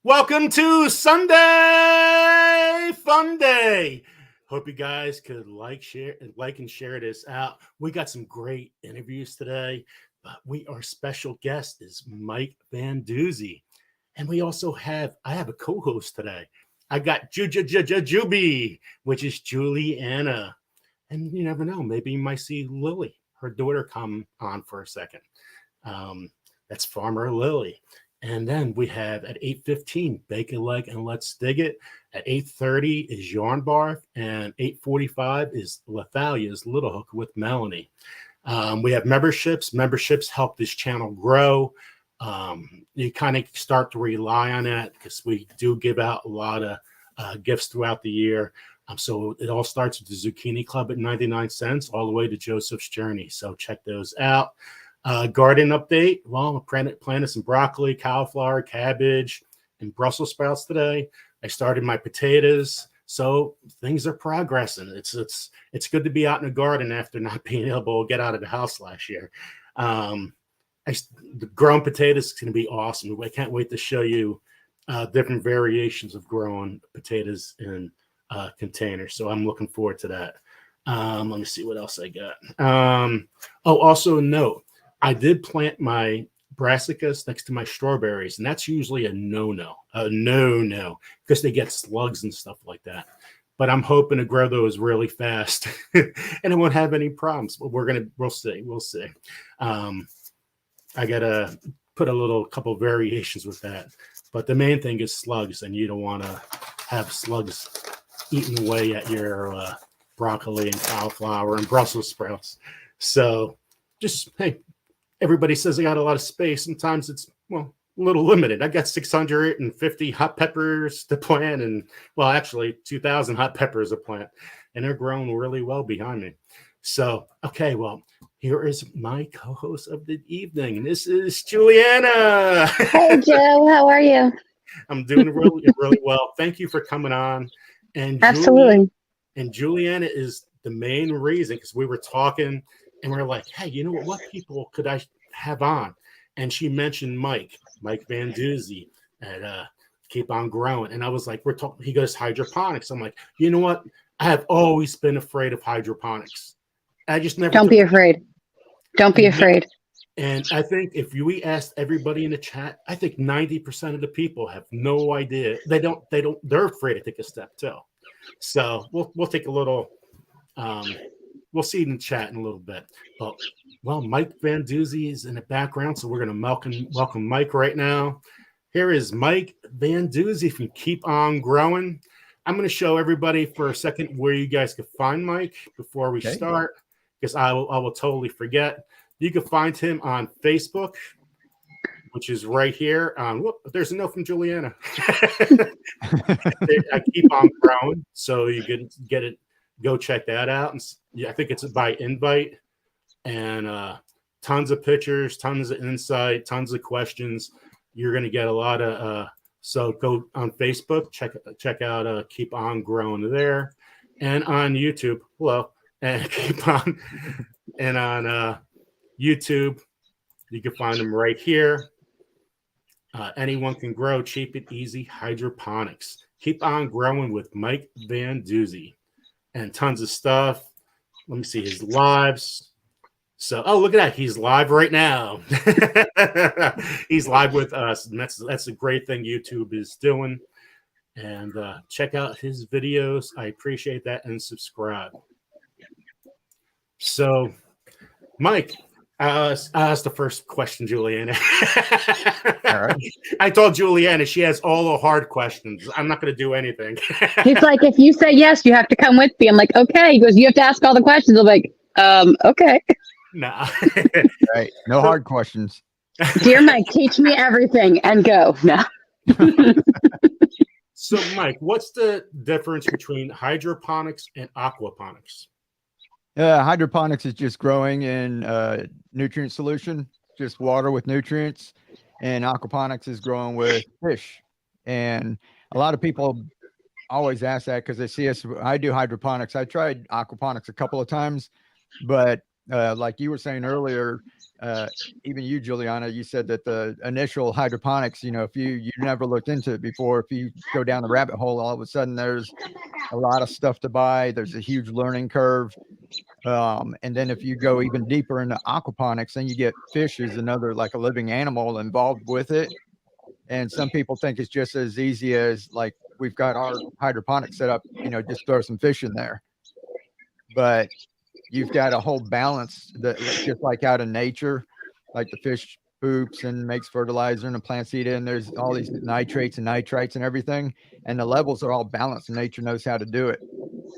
Welcome to Sunday Funday. Hope you guys could like and share this out. We got some great interviews today, but our special guest is Mike VanDuzee. And we also I have a co-host today. I got Juby, which is Juliana. And you never know, maybe you might see Lily, her daughter, come on for a second. That's Farmer Lily. And then we have at 8:15, Bake a Leg and Let's Dig It. At 8:30 is Yarn Bar. And 8:45 is Lethalia's Little Hook with Melanie. We have memberships. Memberships help this channel grow. You kind of start to rely on that because we do give out a lot of gifts throughout the year. So it all starts with the Zucchini Club at 99 cents all the way to Joseph's Journey. So check those out. Garden update. Well, I planted some broccoli, cauliflower, cabbage, and Brussels sprouts today. I started my potatoes. So things are progressing. It's good to be out in the garden after not being able to get out of the house last year. The grown potatoes is going to be awesome. I can't wait to show you different variations of growing potatoes in containers. So I'm looking forward to that. Let me see what else I got. Also a note. I did plant my brassicas next to my strawberries, and that's usually a no-no, because they get slugs and stuff like that. But I'm hoping to grow those really fast, and I won't have any problems. But we'll see. I gotta put a couple variations with that. But the main thing is slugs, and you don't want to have slugs eating away at your broccoli and cauliflower and Brussels sprouts. So just, hey, everybody says I got a lot of space. Sometimes it's, a little limited. I got 650 hot peppers to plant and, actually 2,000 hot peppers to plant. And they're growing really well behind me. So, okay, here is my co-host of the evening. And this is Juliana. Hey, Joe. How are you? I'm doing really, really well. Thank you for coming on. And absolutely. Juliana is the main reason, because we were talking and we're like, hey, you know what people could I have on? And she mentioned Mike VanDuzee at Keep On Growing. And I was like, he goes hydroponics. I'm like, you know what? I have always been afraid of hydroponics. I just never. Don't be afraid. Don't be afraid. And I think if we asked everybody in the chat, I think 90% of the people have no idea. They're afraid to take a step too. So we'll take a little, we'll see in the chat in a little bit. But Mike VanDuzee is in the background, so we're going to welcome Mike right now. Here is Mike VanDuzee from Keep On Growing. I'm going to show everybody for a second where you guys can find Mike before we start, because I will totally forget. You can find him on Facebook, which is right here. There's a note from Juliana. I Keep On Growing, so you can get it. Go check that out. And I think it's by invite, and tons of pictures, tons of insight, tons of questions. You're going to get a lot of. So go on Facebook, check out Keep On Growing there, and on YouTube. Hello, and keep on, and on YouTube, you can find them right here. Anyone can grow, cheap and easy hydroponics. Keep On Growing with Mike VanDuzee. And tons of stuff. Let me see his lives. So, look at that. He's live right now. He's live with us. And that's a great thing YouTube is doing. And check out his videos. I appreciate that. And subscribe. So, Mike, I asked the first question, Juliana. All right. I told Juliana she has all the hard questions. I'm not going to do anything. He's like, if you say yes, you have to come with me. I'm like, okay. He goes, you have to ask all the questions. I'm like, okay. Nah. Right. No hard questions. Dear Mike, teach me everything and go. No. So, Mike, what's the difference between hydroponics and aquaponics? Hydroponics is just growing in nutrient solution, just water with nutrients, and aquaponics is growing with fish. And a lot of people always ask that because they see us. I do hydroponics. I tried aquaponics a couple of times, but like you were saying earlier, even you, Juliana, you said that the initial hydroponics, if you never looked into it before, if you go down the rabbit hole, all of a sudden there's a lot of stuff to buy. There's a huge learning curve. And then if you go even deeper into aquaponics, then you get fish as another, like a living animal involved with it. And some people think it's just as easy as like, we've got our hydroponic set up, just throw some fish in there. But you've got a whole balance that just like out in nature, like the fish poops and makes fertilizer and the plants eat it. And there's all these nitrates and nitrites and everything. And the levels are all balanced and nature knows how to do it.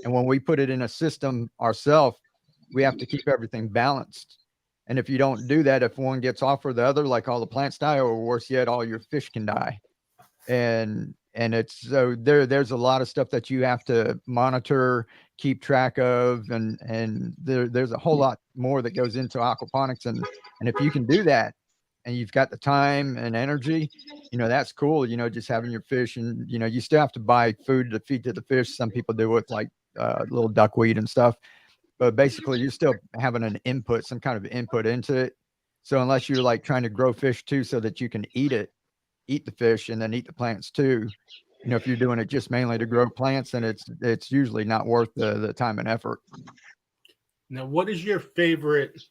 And when we put it in a system ourselves, we have to keep everything balanced. And if you don't do that, if one gets off or the other, like all the plants die, or worse yet, all your fish can die. And it's so there's a lot of stuff that you have to monitor, keep track of, and there's a whole lot more that goes into aquaponics. And if you can do that and you've got the time and energy, that's cool, just having your fish. And you still have to buy food to feed to the fish. Some people do with like little duckweed and stuff, but basically you're still having an input, some kind of input into it. So unless you're like trying to grow fish too so that you can eat the fish and then eat the plants too, if you're doing it just mainly to grow plants, then it's usually not worth the time and effort. Now, what is your favorite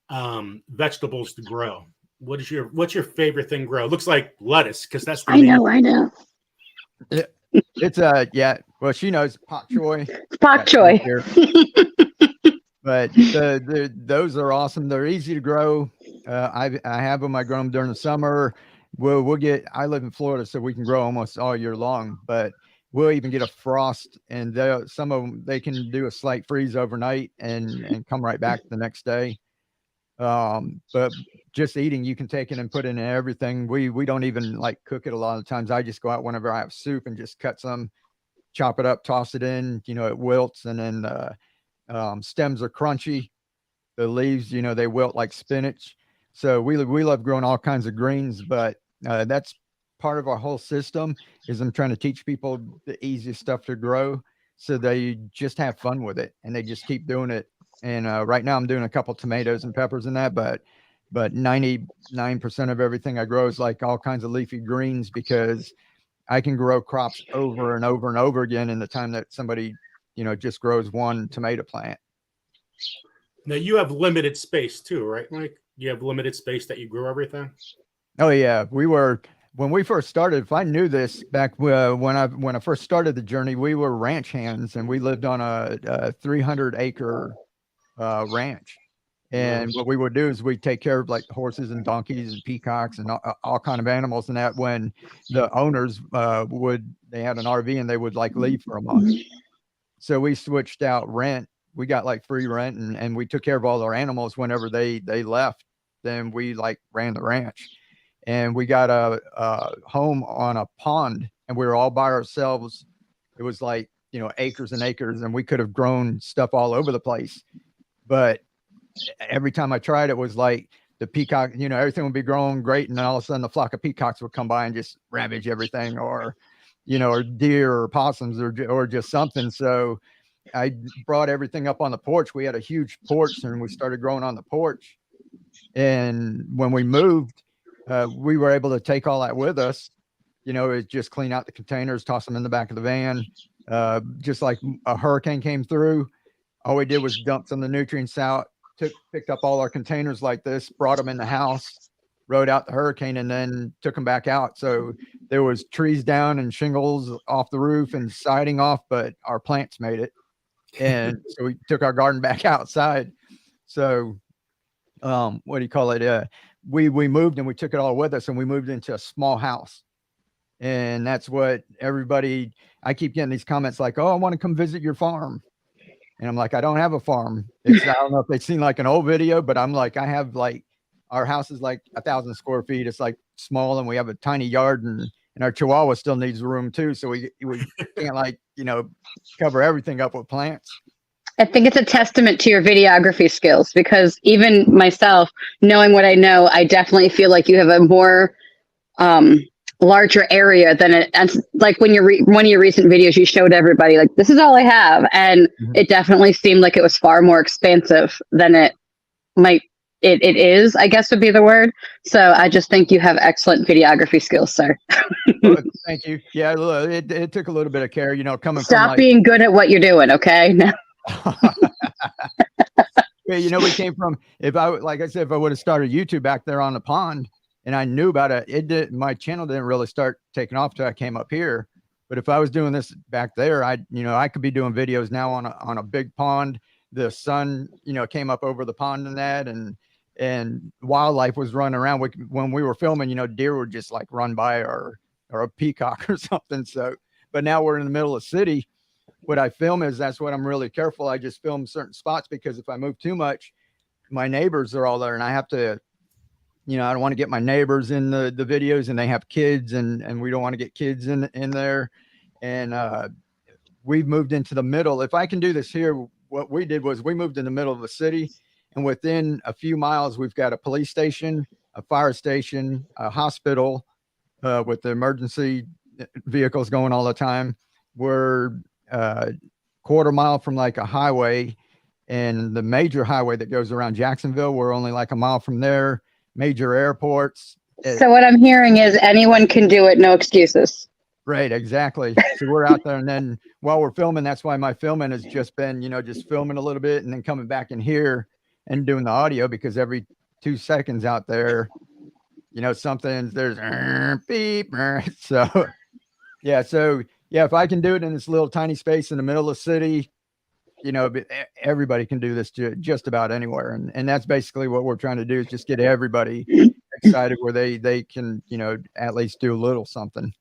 vegetables to grow? What's your favorite thing to grow? It looks like lettuce, because that's the I know. It's yeah. Well, she knows pak choy. Pak choy. But those are awesome. They're easy to grow. I have them. I grow them during the summer. We'll get. I live in Florida, so we can grow almost all year long. But we'll even get a frost, and some of them they can do a slight freeze overnight and come right back the next day. But just eating, you can take it and put it in everything. We don't even like cook it a lot of times. I just go out whenever I have soup and just cut some, chop it up, toss it in. It wilts, and then stems are crunchy. The leaves, they wilt like spinach. So we love growing all kinds of greens, but that's part of our whole system. Is I'm trying to teach people the easiest stuff to grow, so they just have fun with it and they just keep doing it. And right now I'm doing a couple tomatoes and peppers in that, but 99% of everything I grow is like all kinds of leafy greens, because I can grow crops over and over and over again in the time that somebody, just grows one tomato plant. Now you have limited space too, right, Mike? You have limited space that you grow everything. Oh yeah, when we first started. If I knew this back when I first started the journey, we were ranch hands, and we lived on a 300-acre ranch. And what we would do is we'd take care of like horses and donkeys and peacocks and all kind of animals. And that when the owners they had an RV and they would like leave for a month. So we switched out rent. We got like free rent, and we took care of all our animals whenever they left. Then we like ran the ranch, and we got a home on a pond, and we were all by ourselves. It was like, acres and acres, and we could have grown stuff all over the place. But every time I tried, it was like the peacock, everything would be growing great. And then all of a sudden the flock of peacocks would come by and just ravage everything, or deer or possums or just something. So I brought everything up on the porch. We had a huge porch, and we started growing on the porch. And when we moved, we were able to take all that with us. It just clean out the containers, toss them in the back of the van. Just like a hurricane came through, all we did was dump some of the nutrients out, picked up all our containers like this, brought them in the house, rode out the hurricane, and then took them back out. So there was trees down and shingles off the roof and siding off, but our plants made it. And so we took our garden back outside. So what do you call it? We moved, and we took it all with us, and we moved into a small house. And that's what I keep getting these comments like, oh, I want to come visit your farm. And I'm like, I don't have a farm. I don't know if they've seen like an old video, but I'm like, I have like, our house is like 1,000 square feet. It's like small, and we have a tiny yard, and our Chihuahua still needs room too. So we can't like, cover everything up with plants. I think it's a testament to your videography skills, because even myself, knowing what I know, I definitely feel like you have a more larger area than it. And like when one of your recent videos, you showed everybody like, this is all I have, and it definitely seemed like it was far more expansive than it it is, I guess would be the word. So I just think you have excellent videography skills, sir. Well, thank you. Yeah, look, it took a little bit of care, you know, coming from Stop like, being good at what you're doing, okay? yeah, you know, we came from, like I said, if I would have started YouTube back there on the pond and I knew about it, my channel didn't really start taking off till I came up here. But if I was doing this back there, I could be doing videos now on a big pond. The sun, you know, came up over the pond and that, and wildlife was running around. When we were filming, you know, deer would just like run by, or a peacock or something. So, but now we're in the middle of the city. What I film is, that's what I'm really careful. I just film certain spots, because if I move too much, my neighbors are all there, and I have to, you know, I don't want to get my neighbors in the videos, and they have kids, and we don't want to get kids in there. And we've moved into the middle. If I can do this here, what we did was we moved in the middle of the city, and within a few miles, we've got a police station, a fire station, a hospital with the emergency vehicles going all the time. We're quarter mile from like a highway, and the major highway that goes around Jacksonville, we're only like a mile from there. Major airports. So what I'm hearing is anyone can do it, no excuses. Right, exactly. So we're out there, and then while we're filming, that's why my filming has just been, you know, just filming a little bit and then coming back in here and doing the audio, because every 2 seconds out there, you know, there's beep. So yeah, if I can do it in this little tiny space in the middle of the city, you know, everybody can do this just about anywhere. And that's basically what we're trying to do, is just get everybody excited where they can, you know, at least do a little something.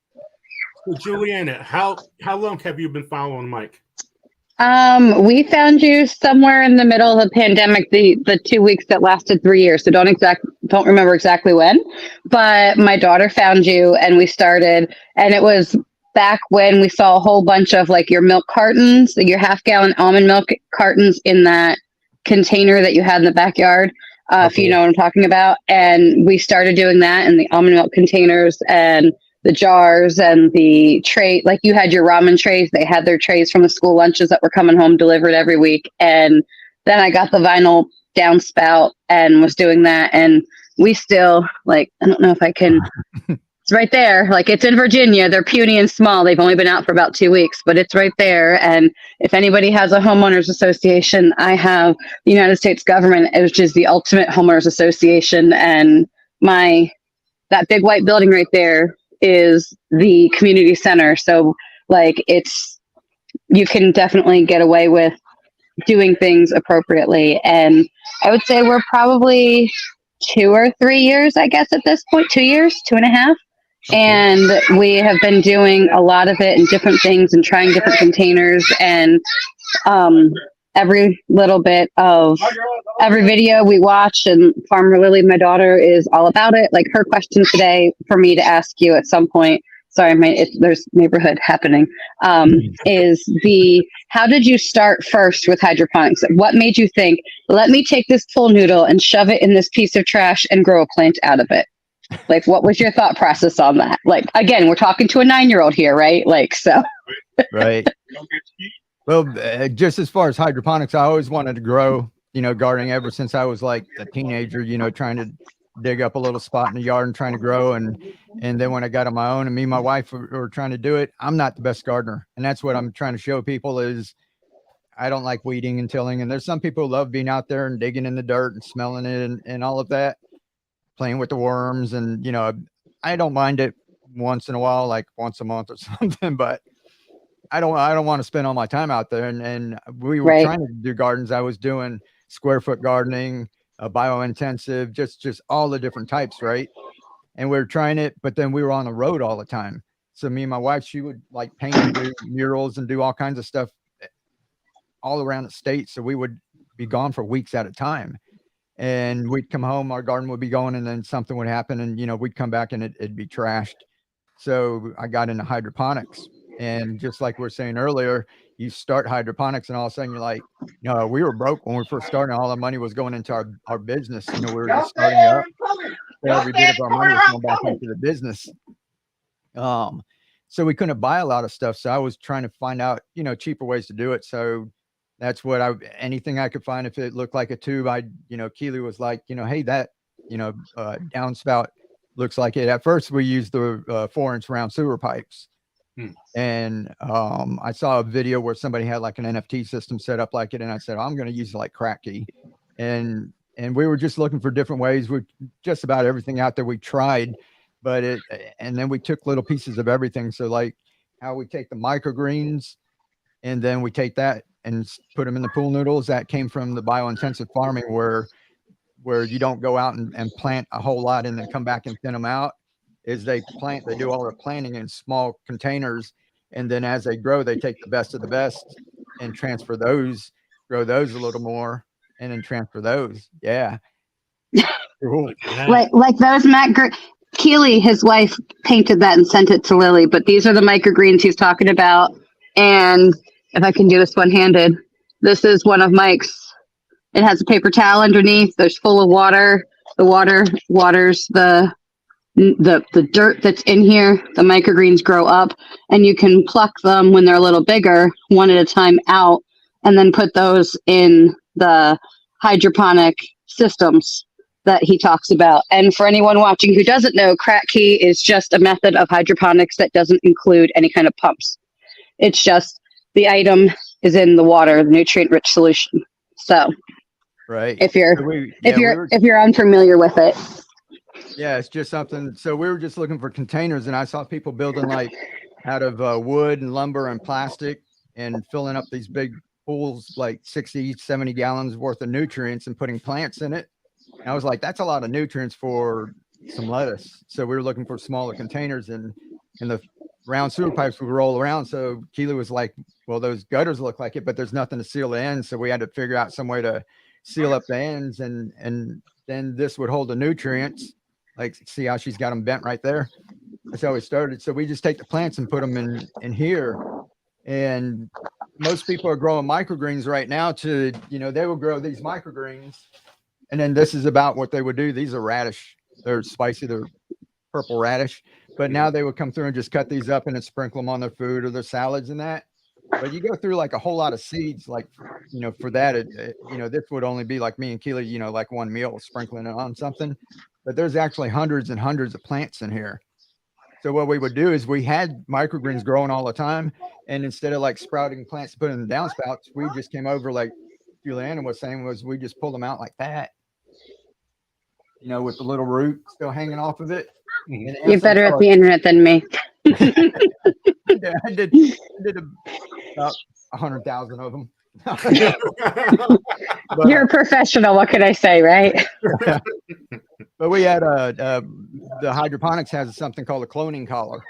So Juliana, how long have you been following Mike? We found you somewhere in the middle of the pandemic, the 2 weeks that lasted 3 years. So don't remember exactly when, but my daughter found you, and we started, and it was back when we saw a whole bunch of like your milk cartons, your half-gallon almond milk cartons in that container that you had in the backyard. If you know what I'm talking about. And we started doing that in the almond milk containers and the jars and the tray. Like you had your ramen trays. They had their trays from the school lunches that were coming home delivered every week. And then I got the vinyl downspout and was doing that. And we still, like, I don't know if I can, it's right there. Like, it's in Virginia. They're puny and small. They've only been out for about 2 weeks, but it's right there. And if anybody has a homeowners association, I have the United States government, which is the ultimate homeowners association. And that big white building right there is the community center. So like, you can definitely get away with doing things appropriately. And I would say we're probably 2 or 3 years, I guess, at this point, 2 years, 2.5. And we have been doing a lot of it in different things and trying different containers, and every little bit of every video we watch. And Farmer Lily, my daughter, is all about it. Like, her question today for me to ask you at some point, sorry, there's neighborhood happening, is how did you start first with hydroponics? What made you think, let me take this pool noodle and shove it in this piece of trash and grow a plant out of it? Like, what was your thought process on that? Like, again, we're talking to a 9-year-old here, right? Like, so. Right. Well, just as far as hydroponics, I always wanted to grow, you know, gardening ever since I was like a teenager, you know, trying to dig up a little spot in the yard and trying to grow. And then when I got on my own, and me and my wife were trying to do it, I'm not the best gardener. And that's what I'm trying to show people, is I don't like weeding and tilling. And there's some people who love being out there and digging in the dirt and smelling it and all of that, playing with the worms. And, you know, I don't mind it once in a while, like once a month or something, but I don't want to spend all my time out there. And we were trying to do gardens. I was doing square foot gardening, bio-intensive, just all the different types. Right. And we were trying it, but then we were on the road all the time. So me and my wife, she would like paint and do murals and do all kinds of stuff all around the state. So we would be gone for weeks at a time. And we'd come home, our garden would be going, and then something would happen, and, you know, we'd come back and it'd be trashed. So I got into hydroponics. And just like we were saying earlier, you start hydroponics and all of a sudden you're like, you know, we were broke when we first started. All our money was going into our business. You know, we were just starting up. Every bit of our money was going back into the business. So we couldn't buy a lot of stuff. So I was trying to find out, you know, cheaper ways to do it. So That's what anything I could find. If it looked like a tube, Keely was like, hey, that, downspout looks like it. At first we used the 4-inch round sewer pipes. And I saw a video where somebody had like an NFT system set up like it. And I said, I'm going to use it like Crackkey. And we were just looking for different ways. We just about everything out there we tried, and then we took little pieces of everything. So like how we take the microgreens and then we take that and put them in the pool noodles. That came from the biointensive farming where you don't go out and plant a whole lot and then come back and thin them out. Is they do all their planting in small containers. And then as they grow, they take the best of the best and transfer those, grow those a little more, and then transfer those. Yeah. Cool. Like those Keely, his wife, painted that and sent it to Lily, but these are the microgreens he's talking about. And if I can do this one-handed, this is one of Mike's. It has a paper towel underneath. There's full of water. The water waters the dirt that's in here. The microgreens grow up, and you can pluck them when they're a little bigger, one at a time out, and then put those in the hydroponic systems that he talks about. And for anyone watching who doesn't know, Crackkey is just a method of hydroponics that doesn't include any kind of pumps. It's just the item is in the water, the nutrient-rich solution. So, right. If you're unfamiliar with it. Yeah, it's just something. So we were just looking for containers, and I saw people building like out of wood and lumber and plastic and filling up these big pools, like 60, 70 gallons worth of nutrients and putting plants in it. And I was like, that's a lot of nutrients for some lettuce. So we were looking for smaller containers, and the round sewer pipes would roll around. So Keely was like, well, those gutters look like it, but there's nothing to seal the ends. So we had to figure out some way to seal up the ends, and then this would hold the nutrients. Like, see how she's got them bent right there? That's how we started. So we just take the plants and put them in here. And most people are growing microgreens right now they will grow these microgreens. And then this is about what they would do. These are radish. They're spicy. They're purple radish. But now they would come through and just cut these up and then sprinkle them on their food or their salads and that. But you go through like a whole lot of seeds, like, for that, this would only be like me and Keely, like one meal, sprinkling it on something. But there's actually hundreds and hundreds of plants in here. So what we would do is we had microgreens growing all the time. And instead of like sprouting plants to put in the downspouts, we just came over, like Juliana was saying, we just pulled them out like that, with the little root still hanging off of it. You're better at the internet than me. Yeah, I did about 100,000 of them. But, you're a professional. What can I say, right? But we had the hydroponics has something called a cloning collar,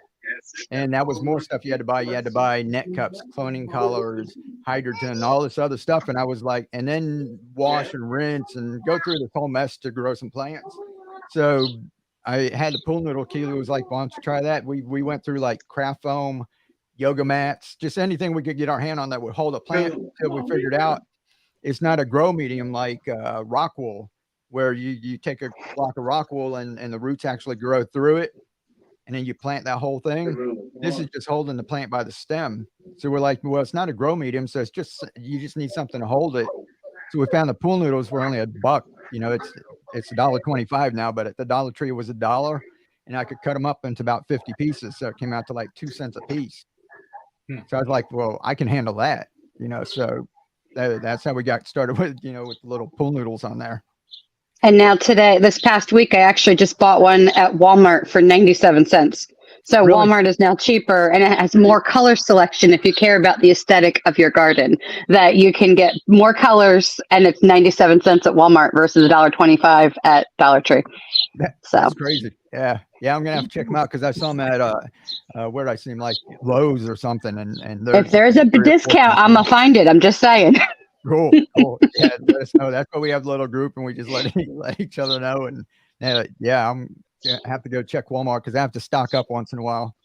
and that was more stuff you had to buy. You had to buy net cups, cloning collars, hydrogen, all this other stuff. And I was like, and then wash and rinse and go through this whole mess to grow some plants. So I had the pool noodle. Keely was like, why don't you try that? We went through like craft foam, yoga mats, just anything we could get our hand on that would hold a plant until we figured out it's not a grow medium like rock wool, where you take a block of rock wool and the roots actually grow through it, and then you plant that whole thing. This is just holding the plant by the stem. So we're like, well, it's not a grow medium, so you just need something to hold it. So we found the pool noodles were only $1. It's $1.25 now, but at the Dollar Tree it was $1, and I could cut them up into about 50 pieces. So it came out to like 2 cents a piece. So I was like, well, I can handle that, so that's how we got started with, with the little pool noodles on there. And now this past week, I actually just bought one at Walmart for 97 cents. So Really? Walmart is now cheaper, and it has more color selection if you care about the aesthetic of your garden, that you can get more colors, and it's 97 cents at Walmart versus $1.25 at Dollar Tree. That's crazy. Yeah. I'm gonna have to check them out because I saw them at where did I see them, like Lowe's or something, and if there's a discount, I'm gonna find it. I'm just saying. Cool. Yeah, let us know. That's why we have a little group, and we just let each other know. And I'm gonna have to go check Walmart because I have to stock up once in a while.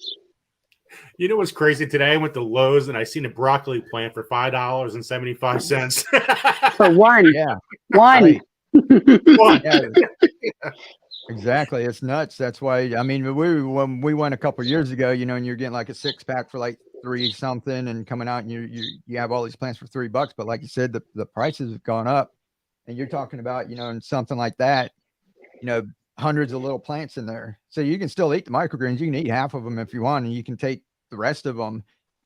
You know what's crazy? Today I went to Lowe's and I seen a broccoli plant for $5.75 for one. Yeah, one. Right. One. Yeah. Exactly. It's nuts. That's why, when we went a couple of years ago, and you're getting like a 6-pack for like 3 something and coming out and you have all these plants for $3. But like you said, the prices have gone up, and you're talking about, and something like that, hundreds of little plants in there. So you can still eat the microgreens. You can eat half of them if you want, and you can take the rest of them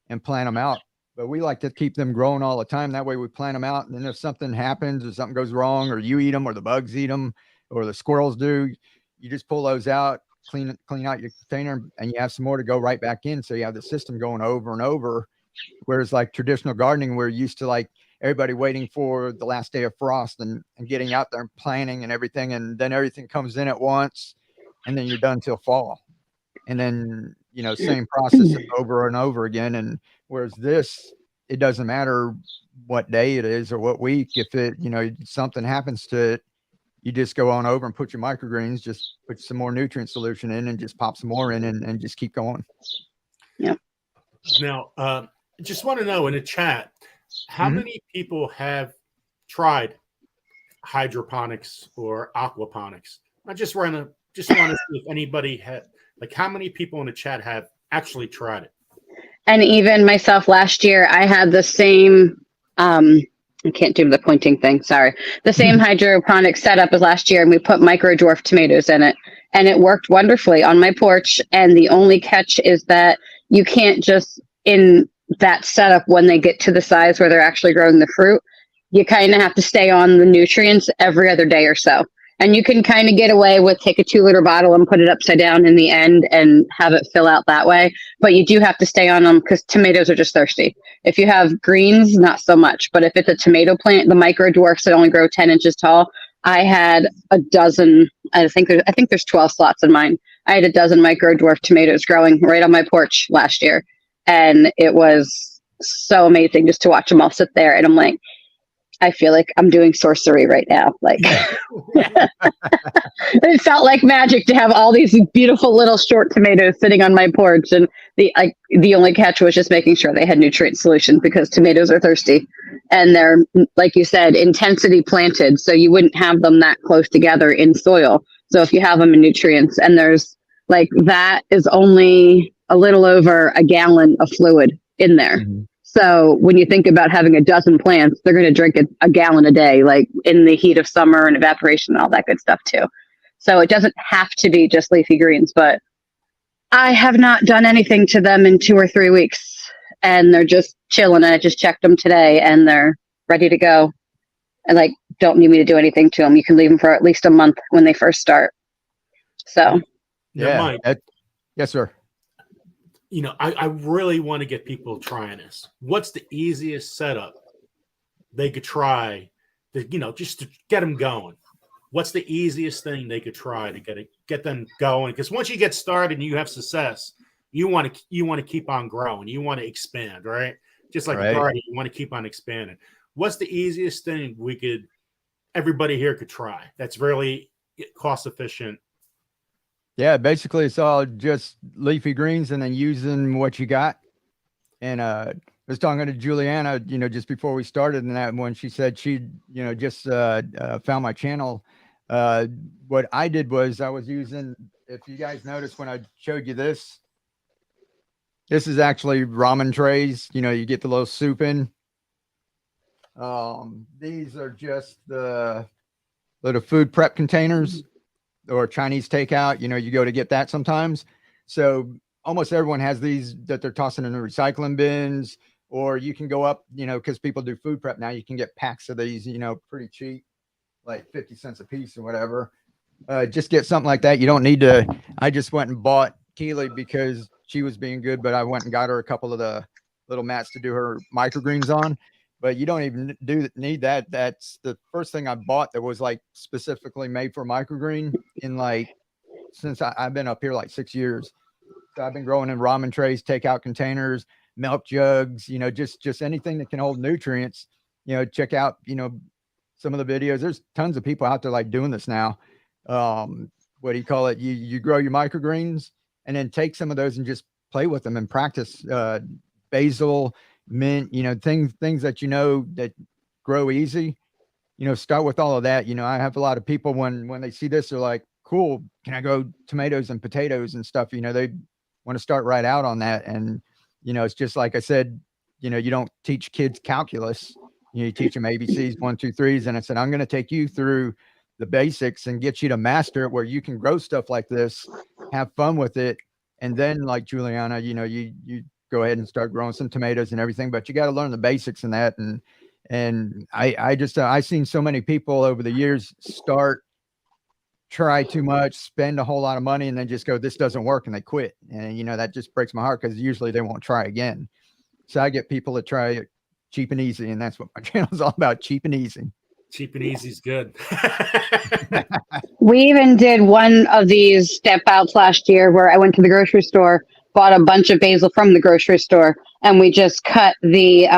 and plant them out. But we like to keep them growing all the time. That way we plant them out. And then if something happens or something goes wrong, or you eat them or the bugs eat them or the squirrels do, you just pull those out, clean out your container, and you have some more to go right back in. So you have the system going over and over. Whereas like traditional gardening, we're used to like everybody waiting for the last day of frost and getting out there and planting and everything. And then everything comes in at once, and then you're done till fall. And then, same process over and over again. And whereas this, it doesn't matter what day it is or what week. If it, something happens to it, you just go on over and put your microgreens, just put some more nutrient solution in and just pop some more in and just keep going. Yeah. Now, just want to know in the chat, how many people have tried hydroponics or aquaponics? I just want to see if anybody had, like, how many people in the chat have actually tried it? And even myself last year, I had the same, I can't do the pointing thing, sorry. The same hydroponic setup as last year, and we put micro dwarf tomatoes in it. And it worked wonderfully on my porch. And the only catch is that you can't just, in that setup, when they get to the size where they're actually growing the fruit, you kind of have to stay on the nutrients every other day or so. And you can kind of get away with take a 2-liter bottle and put it upside down in the end and have it fill out that way. But you do have to stay on them because tomatoes are just thirsty. If you have greens, not so much. But if it's a tomato plant, the micro dwarfs that only grow 10 inches tall, I had a dozen. I think there's 12 slots in mine. I had a dozen micro dwarf tomatoes growing right on my porch last year. And it was so amazing just to watch them all sit there. And I'm like, I feel like I'm doing sorcery right now. Like it felt like magic to have all these beautiful little short tomatoes sitting on my porch. And the only catch was just making sure they had nutrient solution, because tomatoes are thirsty and they're, like you said, intensity planted. So you wouldn't have them that close together in soil. So if you have them in nutrients, and there's like, that is only a little over a gallon of fluid in there. Mm-hmm. So when you think about having a dozen plants, they're going to drink a gallon a day, like in the heat of summer and evaporation and all that good stuff too. So it doesn't have to be just leafy greens, but I have not done anything to them in 2 or 3 weeks, and they're just chilling. And I just checked them today and they're ready to go. And like, don't need me to do anything to them. You can leave them for at least a month when they first start. So. Yeah. Yes, sir. I really want to get people trying this. What's the easiest setup they could try to, just to get them going? What's the easiest thing they could try to get them going? Because once you get started and you have success, you want to keep on growing. You want to expand, right? Just like a garden, you want to keep on expanding. What's the easiest thing everybody here could try that's really cost efficient? Yeah, basically it's all just leafy greens and then using what you got. And I was talking to Juliana, just before we started, and that when she said she, just found my channel. What I did was I was using, if you guys noticed when I showed you this is actually ramen trays. You get the little soup in. These are just the little food prep containers. Or Chinese takeout, you go to get that sometimes. So almost everyone has these that they're tossing in the recycling bins, or you can go up, because people do food prep now, you can get packs of these, pretty cheap, like 50 cents a piece or whatever. Just get something like that. You don't need to. I just went and bought Keely because she was being good, but I went and got her a couple of the little mats to do her microgreens on. But you don't even need that. That's the first thing I bought that was like specifically made for microgreen since I've been up here like 6 years. So I've been growing in ramen trays, takeout containers, milk jugs, just anything that can hold nutrients. Check out, some of the videos. There's tons of people out there like doing this now. What do you call it? You grow your microgreens and then take some of those and just play with them and practice. Basil, mint, things that that grow easy, start with all of that. I have a lot of people when they see this, they're like, cool, can I grow tomatoes and potatoes and stuff? They want to start right out on that. And You know, it's just like I said, you know, you don't teach kids calculus. You teach them ABCs, 1, 2, 3s. And I said, I'm going to take you through the basics and get you to master it where you can grow stuff like this, have fun with it. And then like Juliana, you know, you go ahead and start growing some tomatoes and everything, but you got to learn the basics in that. And I just, I seen so many people over the years try too much, spend a whole lot of money, and then just go, this doesn't work, and they quit. And, you know, that just breaks my heart because usually they won't try again. So I get people to try it cheap and easy, and that's what my channel is all about, cheap and easy. Cheap and easy is good. We even did one of these step outs last year where I went to the grocery store, bought a bunch of basil from the grocery store, and we just cut the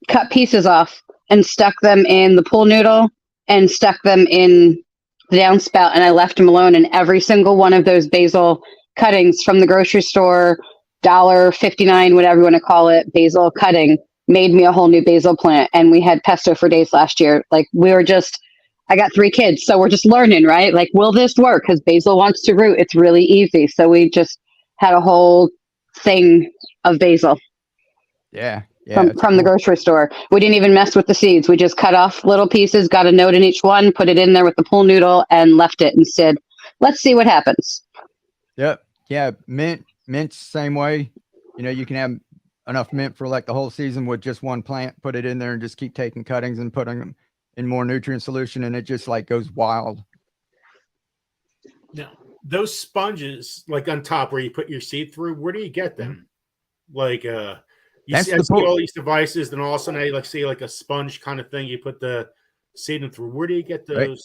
cut pieces off and stuck them in the pool noodle and stuck them in the downspout, and I left them alone. And every single one of those basil cuttings from the grocery store, $1.59, whatever you want to call it, basil cutting, made me a whole new basil plant. And we had pesto for days last year. Like, we were just, I got 3 kids, so we're just learning, right? Like, will this work? Because basil wants to root. It's really easy. So we just had a whole thing of basil. Yeah. From the grocery store. We didn't even mess with the seeds. We just cut off little pieces, got a note in each one, put it in there with the pool noodle, and left it and said, let's see what happens. Yep. Yeah. Mint's same way. You know, you can have enough mint for like the whole season with just one plant, put it in there and just keep taking cuttings and putting them in more nutrient solution, and it just like goes wild. Now, those sponges like on top where you put your seed through, where do you get them? Like I see all these devices, then all of a sudden I like see like a sponge kind of thing. You put the seed in through. Where do you get those? Right.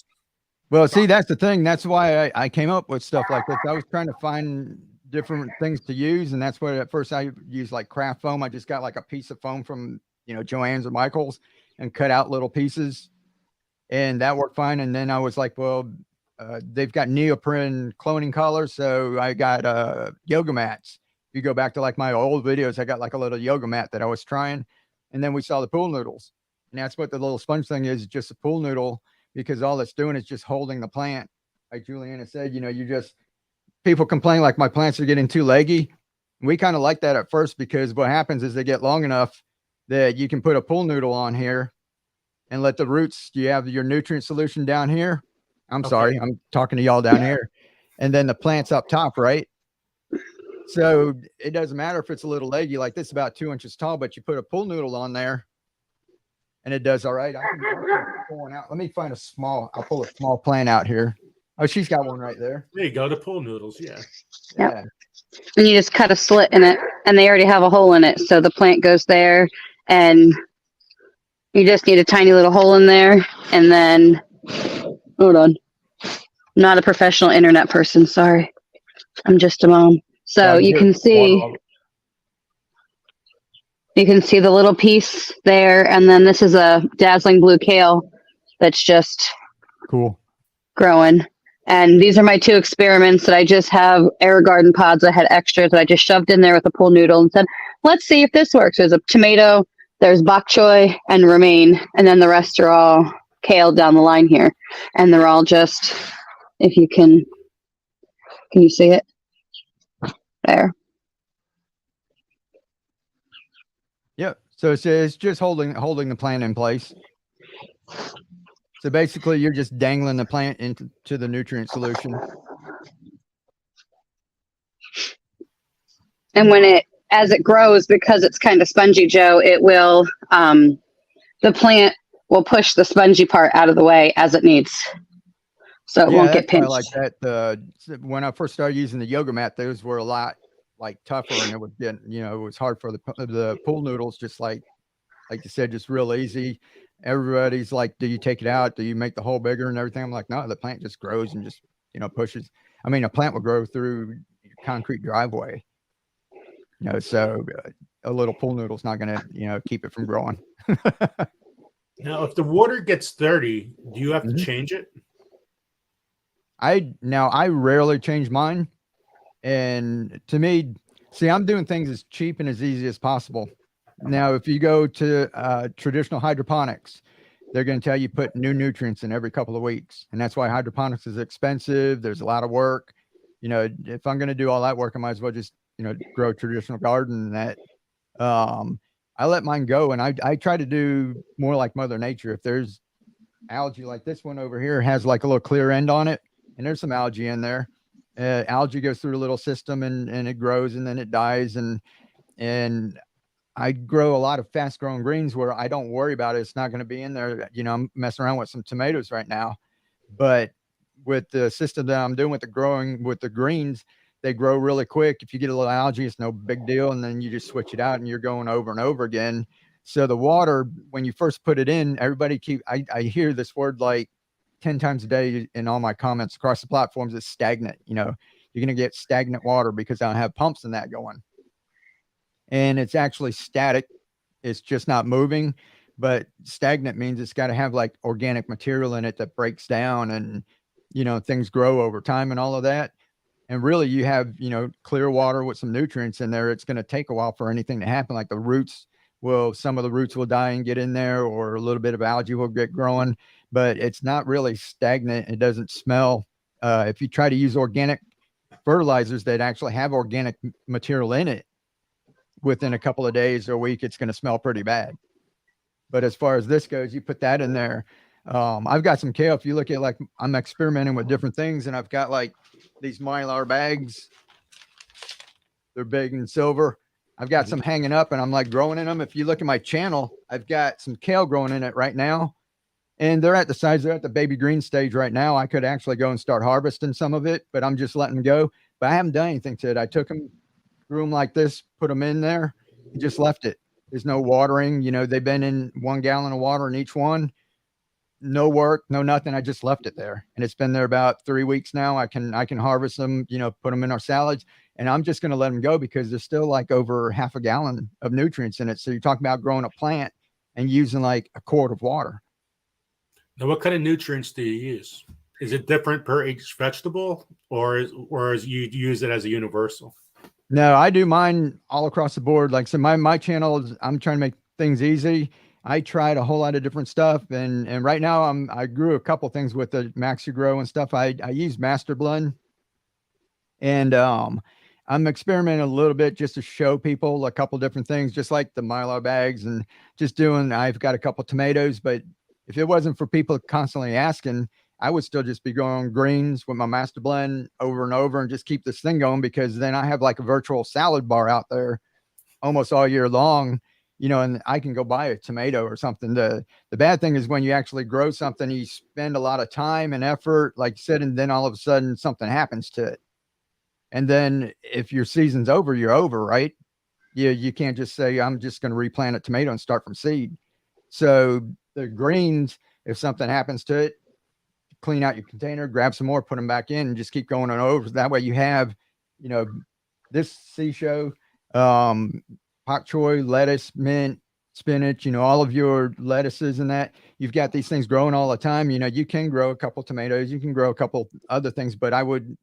Well, see, that's the thing. That's why I came up with stuff like this. I was trying to find different things to use, and that's what at first I used like craft foam. I just got like a piece of foam from, you know, Joann's or Michael's and cut out little pieces, and that worked fine. And then I was like, well, they've got neoprene cloning colors, so I got yoga mats. If you go back to like my old videos, I got like a little yoga mat that I was trying, and then we saw the pool noodles, and that's what the little sponge thing is, just a pool noodle, because all it's doing is just holding the plant. Like Juliana said, you know, people complain like my plants are getting too leggy. We kind of like that at first, because what happens is they get long enough that you can put a pool noodle on here and let the roots, you have your nutrient solution down here. Sorry, I'm talking to y'all down here. And then the plant's up top, right? So it doesn't matter if it's a little leggy, like this, about 2 inches tall, but you put a pool noodle on there and it does all right. I can pull one out. Let me find I'll pull a small plant out here. Oh, she's got one right there. There you go, the pool noodles. Yeah. Yep. And you just cut a slit in it, and they already have a hole in it. So the plant goes there, and you just need a tiny little hole in there. And then, hold on. I'm not a professional internet person. Sorry. I'm just a mom. So you can see the little piece there. And then this is a dazzling blue kale that's just cool growing. And these are my 2 experiments that I just have air garden pods. I had extras that I just shoved in there with a pool noodle and said, let's see if this works. There's a tomato, there's bok choy and romaine, and then the rest are all kale down the line here. And they're all just, if you can you see it? There. Yep. So it's just holding the plant in place. So basically you're just dangling the plant into the nutrient solution. And as it grows, because it's kind of spongy, Joe, it will, the plant will push the spongy part out of the way as it needs. So it won't get pinched. Like that. When I first started using the yoga mat, those were a lot like tougher, and it was getting, you know, it was hard for the pool noodles, just like you said, just real easy. Everybody's like, do you take it out? Do you make the hole bigger and everything? I'm like, no, the plant just grows and just, you know, pushes. I mean, a plant will grow through concrete driveway, you know, so a little pool noodle is not going to, you know, keep it from growing. Now, if the water gets dirty, do you have to change it? I rarely change mine. And to me, see, I'm doing things as cheap and as easy as possible. Now, if you go to traditional hydroponics, they're going to tell you put new nutrients in every couple of weeks. And that's why hydroponics is expensive. There's a lot of work. You know, if I'm going to do all that work, I might as well just, grow traditional garden, that I let mine go, and I try to do more like Mother Nature. If there's algae, like this one over here has like a little clear end on it, and there's some algae in there. Algae goes through a little system and it grows and then it dies. And I grow a lot of fast growing greens where I don't worry about it. It's not going to be in there. I'm messing around with some tomatoes right now, but with the system that I'm doing with the greens, they grow really quick. If you get a little algae, it's no big deal. And then you just switch it out and you're going over and over again. So the water, when you first put it in, I hear this word like 10 times a day in all my comments across the platforms, is stagnant. You're going to get stagnant water because I don't have pumps and that going. And it's actually static. It's just not moving. But stagnant means it's got to have like organic material in it that breaks down and, things grow over time and all of that. And really you have, clear water with some nutrients in there. It's going to take a while for anything to happen. Like some of the roots will die and get in there, or a little bit of algae will get growing, but it's not really stagnant. It doesn't smell. If you try to use organic fertilizers that actually have organic material in it, within a couple of days or a week, it's going to smell pretty bad. But as far as this goes, you put that in there. I've got some kale. If you look at, like, I'm experimenting with different things, and I've got like these Mylar bags. They're big and silver. I've got some hanging up and I'm like growing in them. If you look at my channel, I've got some kale growing in it right now, and they're at the baby green stage right now. I could actually go and start harvesting some of it, but I'm just letting them go. But I haven't done anything to it. I took them, grew them like this, put them in there, and just left it. There's no watering. They've been in 1 gallon of water in each one. No work, no nothing. I just left it there, and it's been there about 3 weeks now. I can harvest them, put them in our salads, and I'm just going to let them go because there's still like over half a gallon of nutrients in it. So you're talking about growing a plant and using like a quart of water. Now, what kind of nutrients do you use? Is it different per each vegetable, or is you use it as a universal? No, I do mine all across the board. Like, so my channel is, I'm trying to make things easy. I tried a whole lot of different stuff, and right now I grew a couple things with the Maxi Grow and stuff. I use Master Blend, and I'm experimenting a little bit just to show people a couple different things, just like the Mylar bags, and just I've got a couple tomatoes, but if it wasn't for people constantly asking, I would still just be growing greens with my Master Blend over and over and just keep this thing going, because then I have like a virtual salad bar out there almost all year long. And I can go buy a tomato or something. The bad thing is when you actually grow something, you spend a lot of time and effort, like you said, and then all of a sudden something happens to it. And then if your season's over, you're over, right? You can't just say, I'm just going to replant a tomato and start from seed. So the greens, if something happens to it, clean out your container, grab some more, put them back in, and just keep going on over. That way you have, this seashow, pak choy, lettuce, mint, spinach, all of your lettuces and that. You've got these things growing all the time. You can grow a couple tomatoes, you can grow a couple other things, but I would,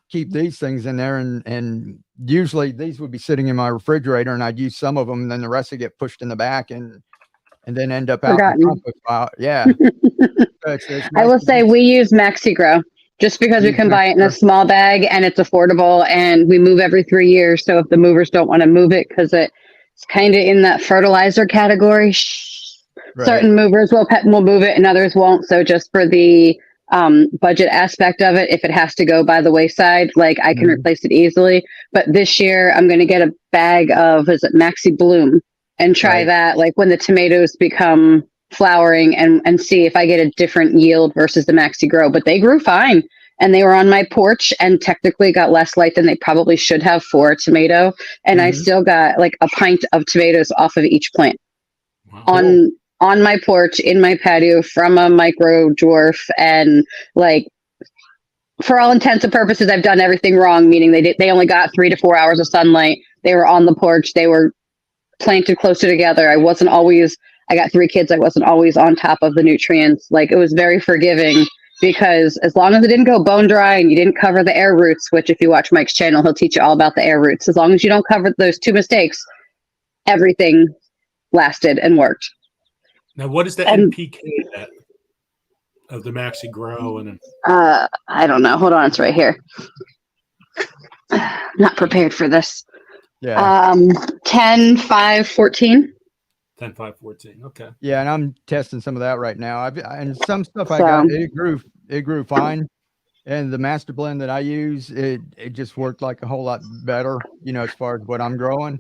keep these things in there, and usually these would be sitting in my refrigerator, and I'd use some of them, and then the rest would get pushed in the back and then end up out in the compost pile. Yeah. It's nice. I will say we use Maxi Grow just because we can buy it in a small bag and it's affordable, and we move every 3 years. So if the movers don't want to move it, because it's kind of in that fertilizer category, Right. Certain movers will move it and others won't. So just for the budget aspect of it, if it has to go by the wayside, like I can replace it easily. But this year I'm going to get a bag of, is it Maxi Bloom, and try that like when the tomatoes become flowering, and see if I get a different yield versus the Maxi Grow. But they grew fine, and they were on my porch and technically got less light than they probably should have for a tomato. And I still got like a pint of tomatoes off of each plant. Wow. On my porch, in my patio, from a micro dwarf. And like, for all intents and purposes, I've done everything wrong, meaning they only got 3 to 4 hours of sunlight. They were on the porch. They were planted closer together. I got 3 kids. I wasn't always on top of the nutrients. Like, it was very forgiving, because as long as it didn't go bone dry and you didn't cover the air roots, which if you watch Mike's channel, he'll teach you all about the air roots. As long as you don't cover those 2 mistakes, everything lasted and worked. Now, what is the NPK of the Maxi Grow? And I don't know. Hold on, it's right here. Not prepared for this. Yeah. 10, 5, 14. 10, 5, 14. Okay. Yeah, and I'm testing some of that right now. And some stuff I So- got, it grew fine. And the master blend that I use, it just worked like a whole lot better, you know, as far as what I'm growing.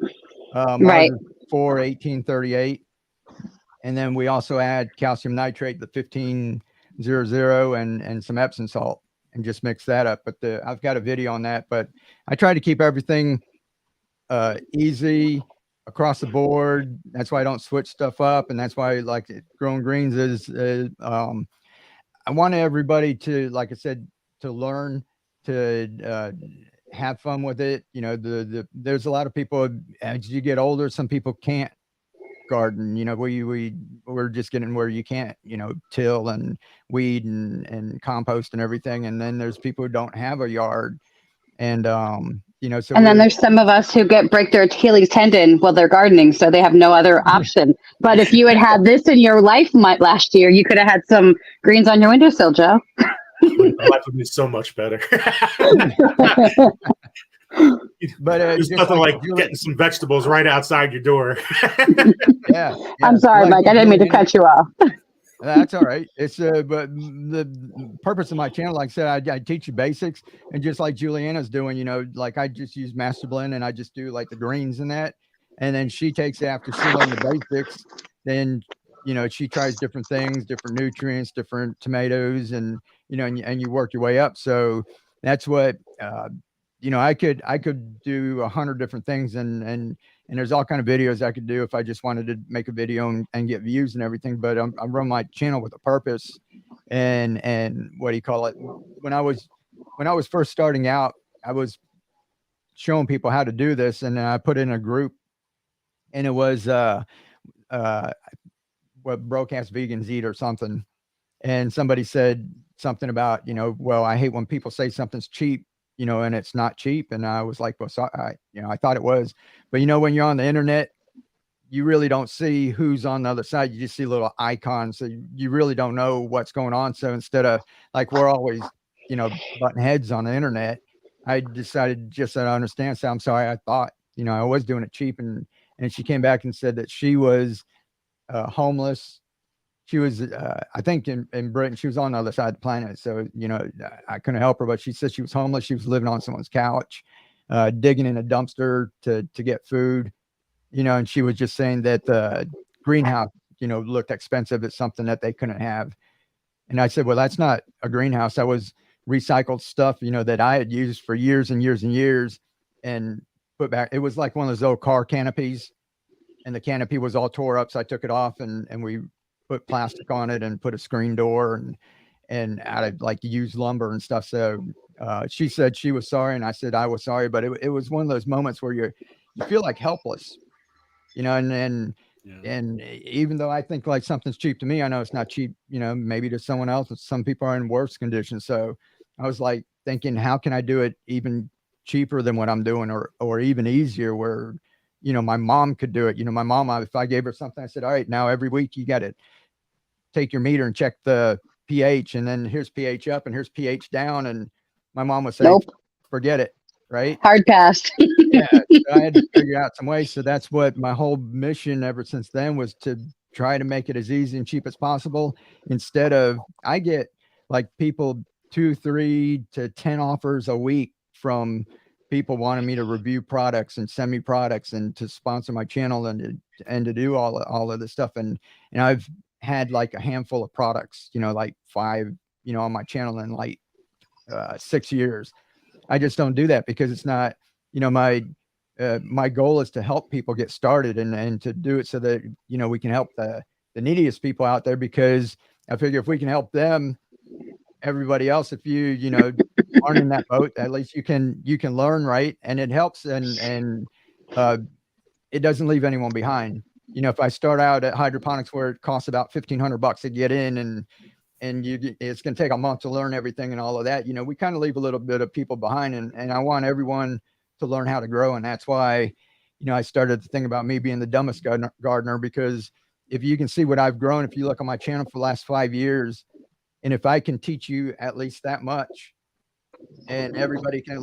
Right. Ours is 4-18-38. And then we also add calcium nitrate, the 1500, and some Epsom salt, and just mix that up. But I've got a video on that, but I try to keep everything easy across the board. That's why I don't switch stuff up. And that's why like growing greens is I want everybody to, like I said, to learn to have fun with it. You know, there's a lot of people as you get older, some people can't garden. You know, we're just getting where you can't, you know, till and weed and compost and everything. And then there's people who don't have a yard. And you know, so and then there's some of us who break their Achilles tendon while they're gardening, so they have no other option. But if you had had this in your life last year, you could have had some greens on your windowsill, Joe. My life would be so much better. But there's nothing like getting some vegetables right outside your door. Yeah. I'm sorry, Mike. I didn't mean to cut you off. That's all right. It's but the purpose of my channel, like I said, I teach you basics, and just like Juliana's doing, you know, like I just use master blend and I just do like the greens and that, and then she takes after she learned the basics, then you know she tries different things, different nutrients, different tomatoes, and you know, and you work your way up. So that's what you know, I could do 100 different things, and there's all kind of videos I could do if I just wanted to make a video and get views and everything. But I run my channel with a purpose, and what do you call it? When I was first starting out, I was showing people how to do this, and I put in a group, and it was what broadcast vegans eat or something, and somebody said something about, you know, well, I hate when people say something's cheap, you know, and it's not cheap. And I was like, well, so you know, I thought it was, but you know, when you're on the internet, you really don't see who's on the other side. You just see little icons. So you really don't know what's going on. So instead of like, we're always, you know, butting heads on the internet, I decided just to understand. So I'm sorry. I thought, you know, I was doing it cheap. And she came back and said that she was homeless. She was, I think in Britain, she was on the other side of the planet. So, you know, I couldn't help her, but she said she was homeless. She was living on someone's couch, digging in a dumpster to get food, you know, and she was just saying that the greenhouse, you know, looked expensive. It's something that they couldn't have. And I said, well, that's not a greenhouse. That was recycled stuff, you know, that I had used for years and years and years and put back. It was like one of those old car canopies, and the canopy was all tore up. So I took it off and we put plastic on it and put a screen door and out of like used lumber and stuff. So she said she was sorry, and I said I was sorry, but it was one of those moments where you feel like helpless, you know, and even though I think like something's cheap to me, I know it's not cheap, you know, maybe to someone else. Some people are in worse conditions. So I was like thinking, how can I do it even cheaper than what I'm doing, or even easier where, you know, my mom could do it. You know, my mom, if I gave her something, I said, all right, now every week you got to take your meter and check the pH, and then here's pH up and here's pH down. And my mom would say, nope, forget it. Right. Hard pass. Yeah. So I had to figure out some ways. So that's what my whole mission ever since then was, to try to make it as easy and cheap as possible. Instead of, I get like people 2, 3 to 10 offers a week from people wanting me to review products and send me products and to sponsor my channel and to do all of this stuff. And I've had like a handful of products, you know, like 5, you know, on my channel in like 6 years. I just don't do that because it's not, you know, my goal is to help people get started and to do it so that, you know, we can help the neediest people out there, because I figure if we can help them, everybody else, if you know, aren't in that boat, at least you can learn, right? And it helps, and it doesn't leave anyone behind. You know, if I start out at hydroponics where it costs about $1,500 to get in, and it's going to take a month to learn everything and all of that, you know, we kind of leave a little bit of people behind, and I want everyone to learn how to grow. And that's why, you know, I started to think about me being the dumbest gardener, because if you can see what I've grown, if you look on my channel for the last 5 years, and if I can teach you at least that much, and everybody can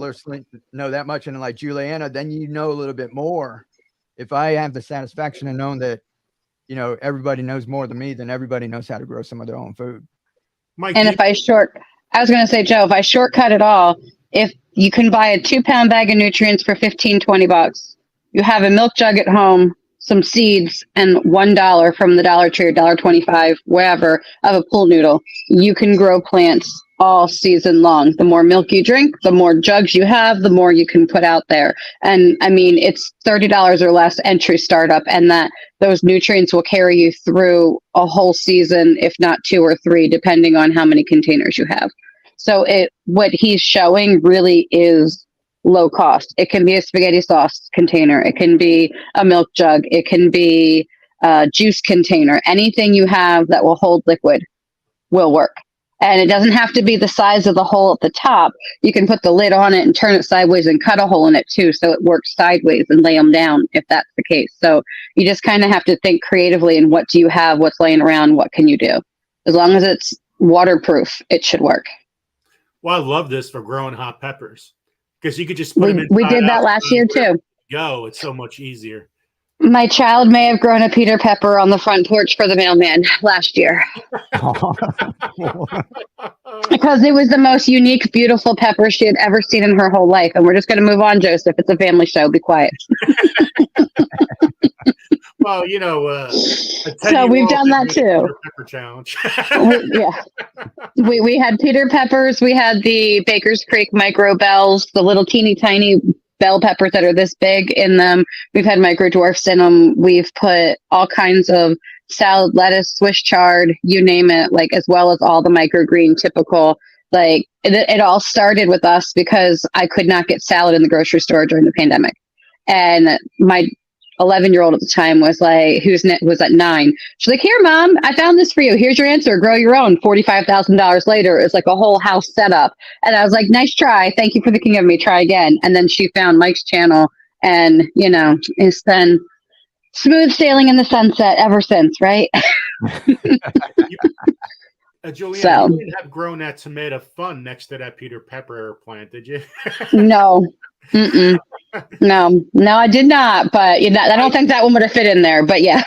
know that much. And like Juliana, then you know a little bit more. If I have the satisfaction of knowing that, you know, everybody knows more than me, then everybody knows how to grow some of their own food. Mike, And I was going to say, Joe, if I shortcut it all, if you can buy a 2-pound bag of nutrients for $15-20, you have a milk jug at home, some seeds, and $1 from the Dollar Tree or $1.25, wherever, of a pool noodle, you can grow plants all season long. The more milk you drink, the more jugs you have, the more you can put out there. And I mean, it's $30 or less entry startup, and that those nutrients will carry you through a whole season, if not 2 or 3, depending on how many containers you have. So what he's showing really is low cost. It can be a spaghetti sauce container. It can be a milk jug. It can be a juice container. Anything you have that will hold liquid will work. And it doesn't have to be the size of the hole at the top. You can put the lid on it and turn it sideways and cut a hole in it too, so it works sideways, and lay them down if that's the case. So you just kind of have to think creatively in what do you have, what's laying around, what can you do. As long as it's waterproof, it should work. Well, I love this for growing hot peppers because you could just put them in. We did that last year too. Go, it's so much easier. My child may have grown a Peter pepper on the front porch for the mailman last year. Because it was the most unique, beautiful pepper she had ever seen in her whole life. And we're just going to move on, Joseph. It's a family show. Be quiet. Well, you know, so we've done that too. Pepper challenge. We had Peter peppers. We had the Baker's Creek micro bells, the little teeny tiny bell peppers that are this big in them. We've had micro dwarfs in them. We've put all kinds of salad, lettuce, Swiss chard, you name it, like, as well as all the microgreen typical. Like it all started with us because I could not get salad in the grocery store during the pandemic. And my 11-year-old at the time was like, was at 9. She's like, "Here, Mom, I found this for you. Here's your answer. Grow your own." $45,000 later, it's like a whole house setup. And I was like, "Nice try. Thank you for thinking of me. Try again." And then she found Mike's channel, and you know, it's been smooth sailing in the sunset ever since, right? Juliana, you didn't have grown that tomato fun next to that Peter pepper plant, did you? No. No, I did not. But you know, I don't think that one would have fit in there. But yeah.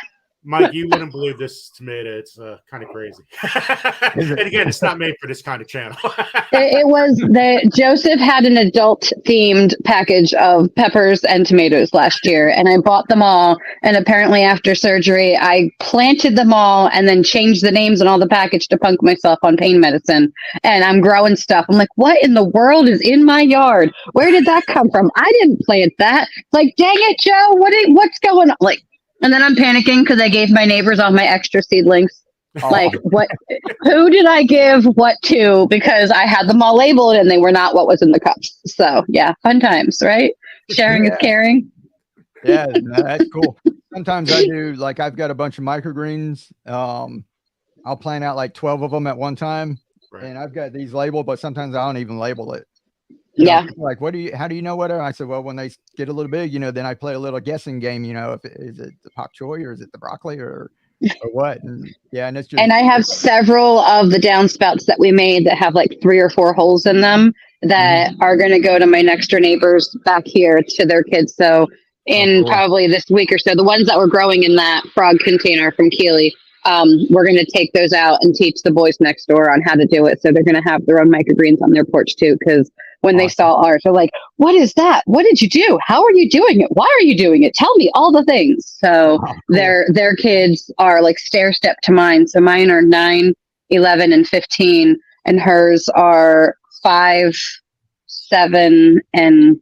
Mike, you wouldn't believe this tomato. It's kind of crazy. And again, it's not made for this kind of channel. It was Joseph had an adult themed package of peppers and tomatoes last year, and I bought them all. And apparently after surgery, I planted them all and then changed the names on all the package to punk myself on pain medicine. And I'm growing stuff. I'm like, what in the world is in my yard? Where did that come from? I didn't plant that. Like, dang it, Joe, what's going on? Like, and then I'm panicking because I gave my neighbors all my extra seedlings. Like, what? Who did I give what to? Because I had them all labeled and they were not what was in the cups. So, yeah, fun times, right? Sharing is caring. Yeah, that's cool. Sometimes I do, like, I've got a bunch of microgreens. I'll plant out like 12 of them at one time. Right. And I've got these labeled, but sometimes I don't even label it. You know, like, how do you know what? I said, well, when they get a little big, you know, then I play a little guessing game, you know, is it the pak choi or is it the broccoli or what? And yeah. And it's just, and I have several of the downspouts that we made that have like 3 or 4 holes in them that are going to go to my next door neighbors back here to their kids. So probably this week or so, the ones that were growing in that frog container from Keeley, we're going to take those out and teach the boys next door on how to do it. So they're going to have their own microgreens on their porch too. Cause when they saw ours, they're like, "What is that? What did you do? How are you doing it? Why are you doing it? Tell me all the things." So their kids are like stair step to mine. So mine are 9, 11, and 15, and hers are 5, 7, and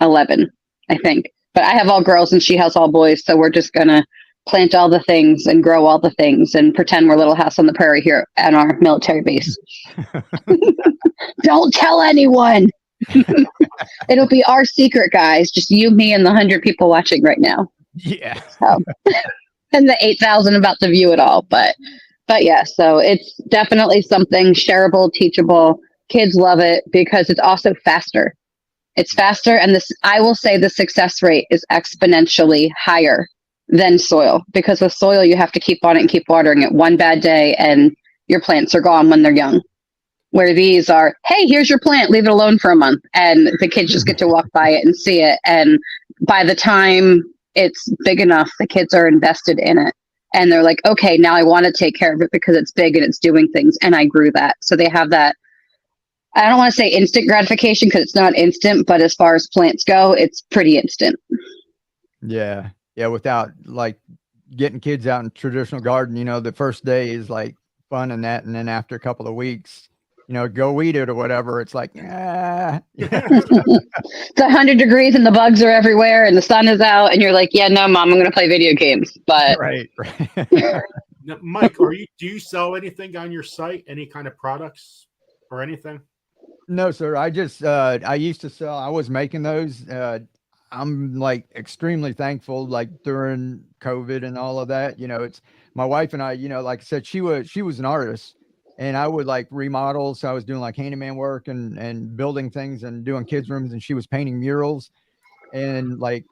11, I think. But I have all girls and she has all boys. So we're just going to plant all the things and grow all the things and pretend we're Little House on the Prairie here at our military base. Don't tell anyone. It'll be our secret, guys. Just you, me, and the 100 people watching right now. Yeah. So, and the 8,000 about to view it all. But yeah, so it's definitely something shareable, teachable. Kids love it because it's also faster. It's faster. And I will say the success rate is exponentially higher than soil, because with soil, you have to keep on it and keep watering it. One bad day and your plants are gone when they're young. Where these are, hey, here's your plant, leave it alone for a month. And the kids just get to walk by it and see it. And by the time it's big enough, the kids are invested in it. And they're like, okay, now I want to take care of it because it's big and it's doing things. And I grew that. So they have that, I don't want to say instant gratification because it's not instant, but as far as plants go, it's pretty instant. Yeah. Yeah. Without like getting kids out in traditional garden, you know, the first day is like fun and that. And then after a couple of weeks, you know, go weed it or whatever. It's like, It's 100 degrees and the bugs are everywhere and the sun is out. And you're like, yeah, no, mom, I'm going to play video games. But right. Now, Mike, do you sell anything on your site? Any kind of products or anything? No, sir. I just, I used to sell, I was making those. I'm like extremely thankful, like during COVID and all of that, you know, it's my wife and I, you know, like I said, she was an artist and I would like remodel. So I was doing like handyman work and building things and doing kids' rooms, and she was painting murals. And like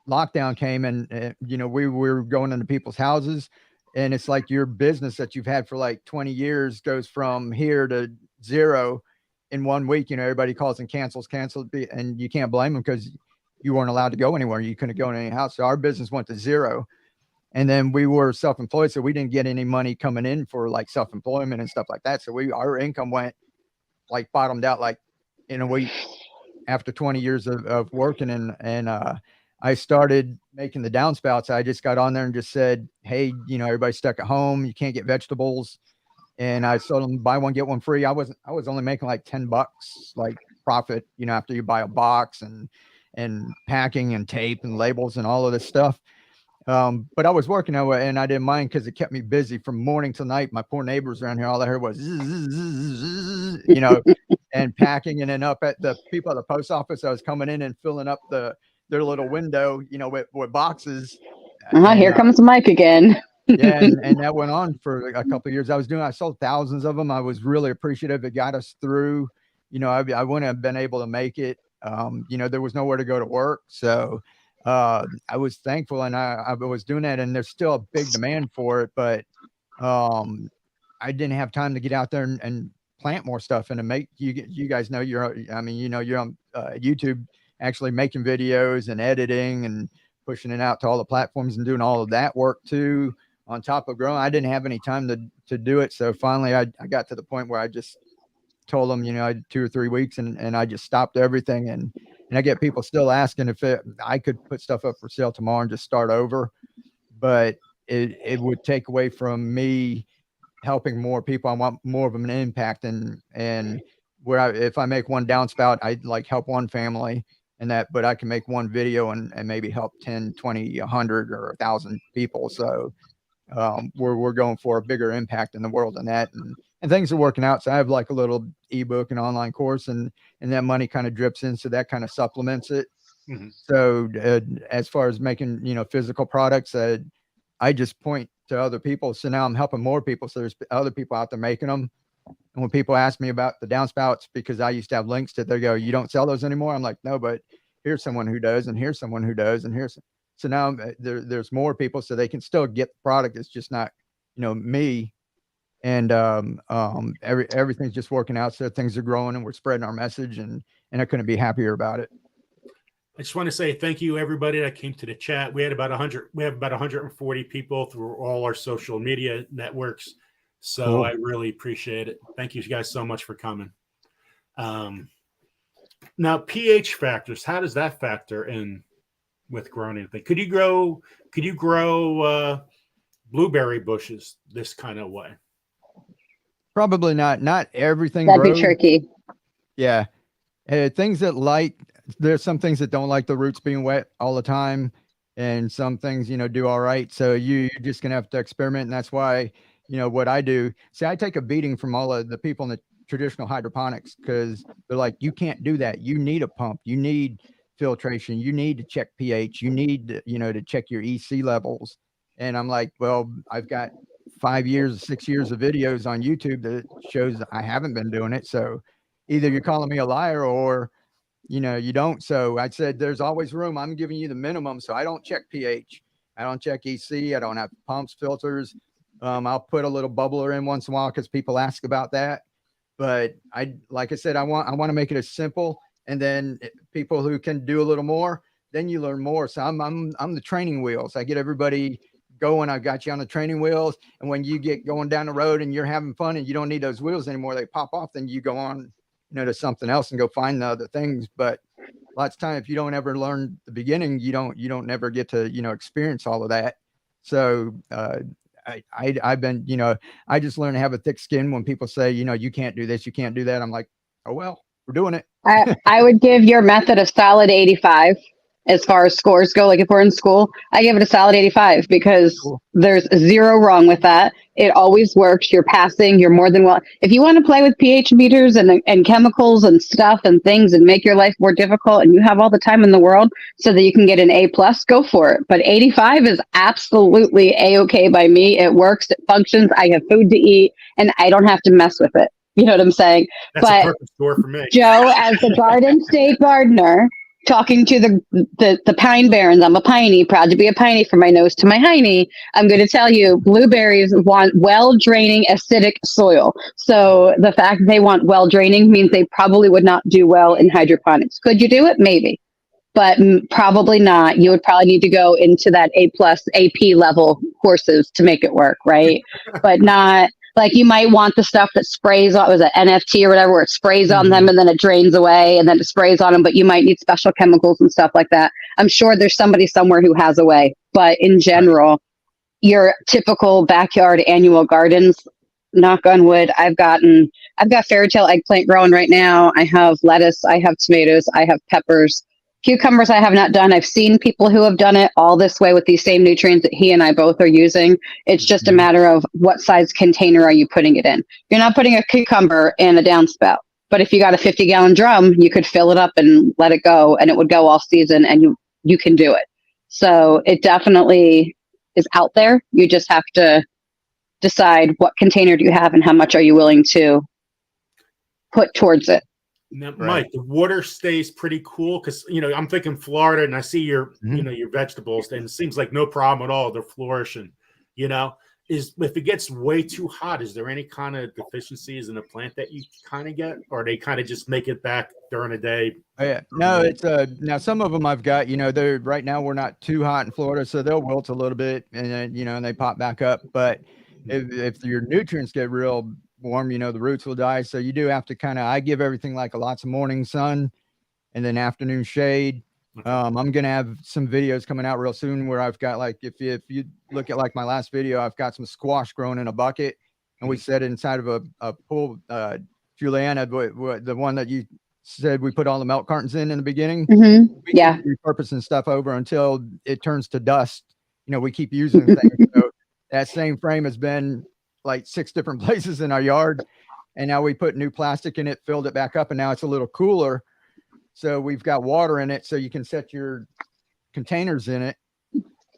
lockdown came and you know, we were going into people's houses, and it's like your business that you've had for like 20 years goes from here to zero in 1 week. You know, everybody calls and cancels, and you can't blame them because you weren't allowed to go anywhere. You couldn't go in any house. So our business went to zero. And then we were self-employed. So we didn't get any money coming in for like self-employment and stuff like that. So our income went like bottomed out like in a week after 20 years of working. And I started making the downspouts. I just got on there and just said, hey, you know, everybody's stuck at home. You can't get vegetables. And I sold them buy one, get one free. I was only making like $10 like profit, you know, after you buy a box and packing and tape and labels and all of this stuff. But I was working that way and I didn't mind because it kept me busy from morning till night. My poor neighbors around here, all I heard was, you know, and packing. And then up at the people at the post office, I was coming in and filling up their little window, you know, with boxes. Here comes Mike again. Yeah. And that went on for a couple of years. I sold thousands of them. I was really appreciative. It got us through, you know, I wouldn't have been able to make it. You know, there was nowhere to go to work. So I was thankful and I was doing that, and there's still a big demand for it, but I didn't have time to get out there and plant more stuff and to make you guys know you're on YouTube actually making videos and editing and pushing it out to all the platforms and doing all of that work too on top of growing. I didn't have any time to do it. So finally I got to the point where I just told them, you know, I had 2 or 3 weeks and I just stopped everything. And I get people still asking if I could put stuff up for sale tomorrow and just start over, but it would take away from me helping more people. I want more of an impact and where if I make one downspout, I'd like help one family and that, but I can make one video and maybe help 10, 20, 100 or 1,000 people. So we're going for a bigger impact in the world than that. And things are working out. So I have like a little ebook and online course and that money kind of drips in. So that kind of supplements it. Mm-hmm. So as far as making, you know, physical products, I just point to other people. So now I'm helping more people. So there's other people out there making them. And when people ask me about the downspouts, because I used to have links to, they go, you don't sell those anymore. I'm like, no, but here's someone who does, and here's someone who does, and here's, so now there's more people so they can still get the product. It's just not, you know, me. And everything's just working out. So things are growing and we're spreading our message, and I couldn't be happier about it. I just want to say thank you, everybody that came to the chat. We had about 100. We have about 140 people through all our social media networks. So cool. I really appreciate it. Thank you guys so much for coming. Now, pH factors. How does that factor in with growing anything? Could you grow blueberry bushes this kind of way? Probably not. Not everything. That'd be tricky. Yeah. Things that there's some things that don't like the roots being wet all the time. And some things, you know, do all right. So you're just going to have to experiment. And that's why, you know, what I do, see, I take a beating from all of the people in the traditional hydroponics, because they're like, you can't do that. You need a pump. You need filtration. You need to check pH. You need, you know, to check your EC levels. And I'm like, well, I've got 5 years, 6 years of videos on YouTube that shows I haven't been doing it. So either you're calling me a liar or, you know, you don't. So I said, there's always room. I'm giving you the minimum. So I don't check pH. I don't check EC. I don't have pumps, filters. I'll put a little bubbler in once in a while because people ask about that. But like I said, I want to make it as simple, and then people who can do a little more, then you learn more. So I'm the training wheels. I get everybody going. I got you on the training wheels, and when you get going down the road and you're having fun and you don't need those wheels anymore, they pop off. Then you go on, to something else and go find the other things. But lots of time, if you don't ever learn the beginning, you don't never get to experience all of that. So I've been, I just learned to have a thick skin when people say, you can't do this, you can't do that. I'm like, oh, well, we're doing it. I would give your method a solid 85 as far as scores go. Like if we're in school, I give it a solid 85 because Cool. there's zero wrong with that. It always works. You're passing. You're more than well. If you want to play with pH meters and chemicals and stuff and things and make your life more difficult, and you have all the time in the world so that you can get an A plus, go for it. But 85 is absolutely A-okay by me. It works. It functions. I have food to eat, and I don't have to mess with it. You know what I'm saying? That's a perfect score for me. Joe, as the Garden State gardener, talking to the pine barons, I'm a piney, proud to be a piney from my nose to my hiney. I'm going to tell you, blueberries want well-draining acidic soil. So the fact they want well-draining means they probably would not do well in hydroponics. Could you do it? Maybe, but probably not. You would probably need to go into that A plus AP level courses to make it work, right? But not. Like you might want the stuff that sprays on, was it NFT or whatever, where it sprays on them and then it drains away and then it sprays on them, but you might need special chemicals and stuff like that. I'm sure there's somebody somewhere who has a way, but in general, your typical backyard annual gardens, knock on wood, I've got fairy tale eggplant growing right now. I have lettuce, I have tomatoes, I have peppers. Cucumbers I have not done. I've seen people who have done it all this way with these same nutrients that he and I both are using. It's just a matter of what size container are you putting it in. You're not putting a cucumber in a downspout, but if you got a 50-gallon drum, you could fill it up and let it go, and it would go all season, and you can do it. So it definitely is out there. You just have to decide what container do you have and how much are you willing to put towards it. Now, Mike, the water stays pretty cool because I'm thinking Florida, and I see your your vegetables, and it seems like no problem at all. They're flourishing. Is if it gets way too hot, is there any kind of deficiencies in the plant that you kind of get, or they kind of just make it back during the day? Oh, yeah, no, it's now some of them I've got. They're right now we're not too hot in Florida, so they'll wilt a little bit, and then and they pop back up. But if your nutrients get real warm, the roots will die. So you do have to I give everything like lots of morning sun and then afternoon shade. I'm going to have some videos coming out real soon where I've got if you look at my last video, I've got some squash growing in a bucket and we set it inside of a pool. Juliana, the one that you said we put all the milk cartons in the beginning. Mm-hmm. We keep repurposing stuff over until it turns to dust. We keep using things. So that same frame has been 6 different places in our yard, and now we put new plastic in it, filled it back up, and now it's a little cooler. So we've got water in it, so you can set your containers in it,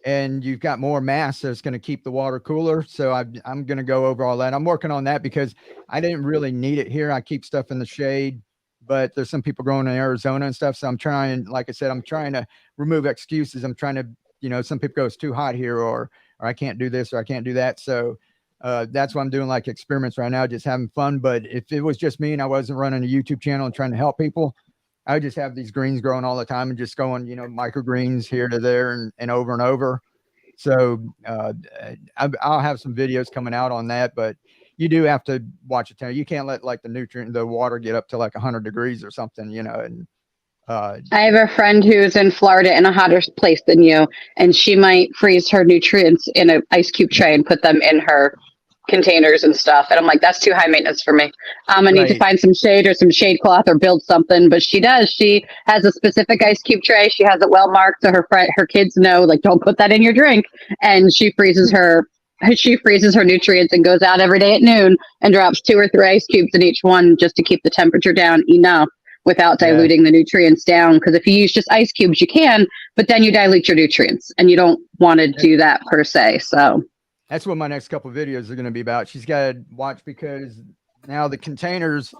and you've got more mass, so it's going to keep the water cooler. So I'm going to go over all that. I'm working on that because I didn't really need it here. I keep stuff in the shade, but there's some people growing in Arizona and stuff. So I'm trying, like I said, I'm trying to remove excuses. I'm trying to, some people go, it's too hot here, or I can't do this, or I can't do that. So that's why I'm doing experiments right now, just having fun. But if it was just me and I wasn't running a YouTube channel and trying to help people, I would just have these greens growing all the time and just going, microgreens here to there and over and over. So I'll have some videos coming out on that, but you do have to watch it. You can't let the water get up to 100 degrees or something, and I have a friend who's in Florida in a hotter place than you, and she might freeze her nutrients in an ice cube tray and put them in her containers and stuff. And I'm like, that's too high maintenance for me. I'm gonna need to find some shade or some shade cloth or build something. But she does. She has a specific ice cube tray. She has it well marked so her kids know, don't put that in your drink. And she freezes her nutrients and goes out every day at noon and drops 2 or 3 ice cubes in each one just to keep the temperature down enough without diluting the nutrients down. Because if you use just ice cubes, you can, but then you dilute your nutrients, and you don't want to do that per se. So that's what my next couple of videos are going to be about. She's got to watch, because now the containers,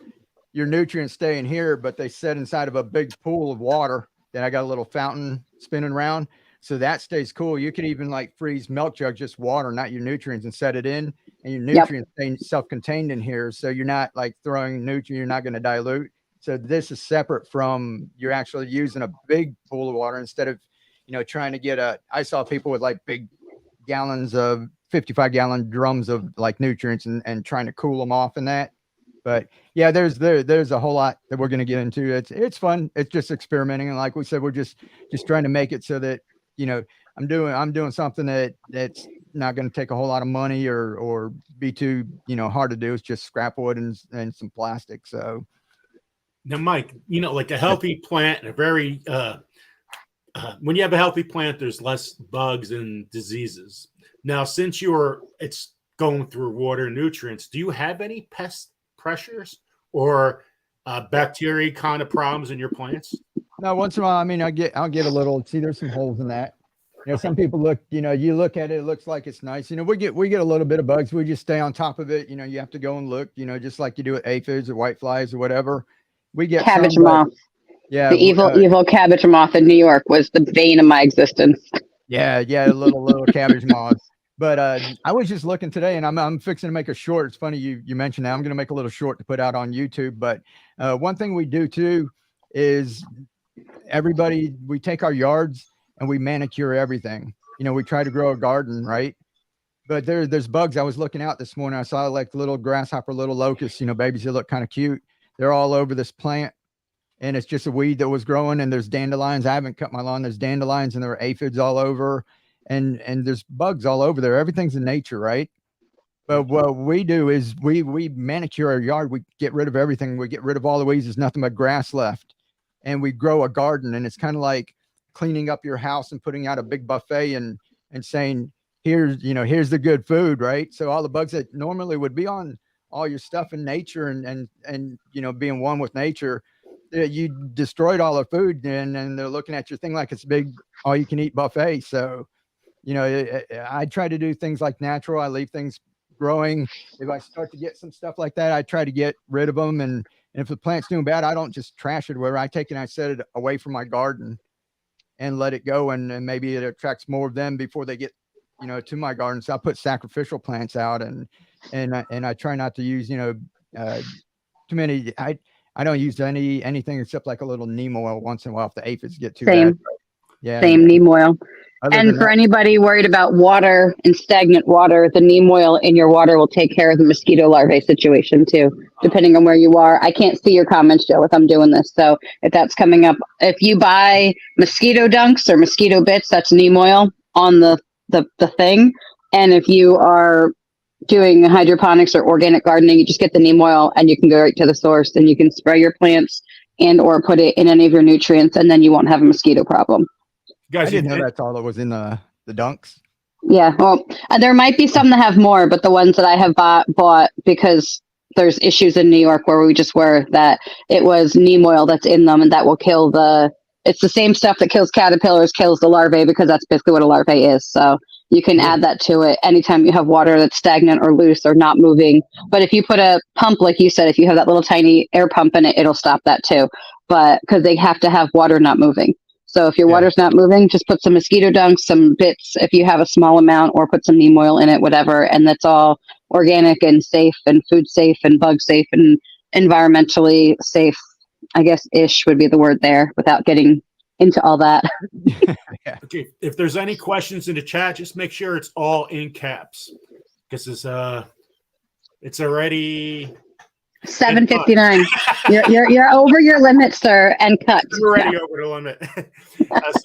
your nutrients stay in here, but they sit inside of a big pool of water. Then I got a little fountain spinning around. So that stays cool. You could even like freeze milk jug, just water, not your nutrients, and set it in, and your Yep. nutrients stay self-contained in here. So you're not like throwing nutrients, you're not going to dilute. So this is separate from you're actually using a big pool of water instead of, trying to get I saw people with like big gallons of 55-gallon drums of like nutrients and trying to cool them off in that. But yeah, there's a whole lot that we're going to get into. It's fun. It's just experimenting. And like we said, we're just trying to make it so that, I'm doing something that's not going to take a whole lot of money or be too, hard to do. It's just scrap wood and some plastic. So now, Mike, like a healthy plant and a very, when you have a healthy plant, there's less bugs and diseases. Now, since it's going through water and nutrients, do you have any pest pressures or bacteria kind of problems in your plants? No, once in a while, I mean, I'll get a little, see, there's some holes in that. Some people look, you look at it, it looks like it's nice. We get a little bit of bugs. We just stay on top of it. You have to go and look, just like you do with aphids or whiteflies or whatever. We get Cabbage moth. Yeah. The evil cabbage moth in New York was the bane of my existence. Yeah. Little cabbage moths. But I was just looking today, and I'm fixing to make a short. It's funny you mentioned that. I'm going to make a little short to put out on YouTube. But one thing we do too is we take our yards and we manicure everything. We try to grow a garden, right? But there's bugs. I was looking out this morning. I saw like little grasshopper, little locusts, babies that look kind of cute. They're all over this plant, and it's just a weed that was growing. And there's dandelions. I haven't cut my lawn. There's dandelions, and there are aphids all over. And there's bugs all over there. Everything's in nature, right? But what we do is we manicure our yard. We get rid of everything. We get rid of all the weeds. There's nothing but grass left. And we grow a garden. And it's kind of like cleaning up your house and putting out a big buffet and saying, here's the good food, right? So all the bugs that normally would be on all your stuff in nature and being one with nature, you destroyed all the food, and they're looking at your thing like it's a big all you can eat buffet. So I try to do things like natural. I leave things growing. If I start to get some stuff like that, I try to get rid of them. And if the plant's doing bad, I don't just trash it. Where I take it and I set it away from my garden and let it go. And maybe it attracts more of them before they get, to my garden. So I put sacrificial plants out and I try not to use, too many. I don't use anything except like a little neem oil once in a while if the aphids get too bad. Yeah. Same neem oil. And for anybody worried about water and stagnant water, the neem oil in your water will take care of the mosquito larvae situation too, depending on where you are. I can't see your comments, Joe, if I'm doing this. So if that's coming up, if you buy mosquito dunks or mosquito bits, that's neem oil on the thing. And if you are doing hydroponics or organic gardening, you just get the neem oil and you can go right to the source and you can spray your plants and or put it in any of your nutrients, and then you won't have a mosquito problem. Guys, I didn't know that's all that was in the dunks. Yeah, well, there might be some that have more, but the ones that I have bought because there's issues in New York where we just were that it was neem oil that's in them, and that will kill it's the same stuff that kills caterpillars, kills the larvae, because that's basically what a larvae is. So you can add that to it anytime you have water that's stagnant or loose or not moving. But if you put a pump, like you said, if you have that little tiny air pump in it, it'll stop that too. But because they have to have water not moving. So if your water's not moving, just put some mosquito dunks, some bits, if you have a small amount, or put some neem oil in it, whatever. And that's all organic and safe and food safe and bug safe and environmentally safe, I guess, ish would be the word there, without getting into all that. Okay. If there's any questions in the chat, just make sure it's all in caps, because it's already 7:59. You're over your limit, sir, and cut. We're already over the limit.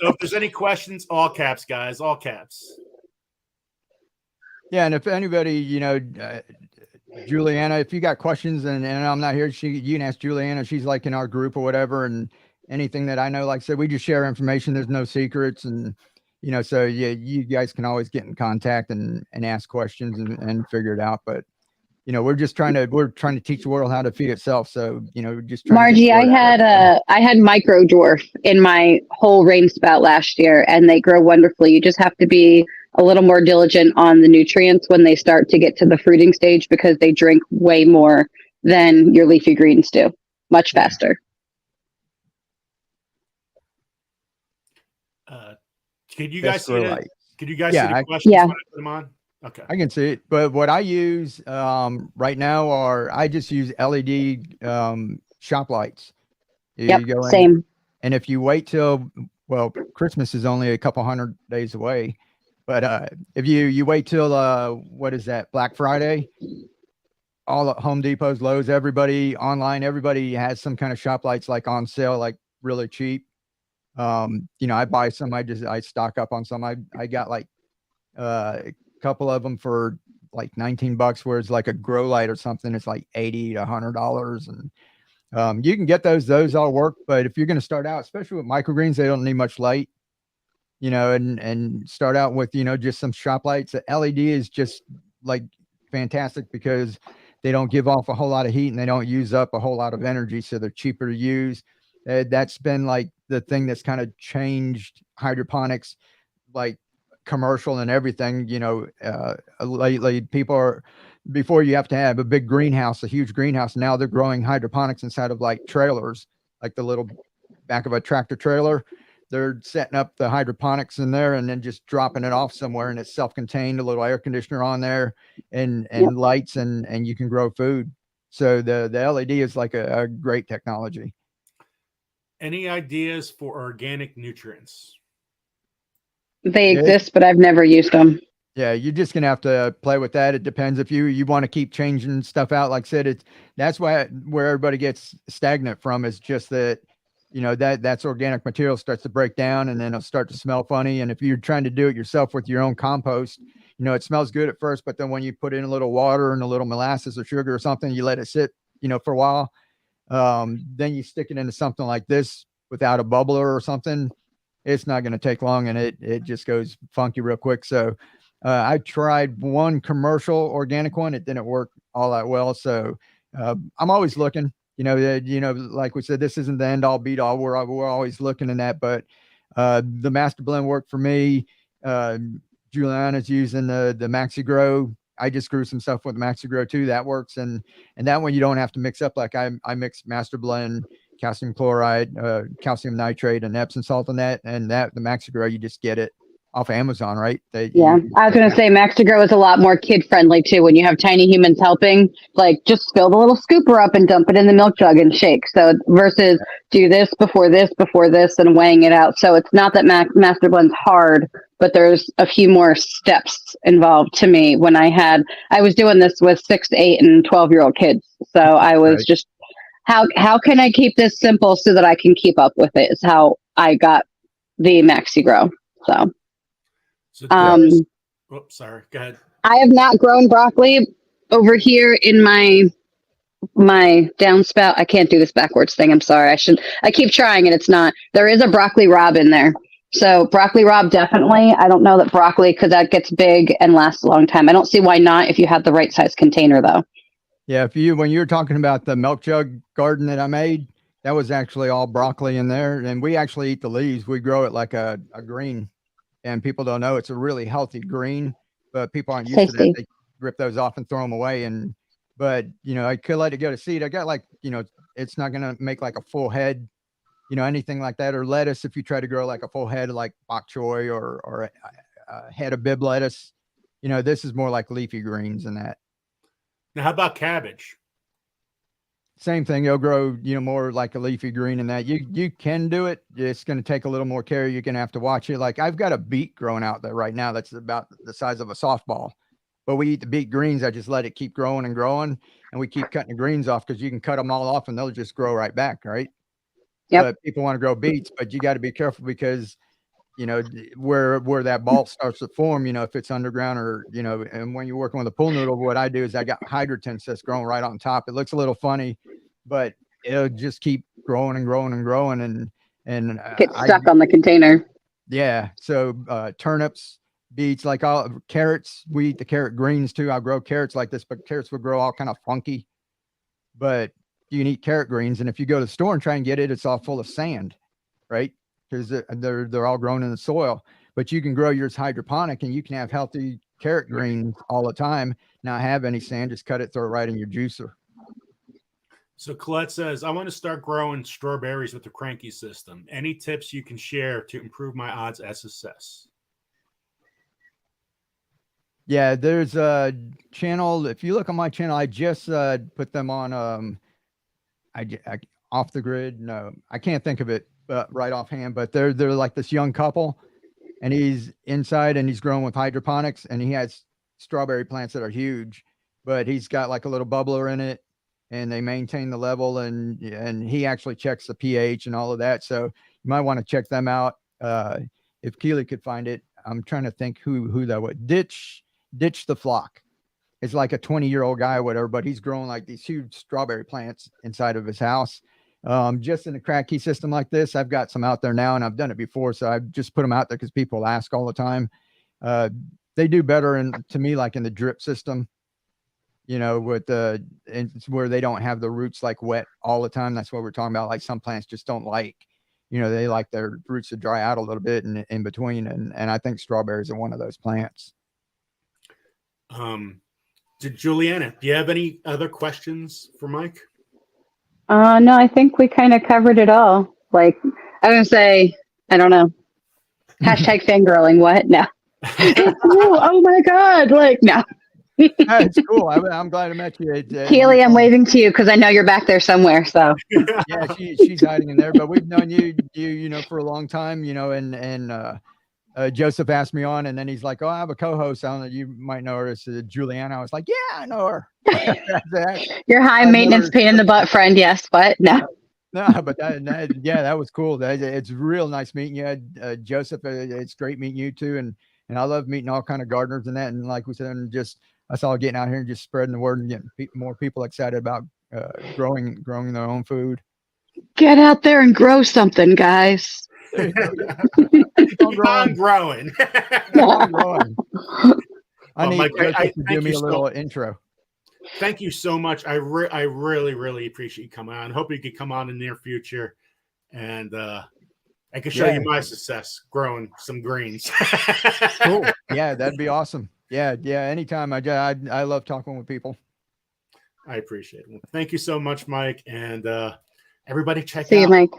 So if there's any questions, all caps, guys, all caps. Yeah, and if anybody, Juliana, if you got questions and I'm not here, you can ask Juliana. She's like in our group or whatever, and anything that I know, like I said, we just share information. There's no secrets, and so yeah, you guys can always get in contact and ask questions and figure it out. But we're trying to teach the world how to feed itself. So, just Margie, I had micro dwarf in my whole rain spout last year, and they grow wonderfully. You just have to be a little more diligent on the nutrients when they start to get to the fruiting stage, because they drink way more than your leafy greens do, much faster. Could you Best guys see grow the? light. Could you guys Yeah, see the I- questions Yeah. when I put them on? Okay. I can see it, but what I use right now I just use LED shop lights. Yep. You go in, Same. and if you wait till, well, Christmas is only a couple hundred days away, but if you wait till what is that, Black Friday? All at Home Depots, Lowe's, everybody online, everybody has some kind of shop lights like on sale, like really cheap. I buy some, I stock up on some. I got like a couple of them for like $19, whereas like a grow light or something, it's like $80 to $100. And you can get those all work, but if you're going to start out, especially with microgreens, they don't need much light, and start out with, just some shop lights. The LED is just like fantastic because they don't give off a whole lot of heat and they don't use up a whole lot of energy. So they're cheaper to use. That's been like the thing that's kind of changed hydroponics, like commercial and everything, lately. People are, before you have to have a big greenhouse, a huge greenhouse. Now they're growing hydroponics inside of like trailers, like the little back of a tractor trailer. They're setting up the hydroponics in there and then just dropping it off somewhere, and it's self-contained, a little air conditioner on there and Yep. lights, and you can grow food. So the LED is like a great technology. Any ideas for organic nutrients? They Yeah. exist, but I've never used them. Yeah, you're just gonna have to play with that. It depends if you want to keep changing stuff out. Like I said, that's where everybody gets stagnant from, is just that, that's organic material starts to break down and then it'll start to smell funny. And if you're trying to do it yourself with your own compost, it smells good at first, but then when you put in a little water and a little molasses or sugar or something, you let it sit, for a while. Then you stick it into something like this without a bubbler or something, it's not going to take long, and it just goes funky real quick. So I tried one commercial organic one. It didn't work all that well. So I'm always looking, like we said, this isn't the end all beat all. We're always looking in that, but the master blend worked for me. Juliana's using the Maxi Grow. I just grew some stuff with Maxi Grow too. That works. And that one you don't have to mix up. Like I mix master blend, calcium chloride, calcium nitrate, and Epsom salt in that. And the Maxi Grow, you just get it off Amazon, right? Yeah. I was going to say Maxi Grow is a lot more kid friendly too. When you have tiny humans helping, like just fill the little scooper up and dump it in the milk jug and shake. So versus do this, before this, and weighing it out. So it's not that Master Blend's hard, but there's a few more steps involved to me when I was doing this with 6, 8, and 12-year-old kids. So I was just, how can I keep this simple so that I can keep up with it, is how I got the Maxi Grow. So sorry, go ahead. I have not grown broccoli over here in my downspout. I can't do this backwards thing. I'm sorry. I keep trying and it's not. There is a broccoli rabe in there. So broccoli rabe, definitely. I don't know that broccoli, because that gets big and lasts a long time. I don't see why not if you have the right size container though. Yeah. When you were talking about the milk jug garden that I made, that was actually all broccoli in there. And we actually eat the leaves. We grow it like a green. And people don't know it's a really healthy green, but people aren't used to that. They rip those off and throw them away. But I could let it go to seed. I got like, it's not going to make like a full head, anything like that. Or lettuce, if you try to grow like a full head, like bok choy or a head of bib lettuce, this is more like leafy greens than that. Now, how about cabbage? Same thing. It'll grow, more like a leafy green in that. You can do it. It's going to take a little more care. You're going to have to watch it. Like I've got a beet growing out there right now that's about the size of a softball. But we eat the beet greens. I just let it keep growing and growing, and we keep cutting the greens off because you can cut them all off and they'll just grow right back, right? Yep. But people want to grow beets, but you got to be careful because where that bulb starts to form, if it's underground or, and when you're working with a pool noodle, what I do is I got hydrogens that's growing right on top. It looks a little funny, but it'll just keep growing and growing and growing and get stuck on the container. Yeah. So turnips, beets, like all carrots, we eat the carrot greens too. I'll grow carrots like this, but carrots will grow all kind of funky. But you can eat carrot greens, and if you go to the store and try and get it, it's all full of sand, right? Because they're all grown in the soil. But you can grow yours hydroponic, and you can have healthy carrot greens all the time, not have any sand. Just cut it, throw it right in your juicer. So Colette says, I want to start growing strawberries with the Crackkey system. Any tips you can share to improve my odds at success? Yeah, there's a channel. If you look on my channel, I just put them on I off the grid. No, I can't think of it right offhand, but they're like this young couple, and he's inside and he's growing with hydroponics, and he has strawberry plants that are huge, but he's got like a little bubbler in it, and they maintain the level, and he actually checks the pH and all of that. So you might want to check them out. If Keely could find it, I'm trying to think who that would. Ditch the Flock. It's like a 20-year-old guy or whatever, but he's growing like these huge strawberry plants inside of his house. Just in a Crackkey system like this, I've got some out there now, and I've done it before, so I've just put them out there because people ask all the time. They do better to me, like in the drip system, with it's where they don't have the roots like wet all the time. That's what we're talking about. Like some plants just don't like, they like their roots to dry out a little bit in between. And I think strawberries are one of those plants. Juliana, do you have any other questions for Mike? No, I think we kind of covered it all. Like, I was gonna say, I don't know. Hashtag fangirling. What? No. Oh my God! Like, no. It's cool. I'm glad I met you. Keely, I'm waving to you because I know you're back there somewhere. So yeah, she's hiding in there. But we've known you for a long time. And Joseph asked me on, and then he's like, "Oh, I have a co-host. I don't know, you might know her. It's Juliana." I was like, "Yeah, I know her." Your high maintenance pain in the butt friend, yes, but no. No, but that was cool. It's real nice meeting you, Joseph. It's great meeting you too, and I love meeting all kind of gardeners and that. And like we said, and just us all getting out here and just spreading the word and getting more people excited about growing their own food. Get out there and grow something, guys. Keep on growing. I need Joseph to do me a little intro. Thank you so much. I really, really appreciate you coming on. Hope you could come on in the near future, and I can show you my success growing some greens. Cool. Yeah, that'd be awesome. Yeah. Anytime. I love talking with people. I appreciate it. Well, thank you so much, Mike, and everybody check See out. you, Mike.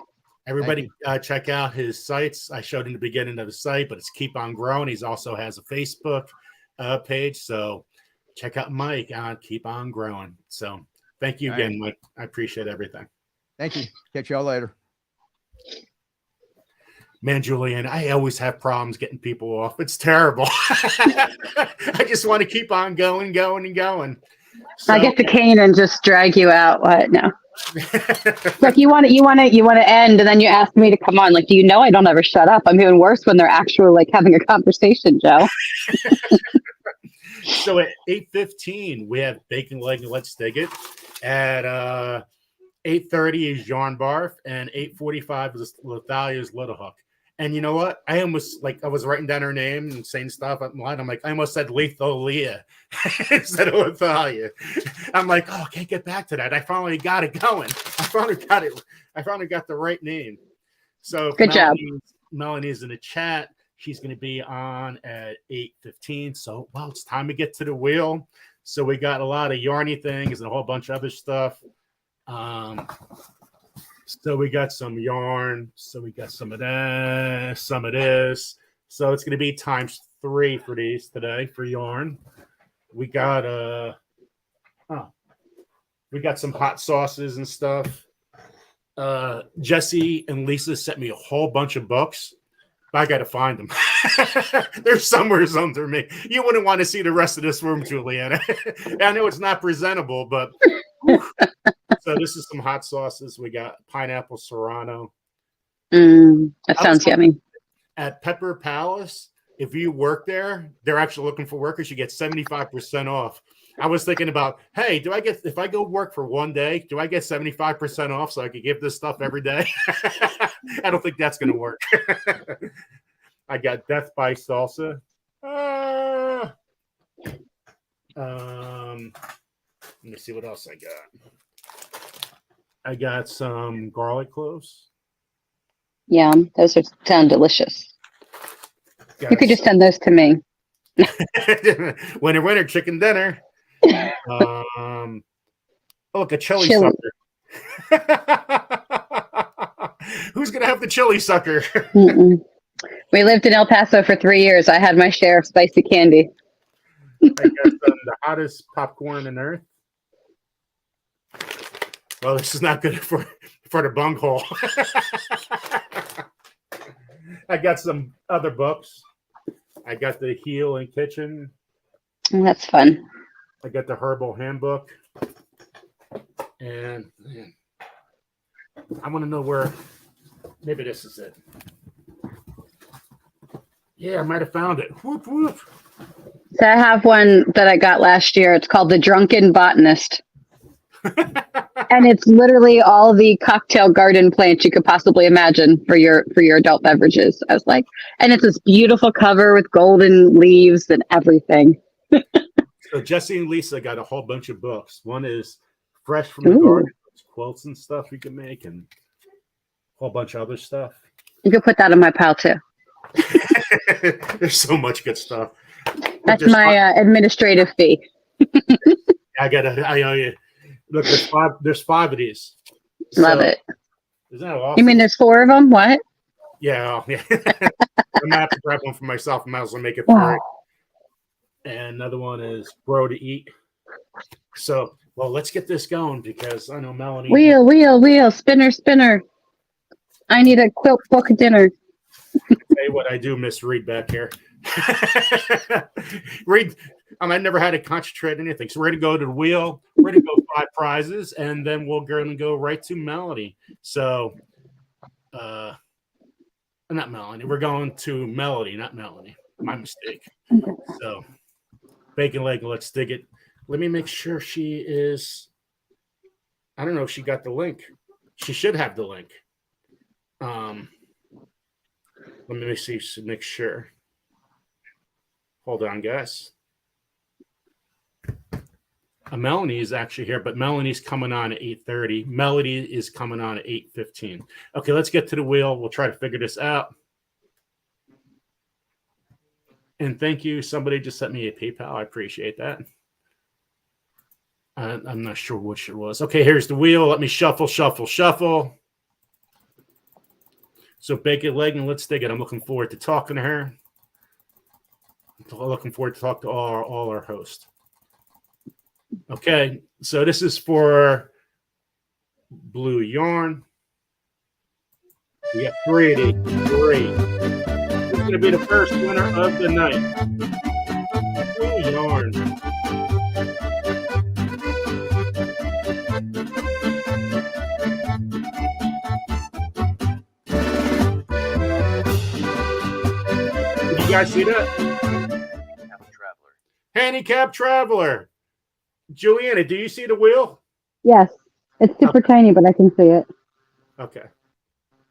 Everybody check out his sites. I showed in the beginning of the site, but it's Keep On Growing. He also has a Facebook page, so check out Mike on Keep On Growing. So thank you again, Mike. I appreciate everything. Thank you. Catch y'all later. Man, Julian, I always have problems getting people off. It's terrible. I just want to keep on going. So, I get the cane and just drag you out. What? No. Like you want to end, and then you ask me to come on. Like, do you know I don't ever shut up? I'm even worse when they're actually like having a conversation, Joe. So at 8:15 we have Bacon Leg and Let's Dig It. At 8:30 is Yarn Barf, and 8:45 is Lithalia's Little Hook. And you know what? I almost I was writing down her name and saying stuff online. I'm like, I almost said Lethalia instead of Lithalia. I'm like, oh, I can't get back to that. I finally got it going. I finally got the right name. So good job. Melanie's in the chat. She's going to be on at 8:15. So, well, it's time to get to the wheel. So we got a lot of yarny things and a whole bunch of other stuff. So we got some yarn. So we got some of that, some of this. So it's going to be times 3 for these today for yarn. We got some hot sauces and stuff. Jesse and Lisa sent me a whole bunch of books. I got to find them. They're somewhere under me. You wouldn't want to see the rest of this room, Juliana. I know it's not presentable, but so this is some hot sauces. We got pineapple serrano. That sounds yummy. At Pepper Palace, if you work there, they're actually looking for workers. You get 75% off. I was thinking about, hey, if I go work for one day, do I get 75% off so I could give this stuff every day? I don't think that's going to work. I got Death by Salsa. Let me see what else I got. I got some garlic cloves. Yeah, those sound delicious. You could just send those to me. Winner, chicken dinner. Look, a chili sucker. Who's gonna have the chili sucker? Mm-mm. We lived in El Paso for 3 years. I had my share of spicy candy. I got the hottest popcorn on earth. Well, this is not good for the bunghole. I got some other books. I got the Heal and Kitchen. Oh, that's fun. I got the Herbal Handbook. And man, I want to know where. Maybe this is it. Yeah, I might have found it. Whoop, whoop. So I have one that I got last year. It's called The Drunken Botanist. And it's literally all the cocktail garden plants you could possibly imagine for your adult beverages. I was like, and it's this beautiful cover with golden leaves and everything. So Jesse and Lisa got a whole bunch of books. One is Fresh from the Garden, quilts and stuff you can make, and a whole bunch of other stuff. You could put that in my pile too. There's so much good stuff. That's my administrative fee. I owe you. Look, there's five of these. Love it. Isn't that awesome? You mean there's 4 of them? What? Yeah. I'm gonna have to grab one for myself. I might as well make it 3. And another one is Grow to Eat. So, well, let's get this going because I know Melanie. Wheel, spinner, spinner. I need a quilt book dinner. Hey, what I do, Miss Reed back here. Reed, I never had to concentrate on anything. So we're going to go to the wheel. We're going to go 5 prizes, and then we're going to go right to Melanie. So, not Melanie. We're going to Melody, not Melanie. My mistake. So, bacon leg, let's dig it. Let me make sure she is. I don't know if she got the link. She should have the link. Let me see, make sure. Hold on, guys. Melanie is actually here, but Melanie's coming on at 8:30. Melody is coming on at 8:15. Okay, let's get to the wheel. We'll try to figure this out. And thank you. Somebody just sent me a PayPal. I appreciate that. I'm not sure which it was. Okay, here's the wheel. Let me shuffle. So bacon leg, and let's dig it. I'm looking forward to talking to her. Looking forward to talk to all our hosts. Okay, so this is for blue yarn. We got 3 of these. Great. This is going to be the first winner of the night. Blue yarn. Did you guys see that? Handicap Traveler. Juliana, do you see the wheel? Yes. It's super tiny, but I can see it. Okay.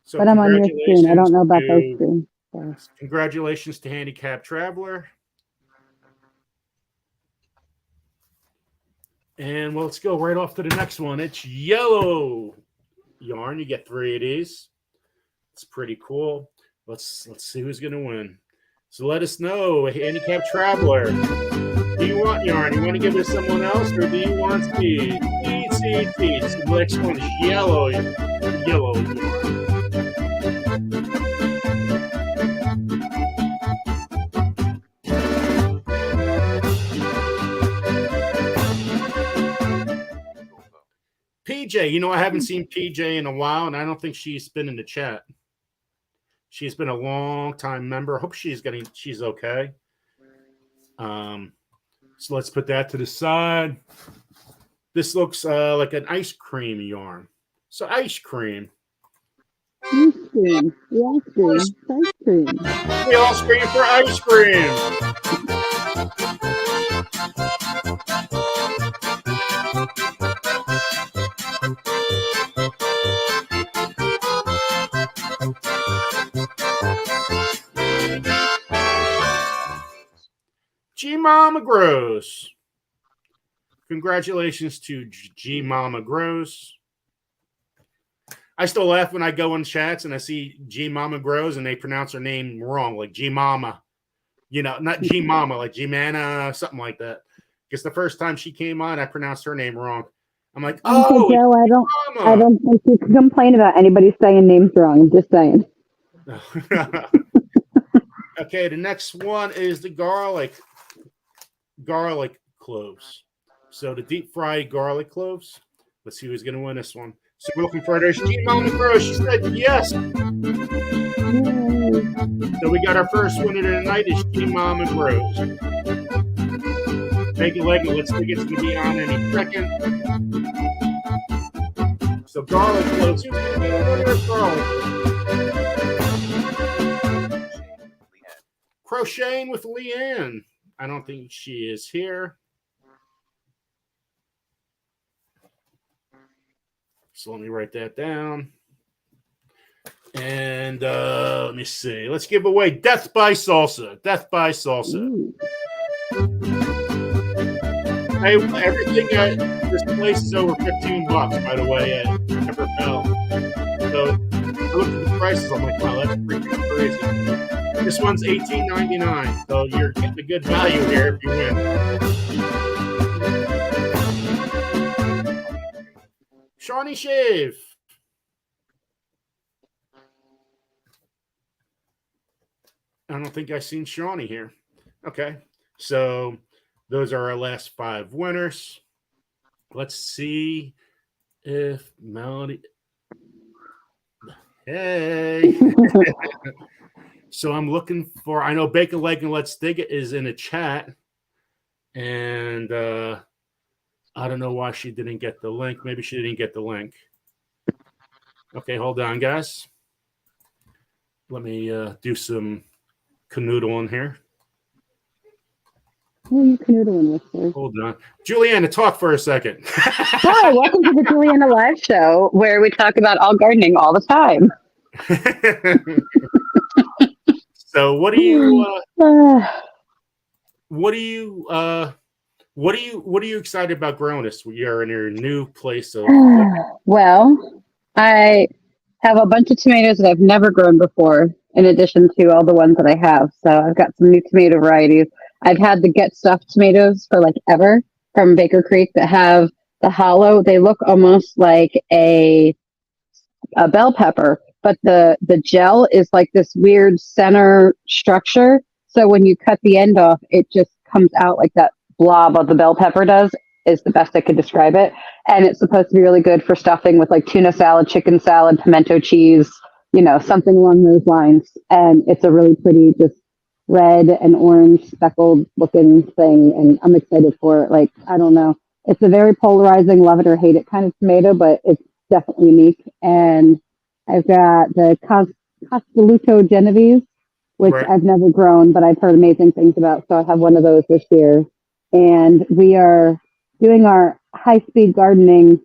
So but I'm on your screen. I don't know about those screens. So. Congratulations to Handicap Traveler. And well, let's go right off to the next one. It's yellow yarn. You get 3 of these. It's pretty cool. Let's see who's going to win. So let us know, Handicap Traveler. Do you want yarn? You want to give it to someone else, or do you want seed? Seed. So the next one is yellow yarn. PJ, you know, I haven't seen PJ in a while, and I don't think she's been in the chat. She's been a long time member. I hope she's okay. So let's put that to the side. This looks like an ice cream yarn. So ice cream. Ice cream. Ice cream. We all scream for ice cream. G Mama Grows. Congratulations to G Mama Grows. I still laugh when I go in chats and I see G Mama Grows and they pronounce her name wrong, like G Mama. You know, not G Mama, like G Mana, something like that. Because the first time she came on, I pronounced her name wrong. I'm like, Okay, oh, Joe, I mama. don't think you can complain about anybody saying names wrong. I'm just saying. Okay, the next one is the garlic cloves. So the deep fried garlic cloves. Let's see who's going to win this one. So we're looking for there's Neem Oil. She said yes. So we got our first winner tonight is Neem Oil. Make a leg and let's think it's going to be on any second. So garlic cloves. Who's going to be the winner of garlic? Crocheting with Leanne. I don't think she is here. So let me write that down. And let me see. Let's give away Death by Salsa. Death by Salsa. Ooh. Hey, everything at this place is over $15, by the way, at Pepper Bell. So I looked at the prices. I'm like, wow, that's freaking crazy. This one's $18.99. So you're getting a good value here if you win. Shawnee Shave. I don't think I've seen Shawnee here. Okay. So those are our last 5 winners. Let's see if Melanie. Hey. So I'm looking for, I know Bacon Leg and Let's Dig It is in a chat. And I don't know why she didn't get the link. Maybe she didn't get the link. Okay, hold on, guys. Let me do some canoodling here. Who are you canoodling with, sir? Hold on. Juliana, talk for a second. Hi, welcome to the Juliana Live Show, where we talk about all gardening all the time. So what are you excited about growing this? We are in your new place of Well, I have a bunch of tomatoes that I've never grown before, in addition to all the ones that I have. So I've got some new tomato varieties. I've had the Get Stuffed tomatoes for like ever from Baker Creek that have the hollow. They look almost like a bell pepper, but the gel is like this weird center structure. So when you cut the end off, it just comes out like that blob of the bell pepper does, is the best I could describe it. And it's supposed to be really good for stuffing with like tuna salad, chicken salad, pimento cheese, something along those lines. And it's a really pretty, just red and orange speckled looking thing. And I'm excited for it. Like, I don't know. It's a very polarizing, love it or hate it kind of tomato, but it's definitely unique. And I've got the Castelluto Genovese, which Right. I've never grown, but I've heard amazing things about. So I have one of those this year. And we are doing our high-speed gardening,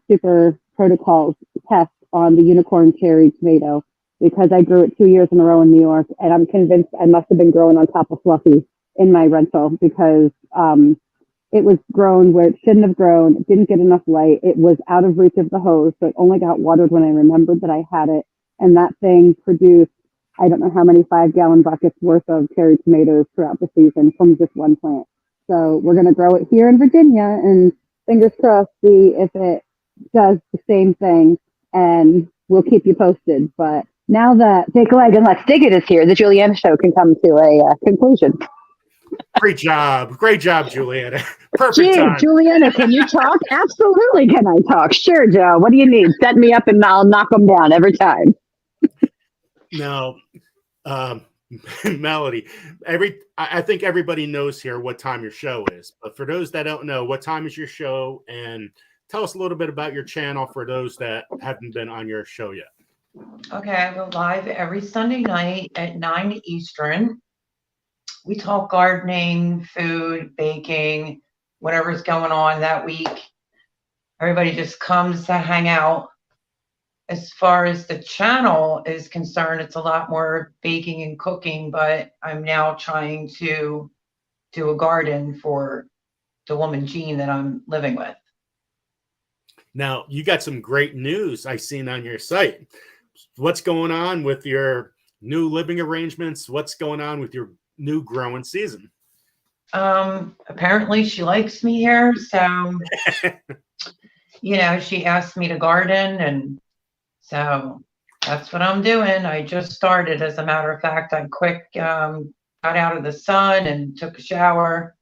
super protocols test on the unicorn cherry tomato, because I grew it 2 years in a row in New York, and I'm convinced I must have been growing on top of Fluffy in my rental, because it was grown where it shouldn't have grown. It didn't get enough light. It was out of reach of the hose, so it only got watered when I remembered that I had it. And that thing produced, I don't know how many 5-gallon buckets worth of cherry tomatoes throughout the season from just one plant. So we're going to grow it here in Virginia, and fingers crossed, see if it does the same thing, and we'll keep you posted. But now that Take a Leg and Let's Dig It is here, the Juliana Show can come to a conclusion. Great job, Juliana. Perfect time. Juliana, can you talk? Absolutely, can I talk? Sure, Joe. What do you need? Set me up and I'll knock them down every time. No, Melody. I think everybody knows here what time your show is. But for those that don't know, what time is your show? And tell us a little bit about your channel for those that haven't been on your show yet. Okay, I go live every Sunday night at 9 Eastern. We talk gardening, food, baking, whatever's going on that week. Everybody just comes to hang out. As far as the channel is concerned, it's a lot more baking and cooking, but I'm now trying to do a garden for the woman, Jean, that I'm living with. Now, you got some great news I've seen on your site. What's going on with your new living arrangements? What's going on with your new growing season? Apparently she likes me here, so you know, she asked me to garden, and so that's what I'm doing. I just started, as a matter of fact. I quick got out of the sun and took a shower.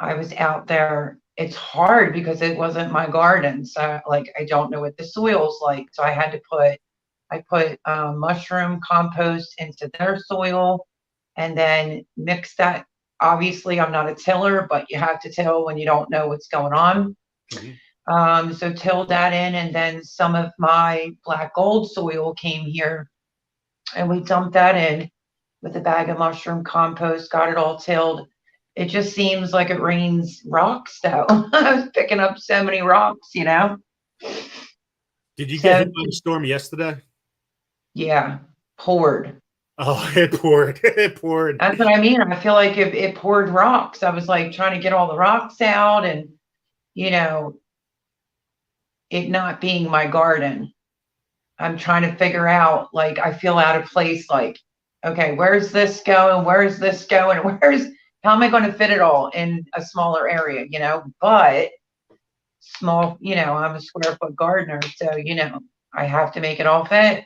I was out there. It's hard because it wasn't my garden, so like I don't know what the soil's like. So I put mushroom compost into their soil, and then mix that. Obviously, I'm not a tiller, but you have to till when you don't know what's going on. So tilled that in, and then some of my black gold soil came here, and we dumped that in with a bag of mushroom compost, got it all tilled. It just seems like it rains rocks, though. I was picking up so many rocks, you know. Did you get hit by the storm yesterday? Yeah, poured. Oh, it poured. It poured. That's what I mean. I feel like it poured rocks. I was like trying to get all the rocks out, and, you know, it not being my garden. I'm trying to figure out, like, I feel out of place. Like, okay, where's this going? Where's this going? How am I going to fit it all in a smaller area, you know? But small, you know, I'm a square foot gardener, so, you know, I have to make it all fit.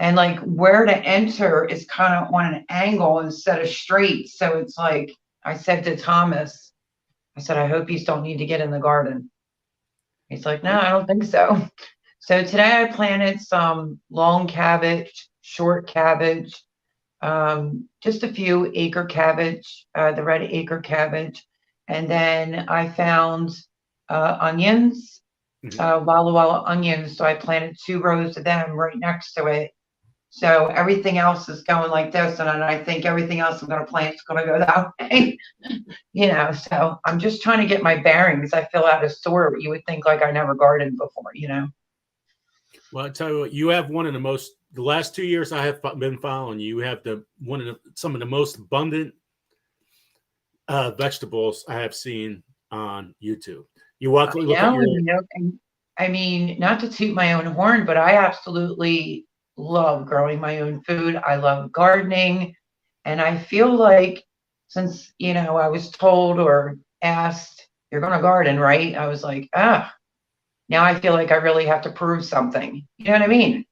And like where to enter is kind of on an angle instead of straight. So it's like, I said to Thomas, I said, I hope you don't need to get in the garden. He's like, no, I don't think so. So today I planted some long cabbage, short cabbage, just a few acre cabbage, the red acre cabbage. And then I found onions, Walla Walla onions. So I planted 2 rows of them right next to it. So everything else is going like this. And I think everything else I'm going to plant is going to go that way. You know, so I'm just trying to get my bearings. I feel out of sort. You would think like I never gardened before, you know. Well, I tell you what, you have one of the most, the last 2 years I have been following you, you have some of the most abundant vegetables I have seen on YouTube. You look at your, you know, and, I mean, not to toot my own horn, but I absolutely love growing my own food. I love gardening. And I feel like since, you know, I was told or asked, you're going to garden, right? I was like, now I feel like I really have to prove something. You know what I mean?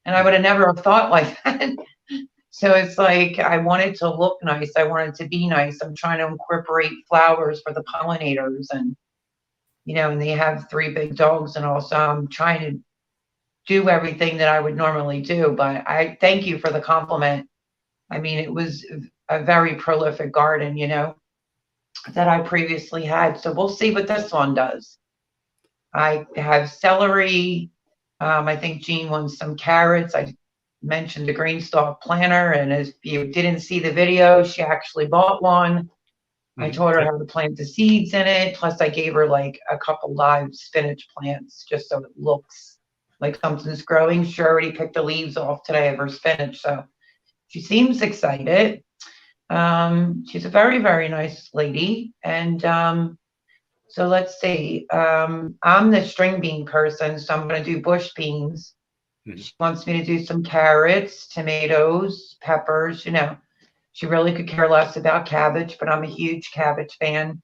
And I would have never have thought like that. So it's like, I want it to look nice. I want it to be nice. I'm trying to incorporate flowers for the pollinators, and, you know, and they have 3 big dogs, and also I'm trying to do everything that I would normally do. But I thank you for the compliment. I mean, it was a very prolific garden, you know, that I previously had. So we'll see what this one does. I have celery. I think Jean wants some carrots. I mentioned the green stalk planter, and if you didn't see the video, she actually bought one. I told her how to plant the seeds in it. Plus I gave her like a couple live spinach plants just so it looks like something's growing. She already picked the leaves off today of her spinach, so she seems excited. She's a very, very nice lady. And so let's see. I'm the string bean person, so I'm going to do bush beans. She wants me to do some carrots, tomatoes, peppers. You know, she really could care less about cabbage, but I'm a huge cabbage fan.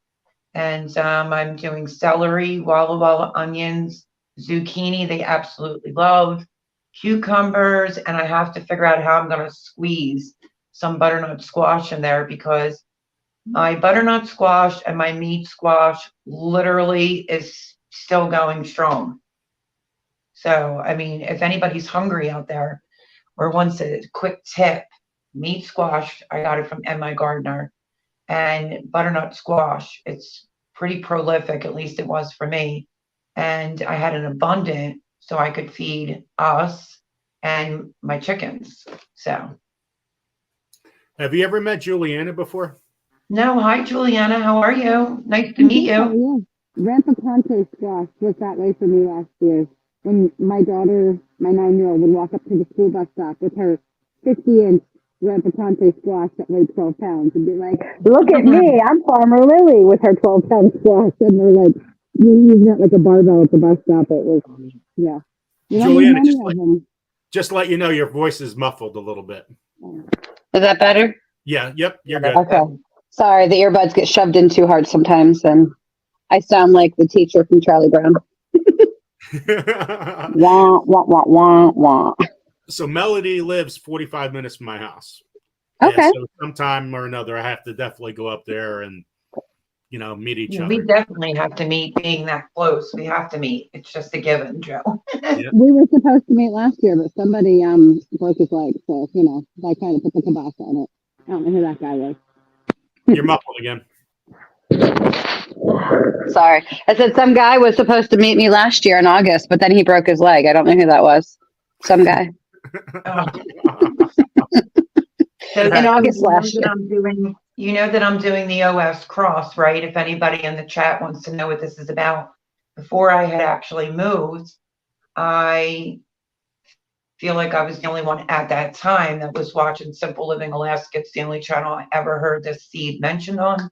And I'm doing celery, Walla Walla onions, zucchini, they absolutely love, cucumbers, and I have to figure out how I'm going to squeeze some butternut squash in there, because my butternut squash and my meat squash literally is still going strong. So, I mean, if anybody's hungry out there or wants a quick tip, meat squash, I got it from My Gardener, and butternut squash, it's pretty prolific, at least it was for me. And I had an abundant so I could feed us and my chickens. So. Have you ever met Juliana before? No. Hi, Juliana. How are you? Nice to meet you. Grandpa Conte squash was that way for me last year. When my daughter, my 9-year-old, would walk up to the school bus stop with her 50-inch Grandpa Conte squash that weighed 12 pounds and be like, look at me, I'm Farmer Lily with her 12-pound squash. And they're like, you're using it like a barbell at the bus stop. It was, yeah. Juliana, just let you know your voice is muffled a little bit. Is that better? Yeah, yep, you're good. Okay. Sorry, the earbuds get shoved in too hard sometimes, and I sound like the teacher from Charlie Brown. Wah, wah, wah, wah, wah. So Melody lives 45 minutes from my house. Okay. Yeah, so sometime or another, I have to definitely go up there and, meet each We other. definitely have to meet, being that close. We have to meet. It's just a given, Joe. Yeah. We were supposed to meet last year, but somebody broke his leg, so that kind of put the kibosh on it. I don't know who that guy was. You're muffled again. Sorry. I said some guy was supposed to meet me last year in August, but then he broke his leg. I don't know who that was. Some guy. So In August last year. You know that I'm doing the OS cross, right? If anybody in the chat wants to know what this is about. Before I had actually moved, I feel like I was the only one at that time that was watching Simple Living Alaska. It's the only channel I ever heard this seed mentioned on.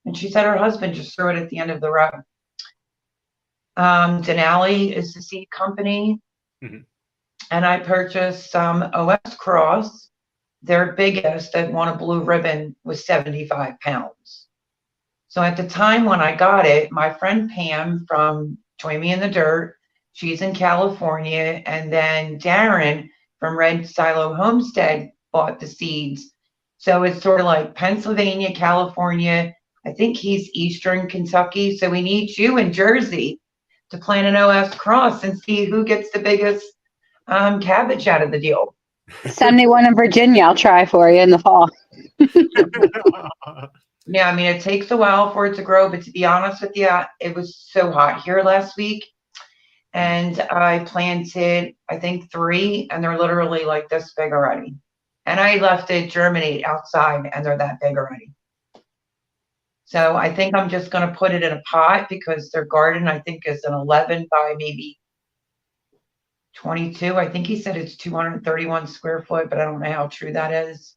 And she said her husband just threw it at the end of the road. Denali is the seed company. Mhm. And I purchased some OS Cross. Their biggest that won a blue ribbon was 75 pounds. So at the time when I got it, my friend Pam from Join Me in the Dirt, she's in California, and then Darren from Red Silo Homestead bought the seeds. So it's sort of like Pennsylvania, California. I think he's Eastern Kentucky. So we need you in Jersey to plant an OS Cross and see who gets the biggest cabbage out of the deal. Send me one in Virginia. I'll try for you in the fall. Yeah, I mean, it takes a while for it to grow, but to be honest with you, it was so hot here last week. And I planted, I think 3, and they're literally like this big already. And I left it germinate outside, and they're that big already. So I think I'm just going to put it in a pot because their garden, I think, is an 11 by maybe 22. I think he said it's 231 square foot, but I don't know how true that is.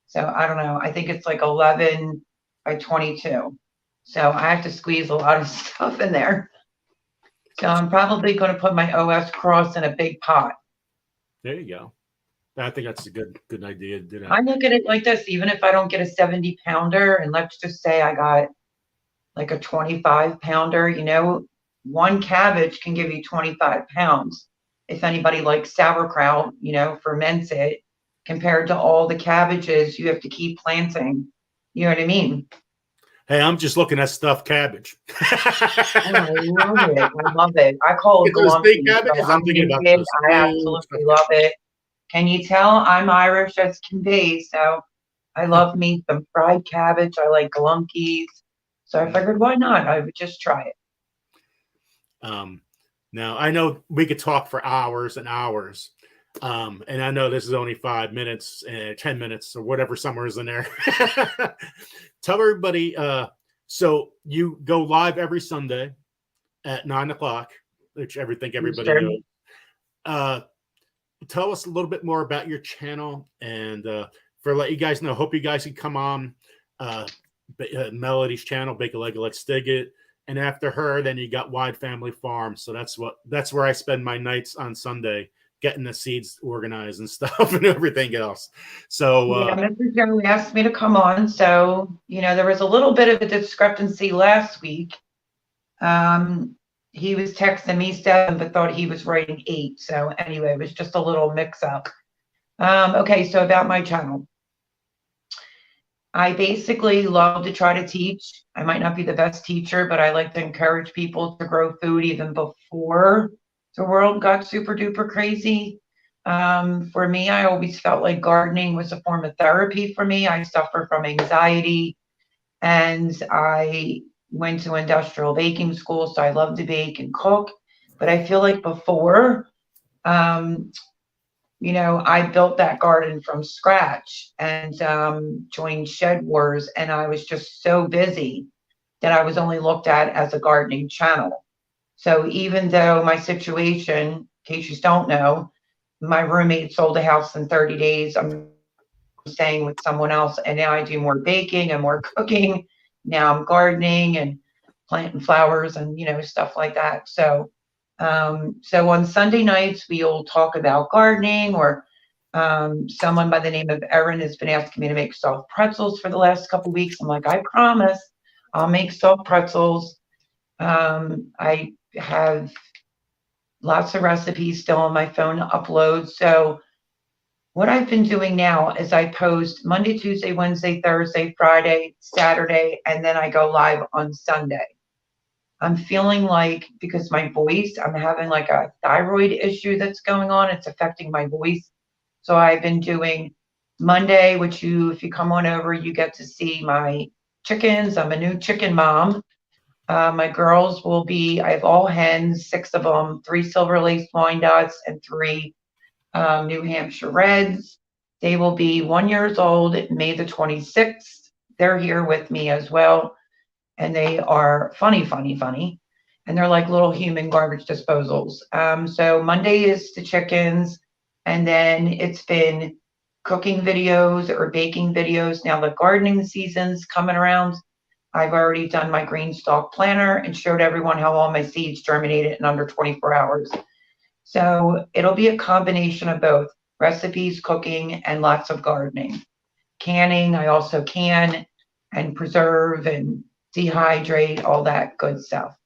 So I don't know. I think it's like 11 by 22. So I have to squeeze a lot of stuff in there. So I'm probably going to put my OS Cross in a big pot. There you go. I think that's a good idea. I look at it like this, even if I don't get a 70 pounder, and let's just say I got like a 25 pounder, one cabbage can give you 25 pounds. If anybody likes sauerkraut, ferments it, compared to all the cabbages you have to keep planting. You know what I mean? Hey, I'm just looking at stuffed cabbage. I love it. I love it. I call it Get those big galumpy. cabbages. So I'm thinking about naked. those. I absolutely love it. Can you tell I'm Irish as can be? So I love me some fried cabbage. I like galunkies. So I figured, why not? I would just try it. Now, I know we could talk for hours and hours. And I know this is only 5 minutes, 10 minutes, or whatever somewhere is in there. Tell everybody, so you go live every Sunday at 9 o'clock, which I think everybody knows. Tell us a little bit more about your channel, and for let you guys know, hope you guys can come on Melody's channel, Bake a Leg, Let's Dig It. And after her, then you got Wide Family Farm. So that's where I spend my nights on Sunday, getting the seeds organized and stuff and everything else. So yeah, Mr. Joe asked me to come on. So, there was a little bit of a discrepancy last week. He was texting me 7, but thought he was writing 8. So anyway, it was just a little mix up. Okay, so about my channel. I basically love to try to teach. I might not be the best teacher, but I like to encourage people to grow food even before the world got super duper crazy. For me, I always felt like gardening was a form of therapy for me. I suffer from anxiety, and I went to industrial baking school, so I love to bake and cook. But I feel like before, I built that garden from scratch and joined Shed Wars, and I was just so busy that I was only looked at as a gardening channel. So even though my situation, in case you don't know, my roommate sold a house in 30 days. I'm staying with someone else, and now I do more baking and more cooking. Now I'm gardening and planting flowers and, stuff like that. So on Sunday nights, we'll talk about gardening, or someone by the name of Erin has been asking me to make soft pretzels for the last couple of weeks. I'm like, I promise I'll make soft pretzels. I have Lots of recipes still on my phone to upload. So what I've been doing now is I post Monday, Tuesday, Wednesday, Thursday, Friday, Saturday, and then I go live on Sunday. I'm feeling like, because my voice, I'm having like a thyroid issue that's going on. It's affecting my voice. So I've been doing Monday, which if you come on over, you get to see my chickens. I'm a new chicken mom. My girls will be, I have all hens, 6 of them, 3 silver lace Wyandottes and 3 New Hampshire Reds. They will be 1 year old May the 26th. They're here with me as well. And they are funny. And they're like little human garbage disposals. So Monday is the chickens. And then it's been cooking videos or baking videos. Now the gardening season's coming around. I've already done my green stalk planter and showed everyone how all my seeds germinated in under 24 hours. So it'll be a combination of both recipes, cooking, and lots of gardening. Canning, I also can and preserve and dehydrate, all that good stuff.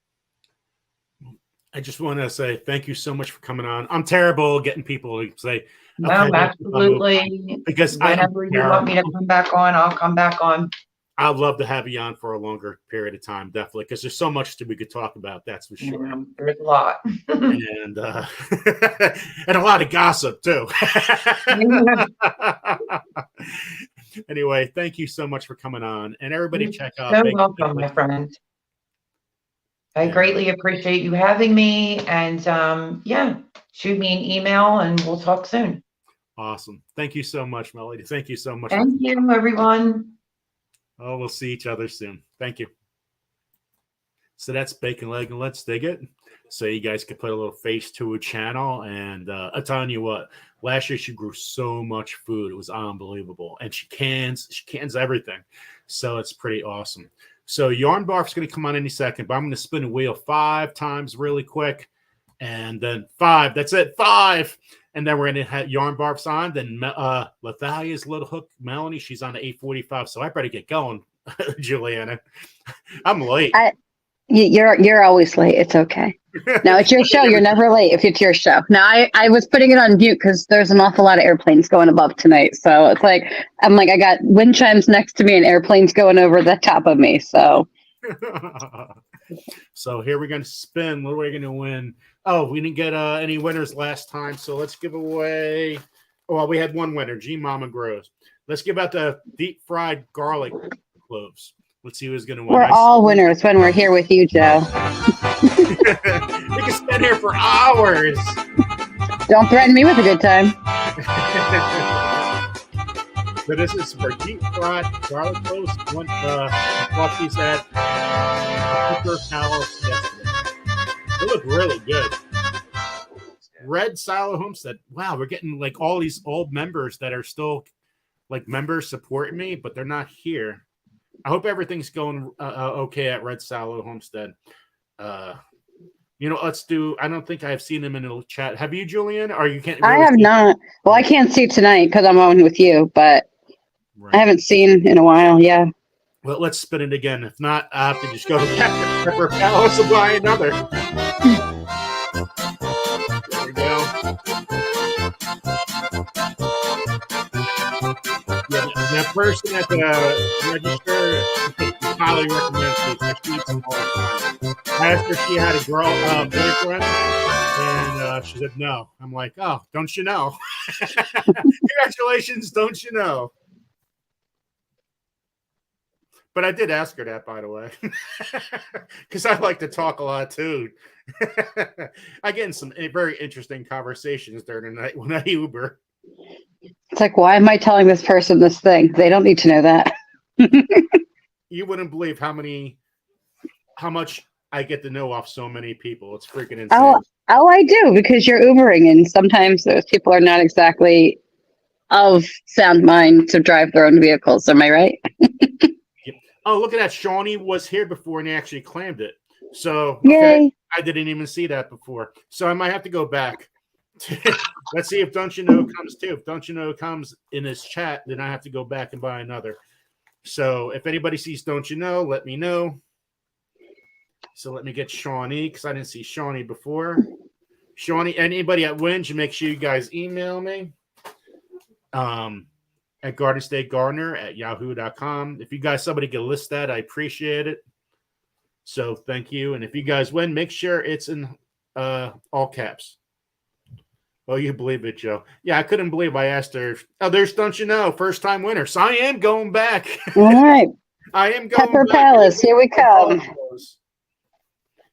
I just want to say thank you so much for coming on. I'm terrible at getting people to say, No, okay, absolutely. because whenever you want me to come back on, I'll come back on. I'd love to have you on for a longer period of time, definitely, because there's so much that we could talk about. That's for sure. Yeah, there's a lot, and and a lot of gossip too. Anyway, thank you so much for coming on, and everybody check out. So welcome, my friend. I greatly appreciate you having me, and yeah, shoot me an email, and we'll talk soon. Awesome. Thank you so much, Melanie. Thank you so much. Thank you, everyone. Oh, we'll see each other soon. Thank you. So that's Bacon Leg and Let's Dig It. So you guys can put a little face to a channel. And I'm telling you what, last year she grew so much food. It was unbelievable. And she cans everything. So it's pretty awesome. So Yarn Barf's going to come on any second, but I'm going to spin a wheel 5 times really quick. And then 5. That's it. 5. And then we're going to have Yarn Barf's on. Then Lethalia's little hook, Melanie, she's on the 8:45. So I better get going, Juliana. I'm late. You're always late. It's okay. No, it's your show. You're never late if it's your show. Now, I was putting it on mute because there's an awful lot of airplanes going above tonight. So it's like, I'm like, I got wind chimes next to me and airplanes going over the top of me. So. So here we're going to spin. What are we going to win? Oh, we didn't get any winners last time. So let's give away. Well, we had one winner, G Mama Grows. Let's give out the deep fried garlic cloves. Let's see who's going to win. We're all winners when we're here with you, Joe. We can spend here for hours. Don't threaten me with a good time. So this is for deep fried garlic cloves. One bought these at Cooker Palace yesterday. They look really good. Red Silo Homestead. Wow, we're getting like all these old members that are still like members supporting me, but they're not here. I hope everything's going okay at Red Silo Homestead. You know, let's do. I don't think I've seen him in the chat. Have you, Julian? Or you can't? Really I have not. Well, I can't see tonight because I'm on with you, but right. I haven't seen in a while. Yeah. Well, let's spin it again. If not, I have to just go to Pepper Palace and buy another. There we go. Yeah, that person at the register highly recommends this. She eats them all the time. I asked her if she had a girl boyfriend, and she said no. I'm like, oh, don't you know? Congratulations, don't you know? But I did ask her that, by the way, because I like to talk a lot too. I get in some very interesting conversations during the night when I Uber. It's like, why am I telling this person this thing? They don't need to know that. You wouldn't believe how much I get to know off so many people. It's freaking insane. Oh, I do, because you're Ubering, and sometimes those people are not exactly of sound mind to drive their own vehicles. Am I right? Oh, look at that. Shawnee was here before and he actually claimed it. So okay, I didn't even see that before. So I might have to go back. Let's see if Don't You Know comes too. If Don't You Know comes in this chat, then I have to go back and buy another. So if anybody sees Don't You Know, let me know. So let me get Shawnee because I didn't see Shawnee before. Shawnee, anybody at Winch, make sure you guys email me at gardenstategardener@yahoo.com. If you guys, somebody can list that, I appreciate it. So thank you. And if you guys win, make sure it's in all caps. Oh, you believe it, Joe? Yeah, I couldn't believe I asked her. Oh, there's Don't You Know, first time winner. So I am going back. All right. I am going Pepper back. Palace, here we come.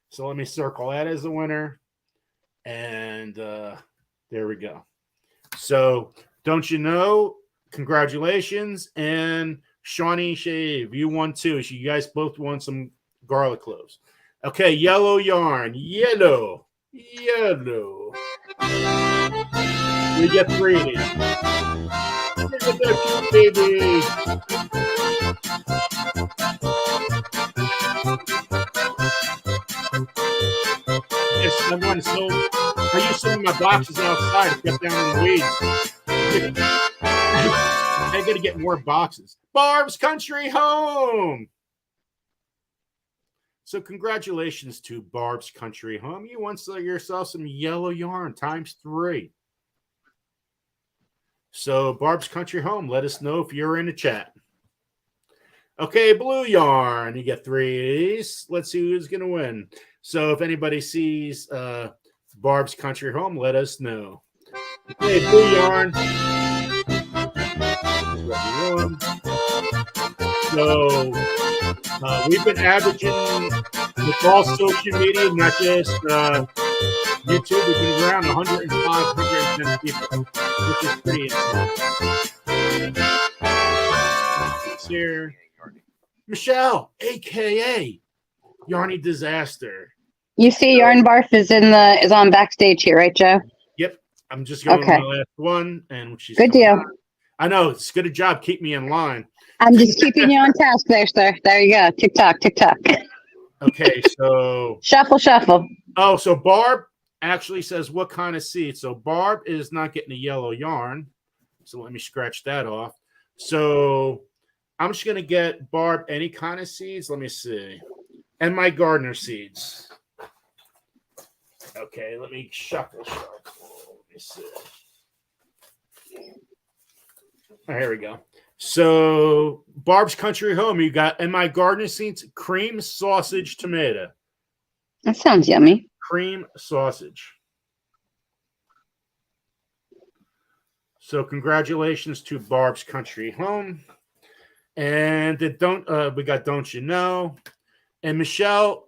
So let me circle that as a winner. And there we go. So Don't You Know, congratulations. And Shawnee Shave, you won too. So you guys both won some garlic cloves. Okay, yellow yarn. Yellow. We get 3. Look at that cute baby. Yes, I'm going to sold. I used some of my boxes outside to get down in the weeds. I got to get more boxes. Barb's Country Home. So congratulations to Barb's Country Home. You won yourself some yellow yarn ×3. So Barb's Country Home, let us know if you're in the chat. Okay, blue yarn. You get 3. Let's see who's going to win. So if anybody sees Barb's Country Home, let us know. Okay, blue yarn. So we've been averaging with all social media, not just YouTube. We've been around 105, 110 people, which is pretty insane. It's here. Michelle, a.k.a. Yarny Disaster. You see, Yarn Barf is on backstage here, right, Joe? Yep. I'm just going okay. to my last one. And she's good deal. On. I know. It's good a job. Keep me in line. I'm just keeping you on task there, sir. There you go. Tick-tock. Okay, so. Shuffle. Oh, so Barb actually says what kind of seed. So Barb is not getting a yellow yarn. So let me scratch that off. So I'm just going to get Barb any kind of seeds. Let me see. And my gardener seeds. Okay, let me shuffle. Let me see. Oh, here we go. So Barb's Country Home, you got and my gardener seeds, cream sausage tomato. That sounds yummy. Cream sausage. So congratulations to Barb's Country Home. And we got Don't You Know. And Michelle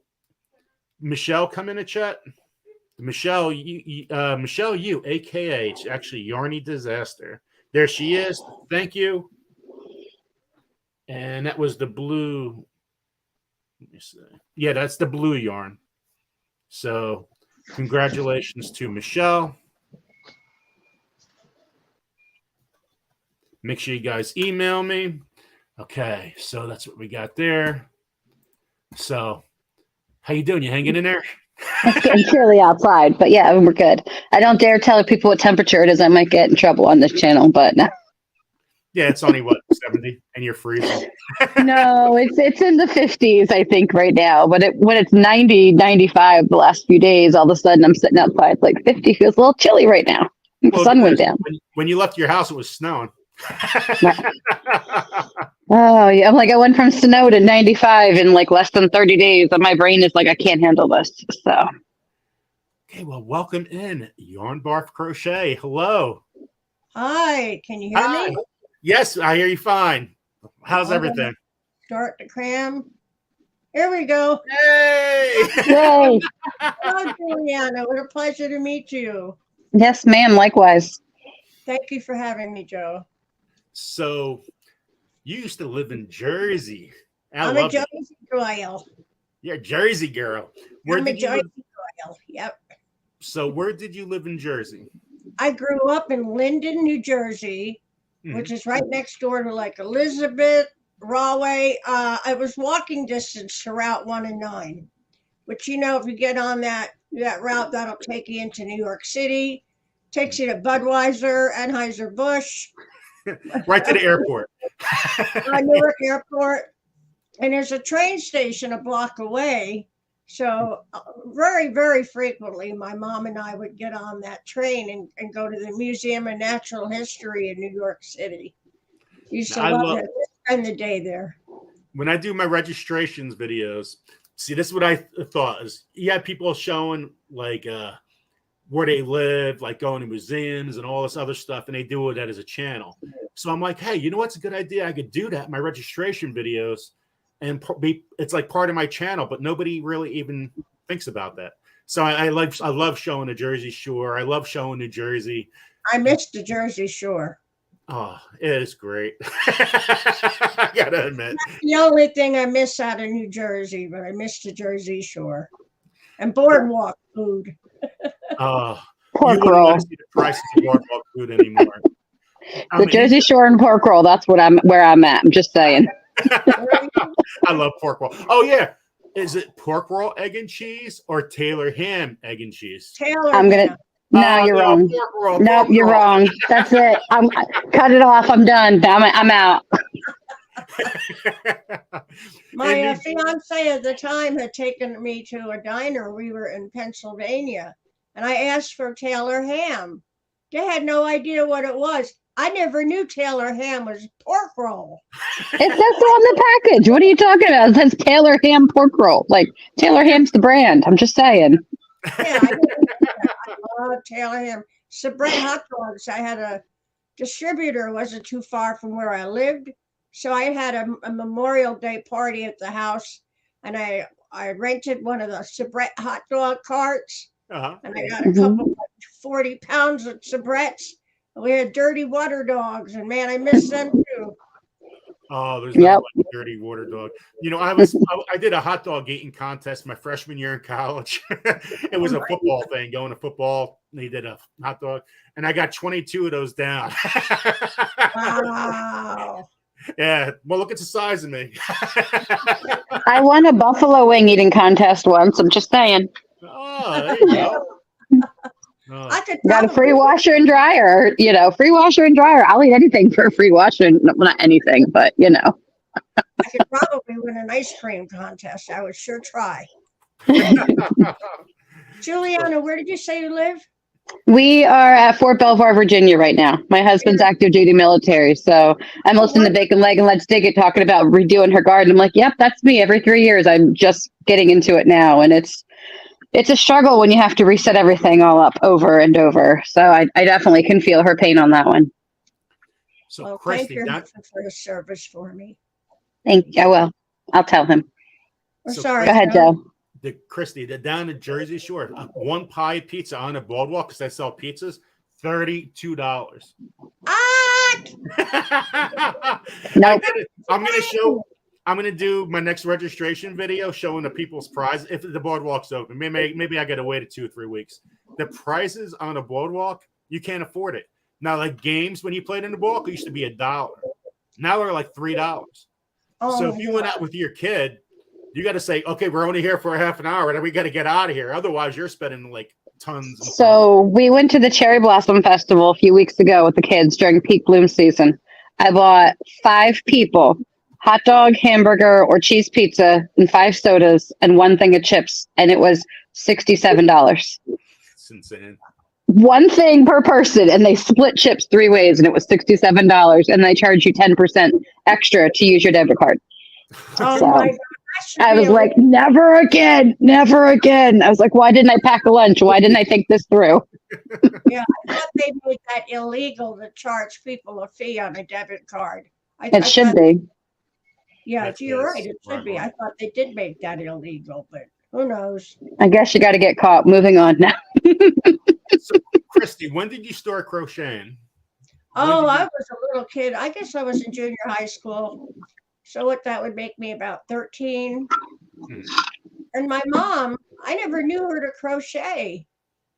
come in the chat. Michelle, you, aka it's actually Yarny Disaster. There she is. Thank you. And that was the blue. Let me see. Yeah, that's the blue yarn. So congratulations to Michelle. Make sure you guys email me. Okay, so that's what we got there. So how you doing? You hanging in there? It's getting chilly outside, but yeah, we're good. I don't dare tell people what temperature it is. I might get in trouble on this channel, but no. Yeah, it's only what 70, and you're freezing. No, it's in the 50s, I think, right now. But when it's 90, 95 the last few days, all of a sudden I'm sitting outside like 50 feels a little chilly right now. The sun went down. When you left your house, it was snowing. Oh yeah, I'm like I went from snow to 95 in like less than 30 days, and my brain is like I can't handle this. So. Okay, well, welcome in, Yarn Barf Crochet. Hello. Hi, can you hear me? Yes, I hear you fine. How's everything? Start to cram. Here we go. Hey! Yay! Hello, Juliana. What a pleasure to meet you. Yes, ma'am. Likewise. Thank you for having me, Joe. So, you used to live in Jersey. I'm a Jersey girl. You're a Jersey girl. I'm a Jersey girl. Yep. So, where did you live in Jersey? I grew up in Linden, New Jersey, which is right next door to like Elizabeth, Rahway. I was walking distance to Route 1 and 9. But you know, if you get on that route, that'll take you into New York City, takes you to Budweiser, Anheuser-Busch. Right to the airport. Newark Airport. And there's a train station a block away. So very, very frequently, my mom and I would get on that train and go to the Museum of Natural History in New York City. Used to love it. Spend the day there. When I do my registrations videos, see, this is what I thought is you have people showing like where they live, like going to museums and all this other stuff, and they do it as a channel. So I'm like, hey, you know what's a good idea? I could do that in my registration videos, and it's like part of my channel, but nobody really even thinks about that. So I love showing the Jersey Shore. I love showing New Jersey. I missed the Jersey Shore. Oh, it is great. I gotta admit. That's the only thing I miss out of New Jersey, but I miss the Jersey Shore and boardwalk food. Pork roll. See the prices of boardwalk food anymore. The Jersey Shore and pork roll. That's where I'm at. I'm just saying. I love pork roll. Oh yeah, is it pork roll, egg and cheese, or Taylor ham, egg and cheese? Taylor. I'm gonna. No, you're wrong. No, you're wrong. That's it. Cut it off. I'm done. I'm out. My fiance at the time had taken me to a diner. We were in Pennsylvania, and I asked for Taylor ham. They had no idea what it was. I never knew Taylor ham was pork roll. It says so on the package. What are you talking about? It says Taylor ham pork roll. Like Taylor ham's the brand. I'm just saying. Yeah, I love Taylor ham. Sabrett hot dogs. I had a distributor, wasn't too far from where I lived. So I had a Memorial Day party at the house, and I rented one of the Sabrett hot dog carts, and I got a couple 40 pounds of Sabretts. We had dirty water dogs, and man, I miss them too. Oh, there's no like dirty water dog. You know, I did a hot dog eating contest my freshman year in college. It was a football thing, going to football. They did a hot dog, and I got 22 of those down. Wow. Yeah, well, look at the size of me. I won a buffalo wing eating contest once. I'm just saying. Oh, there you go. I could Got a free washer and dryer. Free washer and dryer. I'll eat anything for a free washer. Well, not anything, but I could probably win an ice cream contest. I would sure try. Juliana, where did you say you live? We are at Fort Belvoir, Virginia right now. My husband's active duty military. So I'm listening to Bacon Leg and Let's Dig It talking about redoing her garden. I'm like, yep, that's me. Every 3 years, I'm just getting into it now. And it's a struggle when you have to reset everything all up over and over. So I definitely can feel her pain on that one. So, well, Christy, thank you for his service for me. Thank you. I will. I'll tell him. Sorry. Go ahead, Joe. Christy, down the Jersey Shore, one pie pizza on a boardwalk, because I sell pizzas, $32. Nope. I'm gonna do my next registration video showing the people's prize if the boardwalk's open. Maybe I gotta wait 2 or 3 weeks. The prices on a boardwalk, you can't afford it. Now, like games when you played in the boardwalk, it used to be $1. Now they're like $3. So if you went out with your kid, you got to say, okay, we're only here for a half an hour, and then we got to get out of here. Otherwise, you're spending like tons. So we went to the Cherry Blossom Festival a few weeks ago with the kids during peak bloom season. I bought 5 people hot dog, hamburger, or cheese pizza, and 5 sodas, and 1 thing of chips, and it was $67. It's insane. 1 thing per person, and they split chips 3 ways, and it was $67, and they charge you 10% extra to use your debit card. Oh So, my gosh. I was like, never again, never again. I was like, why didn't I pack a lunch? Why didn't I think this through? Yeah, I thought they made that illegal to charge people a fee on a debit card. It should be. Yeah, That you're is right. It should be. I thought they did make that illegal, but who knows? I guess you got to get caught. Moving on now. So, Christy, when did you start crocheting? Oh, I was a little kid. I guess I was in junior high school. So that would make me about 13. And my mom, I never knew her to crochet.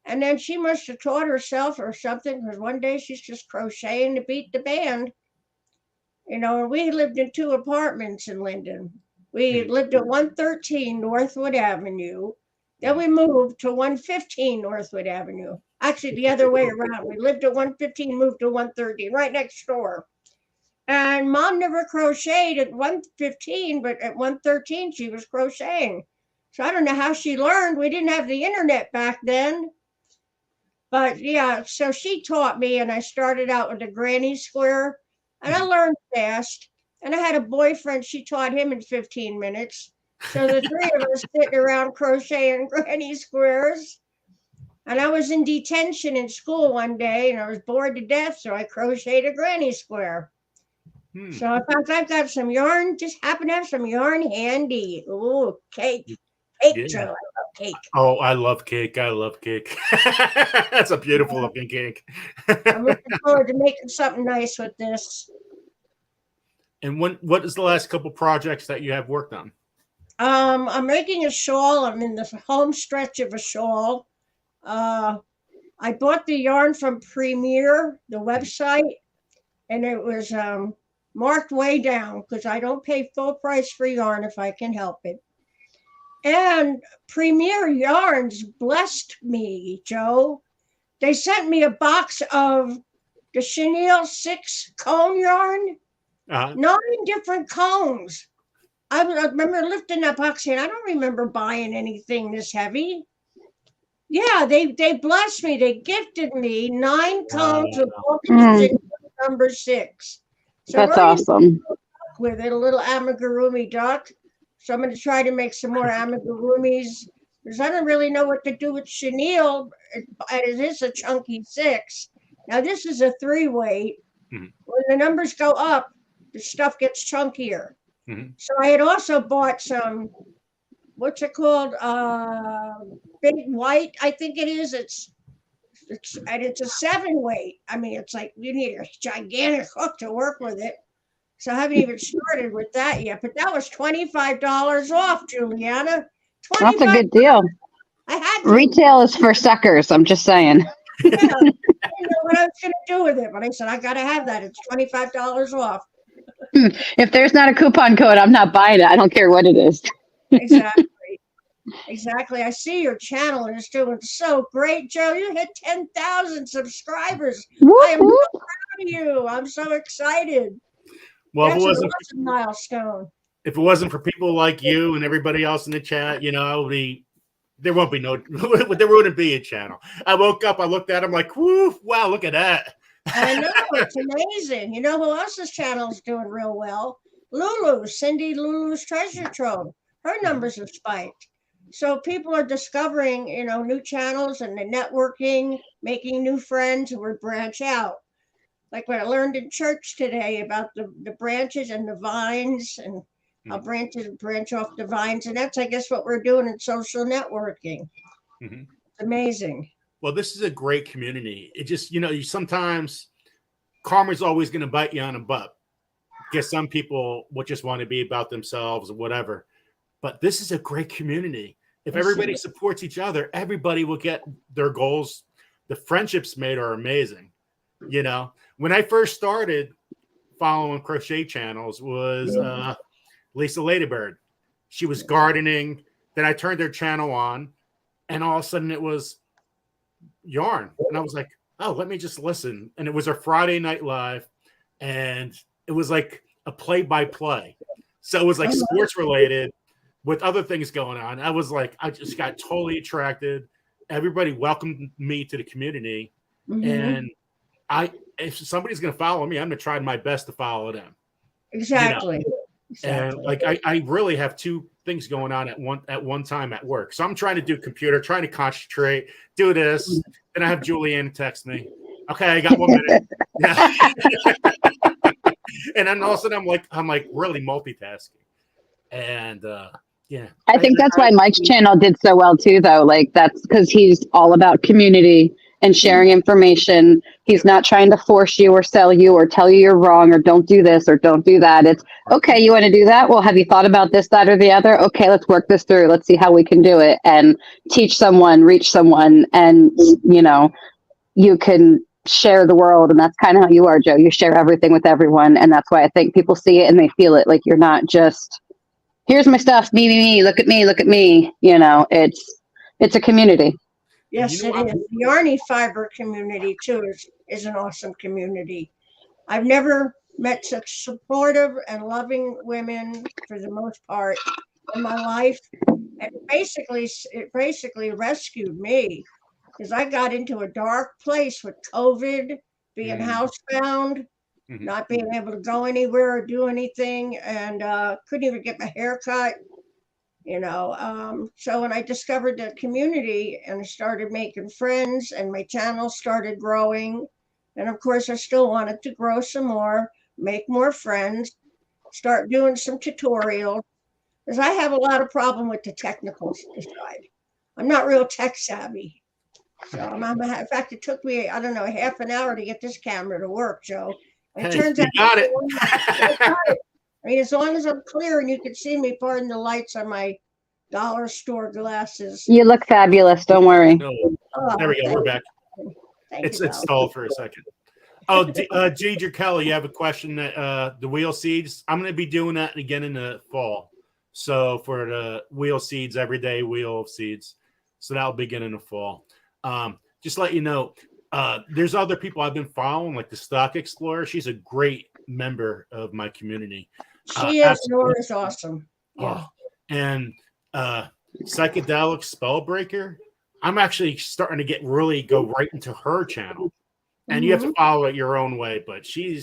And then she must have taught herself or something, because one day she's just crocheting to beat the band. And we lived in 2 apartments in Linden. We lived at 113 Northwood Avenue. Then we moved to 115 Northwood Avenue. Actually, the other way around. We lived at 115, moved to 113, right next door. And Mom never crocheted at 115, but at 113 she was crocheting. So I don't know how she learned. We didn't have the internet back then. But yeah, so she taught me, and I started out with a granny square, and I learned fast. And I had a boyfriend, she taught him in 15 minutes. So the three of us sitting around crocheting granny squares. And I was in detention in school one day, and I was bored to death, so I crocheted a granny square. So in fact, I've got some yarn, just happen to have some yarn handy. Ooh, cake. Cake, Yeah. Joe. I love cake. Oh, I love cake. I love cake. That's a beautiful looking cake. I'm looking forward to making something nice with this. And what is the last couple projects that you have worked on? I'm making a shawl. I'm in the home stretch of a shawl. I bought the yarn from Premier, the website, and it was marked way down because I don't pay full price for yarn if I can help it. And Premier Yarns blessed me, Joe. They sent me a box of the chenille 6 cone yarn, 9 different cones. I remember lifting that box and I don't remember buying anything this heavy. Yeah, they blessed me. They gifted me 9 cones of number 6. So That's awesome. With it, a little amigurumi duck. So I'm going to try to make some more amigurumis because I don't really know what to do with chenille. It is a chunky 6. Now this is a 3 weight. When the numbers go up, the stuff gets chunkier. So I had also bought some, what's it called? Big white, I think it is. It's a 7 weight. I mean, it's like you need a gigantic hook to work with it. So I haven't even started with that yet. But that was $25 off, Juliana. That's a good deal. I had Retail is for suckers. I'm just saying. Yeah, I didn't know what I was going to do with it, but I said I got to have that. It's $25 off. If there's not a coupon code, I'm not buying it. I don't care what it is. Exactly. Exactly. I see your channel is doing so great, Joe. You hit 10,000 subscribers. I am so proud of you. I'm so excited. Well, That's an awesome milestone. If it wasn't for people like you and everybody else in the chat, there wouldn't be a channel. I woke up, I looked at him like, whoo, wow, look at that. I know, it's amazing. You know who else's channel is doing real well? Cindy Lulu's Treasure Trove. Her numbers have spiked. So people are discovering, new channels and the networking, making new friends who would branch out. Like what I learned in church today about the branches and the vines and how branches branch off the vines. And that's, I guess, what we're doing in social networking. It's amazing. Well, this is a great community. It just, you sometimes karma's always going to bite you on the butt. Because some people will just want to be about themselves or whatever. But this is a great community. If everybody supports each other, everybody will get their goals. The friendships made are amazing. When I first started following crochet channels was Lisa Ladybird. She was gardening. Then I turned her channel on, and all of a sudden it was yarn. And I was like, oh, let me just listen. And it was her Friday Night Live, and it was like a play-by-play. So it was like sports related with other things going on. I was like, I just got totally attracted. Everybody welcomed me to the community. And if somebody's going to follow me, I'm going to try my best to follow them. Exactly. And like, I really have 2 things going on at one time at work. So I'm trying to do computer, trying to concentrate, do this. Then I have Julianne text me. Okay, I got 1 minute. And then all of a sudden I'm like really multitasking. And I think that's why Mike's channel did so well too, though. Like that's because he's all about community and sharing information. He's not trying to force you or sell you or tell you you're wrong or don't do this or don't do that. It's okay. You want to do that? Well, have you thought about this, that, or the other? Okay, let's work this through. Let's see how we can do it and teach someone, reach someone. And, you can share the world. And that's kind of how you are, Joe. You share everything with everyone. And that's why I think people see it and they feel it. Like you're not just, here's my stuff, me, look at me. It's a community. Yes, it is. The Yarny Fiber community, too, is an awesome community. I've never met such supportive and loving women, for the most part, in my life. And it basically rescued me because I got into a dark place with COVID, being housebound, not being able to go anywhere or do anything, and couldn't even get my hair cut. So when I discovered the community and I started making friends and my channel started growing, and of course I still wanted to grow some more, make more friends, start doing some tutorials, because I have a lot of problem with the technical side. I'm not real tech savvy. So in fact, it took me, I don't know, half an hour to get this camera to work, Joe. And it turns out got it. I mean, as long as I'm clear and you can see me, pardon the lights on my dollar store glasses. You look fabulous. Don't worry. No. There we go. We're back. It's stalled for a second. Oh, Ginger Kelly, you have a question that the wheel seeds. I'm going to be doing that again in the fall. So for the wheel seeds, everyday wheel seeds. So that'll begin in the fall. Just let you know, there's other people I've been following, like the Stock Explorer. She's a great member of my community. She is. Nora's awesome. Yeah. And Psychedelic Spellbreaker. I'm actually starting to go right into her channel. And you have to follow it your own way, but she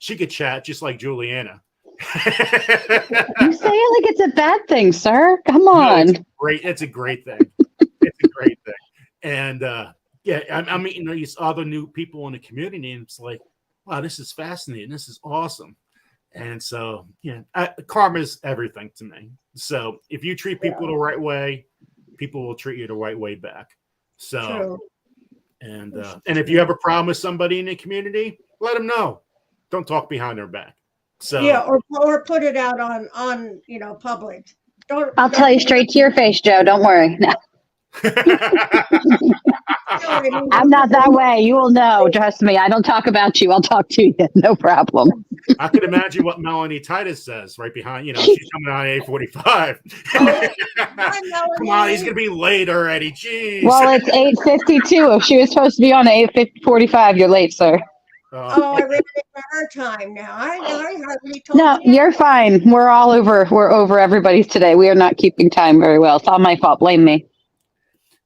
could chat just like Juliana. You say it like it's a bad thing, sir. Come on. No, it's a great thing. It's a great thing. And I'm meeting these other new people in the community, and it's like, wow, this is fascinating. This is awesome. And so, karma is everything to me. So if you treat people the right way, people will treat you the right way back. So, True. and if you have a problem with somebody in the community, let them know. Don't talk behind their back. So or put it out on public. I'll tell you straight to your face, Joe. Don't worry. No. I'm not that way. You will know. Trust me. I don't talk about you. I'll talk to you. No problem. I could imagine what Melanie Titus says right behind. She's coming on 8:45. Come on, he's gonna be late already. Jeez. Well, it's 8:52. If she was supposed to be on 8:45, you're late, sir. I ran into her time now. I hardly told No, you're fine. We're all over. We're over everybody's today. We are not keeping time very well. It's all my fault. Blame me.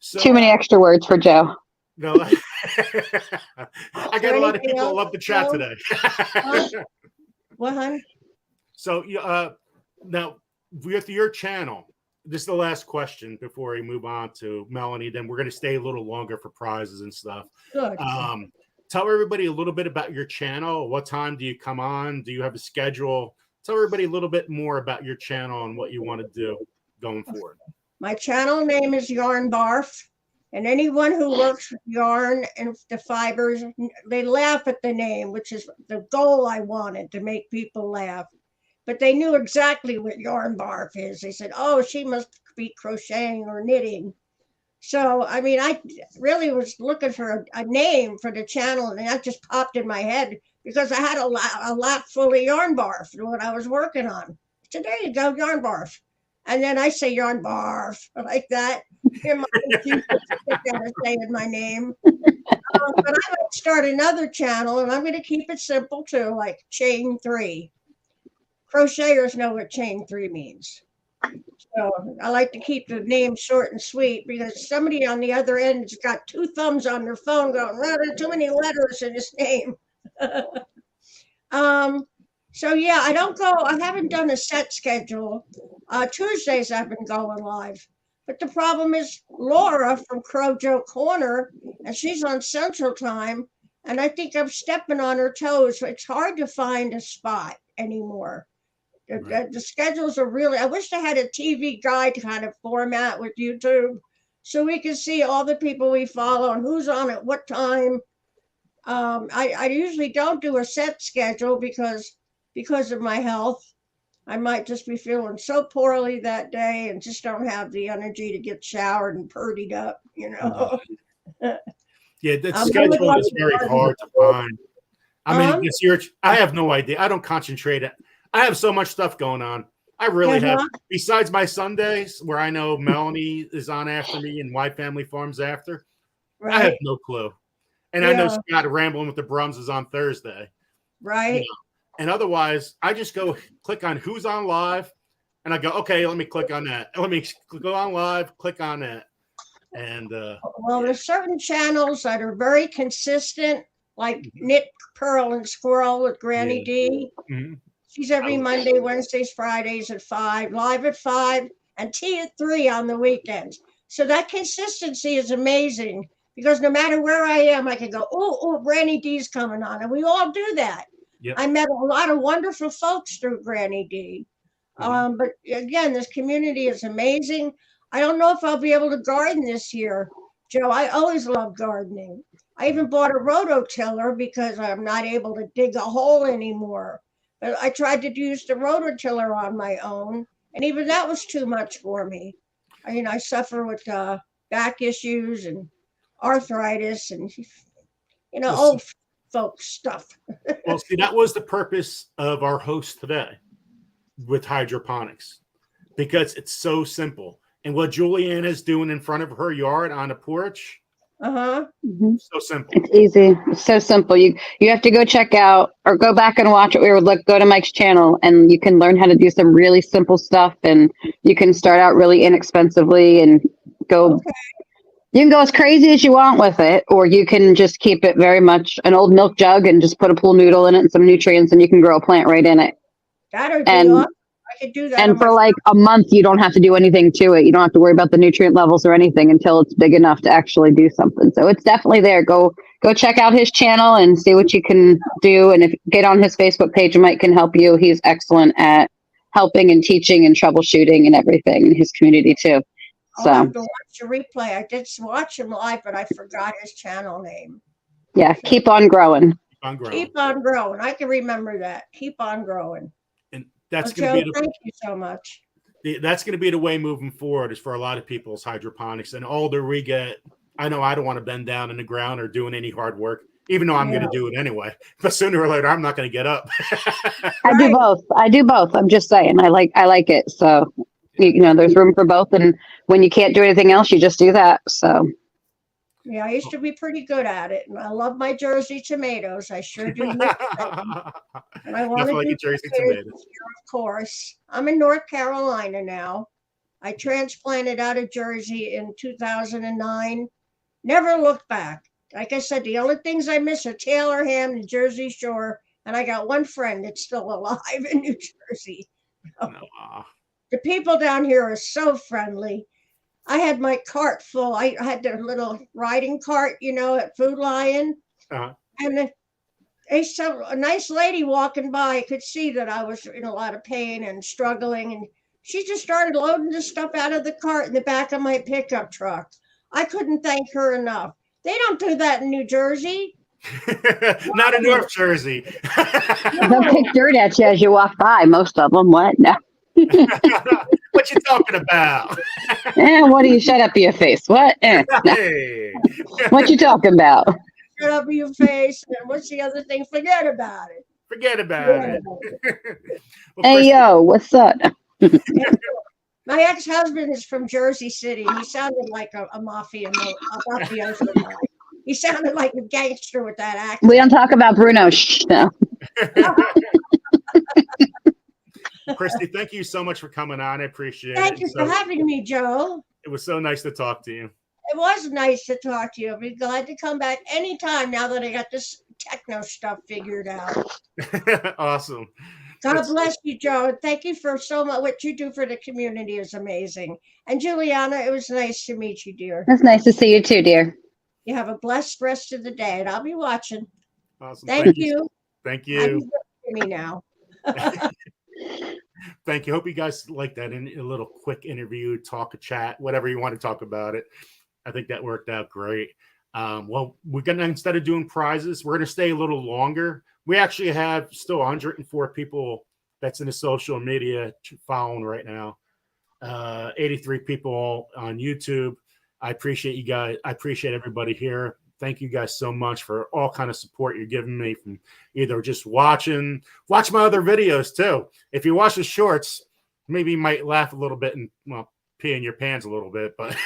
So, too many extra words for Joe. No, I got a lot of people who love the chat today. What, hon? So, now with your channel, this is the last question before we move on to Melanie. Then we're going to stay a little longer for prizes and stuff. Good. Tell everybody a little bit about your channel. What time do you come on? Do you have a schedule? Tell everybody a little bit more about your channel and what you want to do going forward. My channel name is Yarn Barf, and anyone who works with yarn and the fibers, they laugh at the name, which is the goal I wanted, to make people laugh. But they knew exactly what Yarn Barf is. They said, oh, she must be crocheting or knitting. So, I mean, I really was looking for a name for the channel, and that just popped in my head because I had a lap full of Yarn Barf, what I was working on. So there you go, Yarn Barf. And then I say Yarn Barf like that. In my saying my name. But I might start another channel, and I'm going to keep it simple too, like Chain 3. Crocheters know what Chain 3 means. So I like to keep the name short and sweet because somebody on the other end has got 2 thumbs on their phone going, well, there are too many letters in his name. So yeah, I haven't done a set schedule. Tuesdays I've been going live. But the problem is Laura from Crojo Corner, and she's on Central Time, and I think I'm stepping on her toes. It's hard to find a spot anymore. The schedules are really, I wish they had a TV guide kind of format with YouTube so we could see all the people we follow and who's on at what time. I usually don't do a set schedule because of my health. I might just be feeling so poorly that day and just don't have the energy to get showered and purdied up, Yeah, that schedule is very hard to find. I mean, I have no idea. I don't concentrate. I have so much stuff going on. I really have. Besides my Sundays, where I know Melanie is on after me and My Family Farms after, right. I have no clue. And I know Scott Rambling with the Brums is on Thursday. Right. And otherwise, I just go click on who's on live, and I go, okay, let me click on that. Let me go on live, click on that. And Well, there's certain channels that are very consistent, like Knit, Pearl, and Squirrel with Granny D. mhm. She's every Monday, Wednesdays, Fridays at 5, live at 5, and tea at 3 on the weekends. So that consistency is amazing because no matter where I am, I can go, oh, Granny D's coming on. And we all do that. Yep. I met a lot of wonderful folks through Granny D. But again, this community is amazing. I don't know if I'll be able to garden this year, Joe. I always love gardening. I even bought a rototiller because I'm not able to dig a hole anymore. But I tried to use the rototiller on my own, and even that was too much for me. I mean, I suffer with back issues and arthritis and, old folks stuff. Well, see, that was the purpose of our host today with hydroponics, because it's so simple. And what Juliana's doing in front of her yard on the porch, so simple. It's easy. It's so simple. You have to go check out or go back and watch it. We would go to Mike's channel and you can learn how to do some really simple stuff, and you can start out really inexpensively and go. Okay. You can go as crazy as you want with it, or you can just keep it very much an old milk jug and just put a pool noodle in it and some nutrients, and you can grow a plant right in it. I could do that. And for like a month, you don't have to do anything to it. You don't have to worry about the nutrient levels or anything until it's big enough to actually do something. So it's definitely there. Go check out his channel and see what you can do. And if get on his Facebook page, Mike can help you. He's excellent at helping and teaching and troubleshooting and everything in his community too. So I'll have to watch the replay. I did watch him live, but I forgot his channel name. Yeah, keep on growing. Keep on growing. I can remember that. Keep on growing. And that's going to be thank you so much. That's going to be the way moving forward, is for a lot of people's hydroponics. And older we get, I know I don't want to bend down in the ground or doing any hard work, even though I'm going to do it anyway. But sooner or later, I'm not going to get up. I do both. I'm just saying, I like it. So, there's room for both. And when you can't do anything else, you just do that. So. Yeah, I used to be pretty good at it, and I love my Jersey tomatoes. I sure do. And I want to do Jersey tomatoes here, of course. I'm in North Carolina now. I transplanted out of Jersey in 2009. Never looked back. Like I said, the only things I miss are Taylorham and Jersey Shore, and I got one friend that's still alive in New Jersey. The people down here are so friendly. I had my cart full. I had the little riding cart, at Food Lion. And I saw a nice lady walking by. I could see that I was in a lot of pain and struggling. And she just started loading the stuff out of the cart in the back of my pickup truck. I couldn't thank her enough. They don't do that in New Jersey. Not in North Jersey. They'll kick dirt at you as you walk by, most of them. What? No. What you talking about? What do you shut up your face? What? No. Hey. What you talking about? Shut up your face. And what's the other thing? Forget about it. Forget about it. Well, hey, Christy, yo, what's up? My ex-husband is from Jersey City. He sounded like a mafia guy. He sounded like a gangster with that accent. We don't talk about Bruno. Shh, no. Christy, thank you so much for coming on. I appreciate it. Thank you for having me, Joe. It was so nice to talk to you. It was nice to talk to you. I'll be glad to come back anytime now that I got this techno stuff figured out. Awesome. God bless you, Joe. Thank you for so much. What you do for the community is amazing. And Juliana, it was nice to meet you, dear. It's nice to see you too, dear. You have a blessed rest of the day, and I'll be watching. Awesome. Thank you. Thank you. Me now. Thank you. Hope you guys like that in a little quick interview, talk, a chat, whatever you want to talk about it. I think that worked out great. Well, we're gonna, instead of doing prizes, we're gonna stay a little longer. We actually have still 104 people that's in the social media following right now. 83 people on YouTube. I appreciate you guys. I appreciate everybody here. Thank you guys so much for all kind of support you're giving me, from either just watch my other videos too. If you watch the shorts, maybe you might laugh a little bit and, well, pee in your pants a little bit, but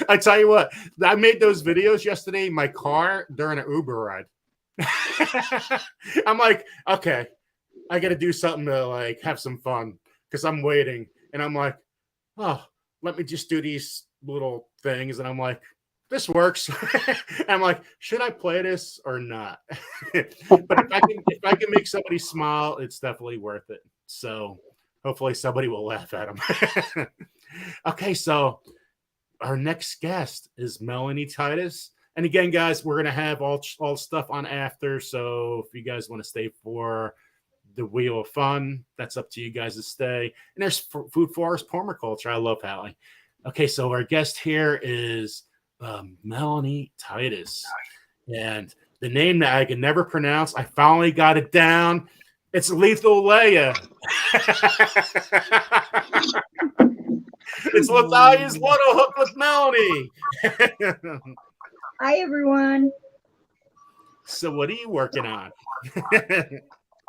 I tell you what, I made those videos yesterday in my car during an Uber ride. I'm like, okay, I got to do something to like have some fun because I'm waiting, and I'm like, oh, let me just do these little things, and I'm like, this works. I'm like, should I play this or not? But if I can make somebody smile, it's definitely worth it. So hopefully somebody will laugh at them. Okay, so our next guest is Melanie Titus. And again, guys, we're gonna have all stuff on after. So if you guys want to stay for the Wheel of Fun, that's up to you guys to stay. And there's Food Forest Permaculture. I love Hallie. Okay, so our guest here is Melanie Titus. And the name that I can never pronounce, I finally got it down. It's Lethal Leia. It's Latalia's Little Hook with Melanie. Hi, everyone. So what are you working on?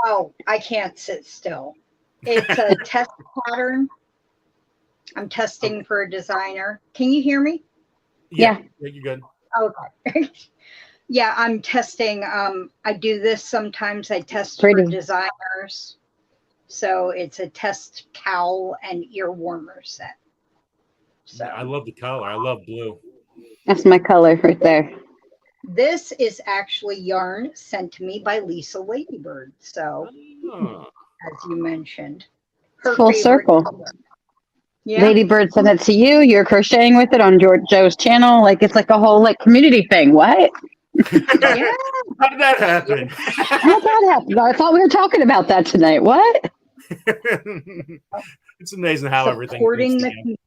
Oh, I can't sit still. It's a test pattern. I'm testing for a designer. Can you hear me? Yeah. You're good. Okay. Yeah, I'm testing. I do this sometimes. I test Pretty. for designers. So it's a test cowl and ear warmer set. So I love the color. I love blue. That's my color right there. this is actually yarn sent to me by Lisa Ladybird. So Oh. as you mentioned, her Full favorite circle. color. Yeah. Ladybird sent it to you. You're crocheting with it on Joe's channel. Like it's like a whole like community thing. What? Yeah. How did that happen? How did that happen? I thought we were talking about that tonight. What? It's amazing how everything Supporting fits the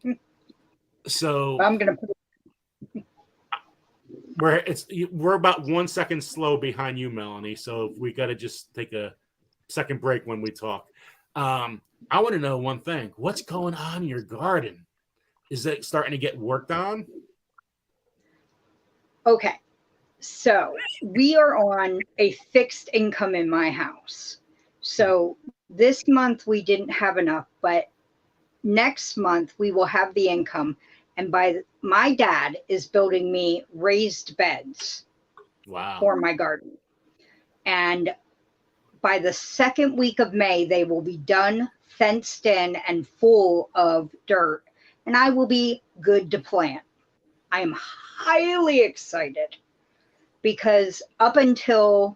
together. So I'm gonna put we're about 1 second slow behind you, Melanie. So we got to just take a second break when we talk. I want to know one thing. What's going on in your garden? Is it starting to get worked on? Okay, so we are on a fixed income in my house. So this month we didn't have enough, but next month we will have the income. And my dad is building me raised beds Wow. for my garden. And by the second week of May, they will be done, fenced in, and full of dirt. And I will be good to plant. I am highly excited because up until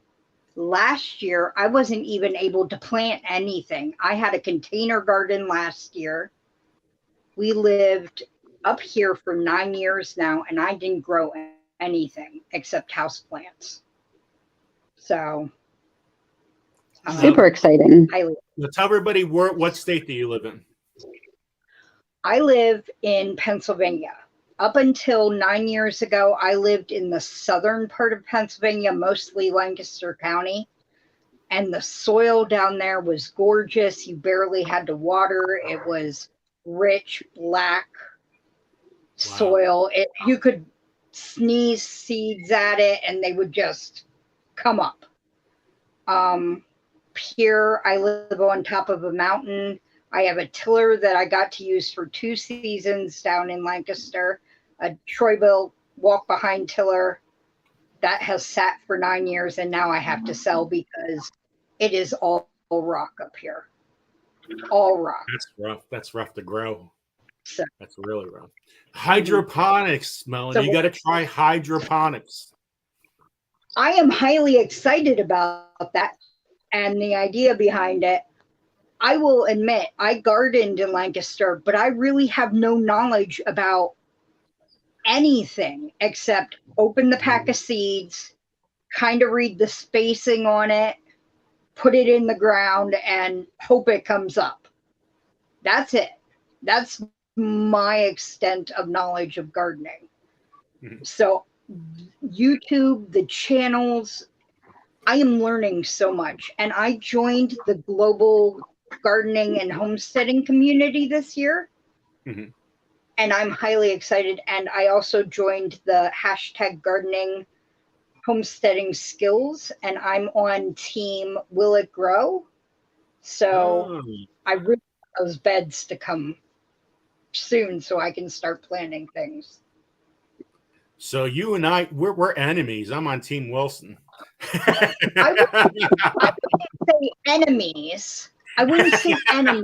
last year, I wasn't even able to plant anything. I had a container garden last year. We lived up here for 9 years now, and I didn't grow anything except houseplants. So Super exciting. Now tell everybody what state do you live in? I live in Pennsylvania. Up until 9 years ago, I lived in the southern part of Pennsylvania, mostly Lancaster County. And the soil down there was gorgeous. You barely had to water. It was rich, black soil. You could sneeze seeds at it and they would just come up. Here, I live on top of a mountain. I have a tiller that I got to use for 2 seasons down in Lancaster, a Troyville walk behind tiller that has sat for 9 years, and now I have to sell because it is all rock up here. All rock. That's rough. That's rough to grow. So, that's really rough. Hydroponics, Melanie. So, you got to try hydroponics. I am highly excited about that and the idea behind it. I will admit, I gardened in Lancaster, but I really have no knowledge about anything except open the pack of seeds, kind of read the spacing on it, put it in the ground, and hope it comes up. That's it. That's my extent of knowledge of gardening. Mm-hmm. So YouTube, the channels, I am learning so much. And I joined the global gardening and homesteading community this year. Mm-hmm. And I'm highly excited. And I also joined the hashtag gardening homesteading skills. And I'm on team Will It Grow? So I really want those beds to come soon so I can start planting things. So you and we're enemies. I'm on Team Wilson. I wouldn't say enemies. I wouldn't say enemies,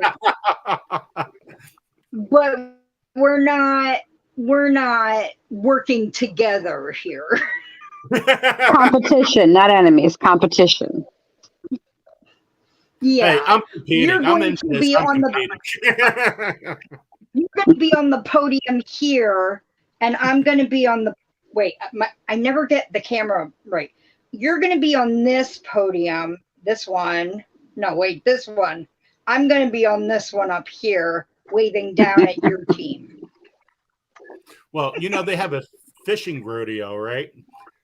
but we're not working together here. Competition, not enemies. Competition. Yeah, Hey, I'm competing. You're I'm going into to this. be I'm on competing. you're going to be on the podium here, and I'm going to be on the I never get the camera right. You're going to be on this podium, this one. No, wait, this one. I'm going to be on this one up here, waving down at your team. Well, you know, they have a fishing rodeo, right?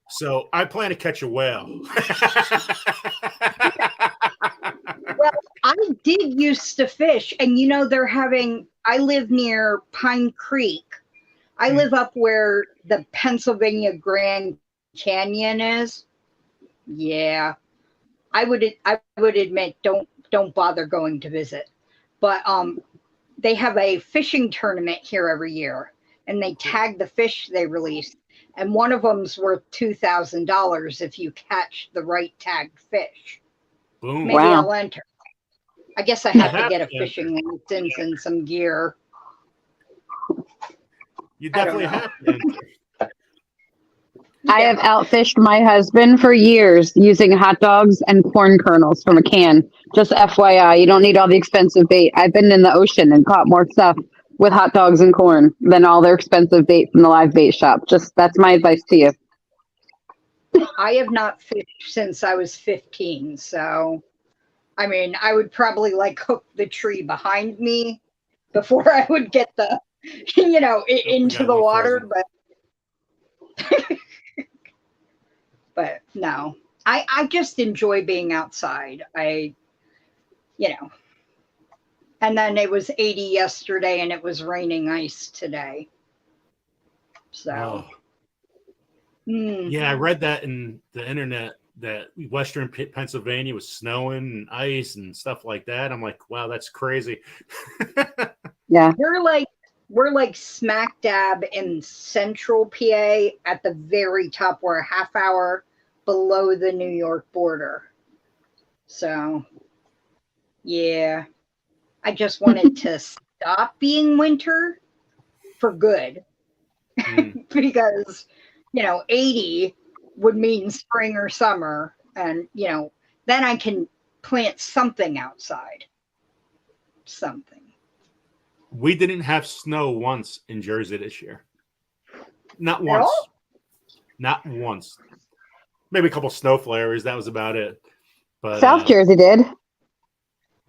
So I plan to catch a whale. Well, I did used to fish, and you know, I live near Pine Creek. I live up where the Pennsylvania Grand Canyon is. Yeah. I would admit, don't bother going to visit. But they have a fishing tournament here every year, and they tag the fish they release. And one of them's worth $2,000 if you catch the right tagged fish. Boom. Maybe Wow. I'll enter. I guess I have to have get a to fishing license and some gear. You definitely have to. I have outfished my husband for years using hot dogs and corn kernels from a can. Just FYI, you don't need all the expensive bait. I've been in the ocean and caught more stuff with hot dogs and corn than all their expensive bait from the live bait shop. Just that's my advice to you. I have not fished since I was 15, so I mean, I would probably like hook the tree behind me before I would get the, into the water, but no, I just enjoy being outside. And then it was 80 yesterday and it was raining ice today. So, Yeah, I read that in the internet that Western Pennsylvania was snowing and ice and stuff like that. I'm like, wow, that's crazy. Yeah. We're like smack dab in central PA at the very top. We're a half hour below the New York border. So, yeah, I just wanted to stop being winter for good because, 80 would mean spring or summer. And, then I can plant something outside. Something. We didn't have snow once in Jersey this year. Not once. Not once. Maybe a couple snow flares. That was about it. But South Jersey did.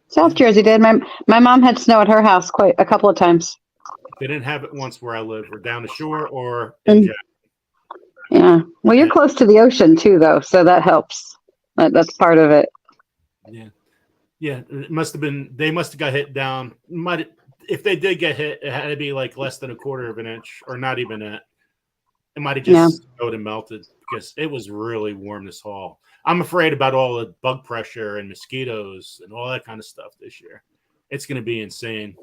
South Jersey did. My mom had snow at her house quite a couple of times. They didn't have it once where I live, or down the shore, or in Jackson. Yeah. Well, you're close to the ocean too, though, so that helps. That's part of it. Yeah. Yeah. It must have been. They must have got hit down. If they did get hit, it had to be like less than a quarter of an inch, or not even that. It might have just snowed and melted because it was really warm this fall. I'm afraid about all the bug pressure and mosquitoes and all that kind of stuff this year. It's going to be insane.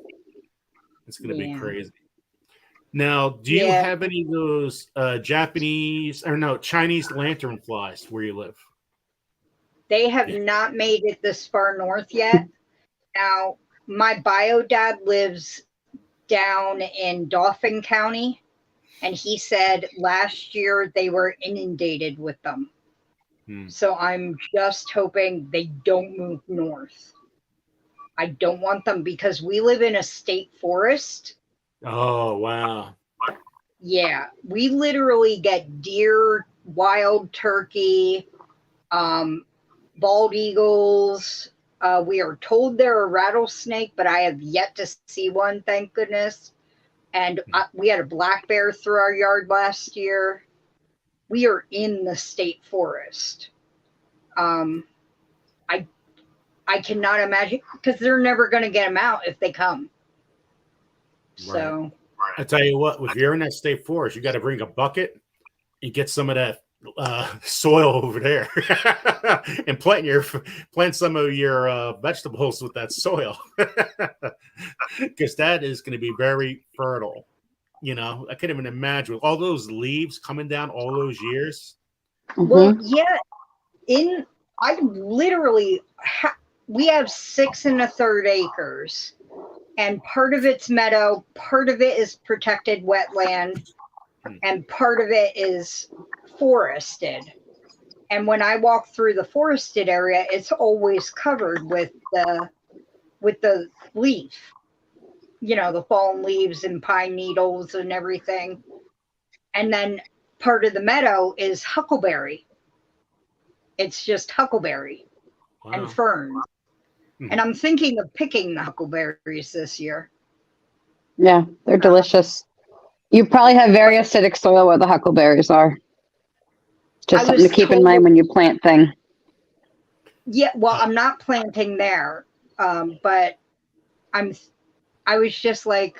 It's going to be crazy. Now, do you have any of those Chinese lantern flies where you live? They have not made it this far north yet. Now, my bio dad lives down in Dauphin County, and he said last year they were inundated with them. So I'm just hoping they don't move north. I don't want them because we live in a state forest. Oh, wow. Yeah, we literally get deer, wild turkey, bald eagles. We are told they're a rattlesnake, but I have yet to see one, thank goodness. And we had a black bear through our yard last year. We are in the state forest. I cannot imagine, because they're never going to get them out if they come. So I tell you what, if you're in that state forest, you got to bring a bucket and get some of that soil over there and plant some of your vegetables with that soil because that is going to be very fertile. You know, I can't even imagine all those leaves coming down all those years. Well, Mhm. yeah, we have 6 1/3 acres, and part of it's meadow, part of it is protected wetland, and part of it is forested. And when I walk through the forested area, it's always covered with the leaf, the fallen leaves and pine needles and everything. And then part of the meadow is huckleberry. It's just huckleberry and ferns. And I'm thinking of picking the huckleberries this year. Yeah, they're delicious. You probably have very acidic soil where the huckleberries are. Just something to keep in mind when you plant things. Yeah, well, I'm not planting there, but I was just like,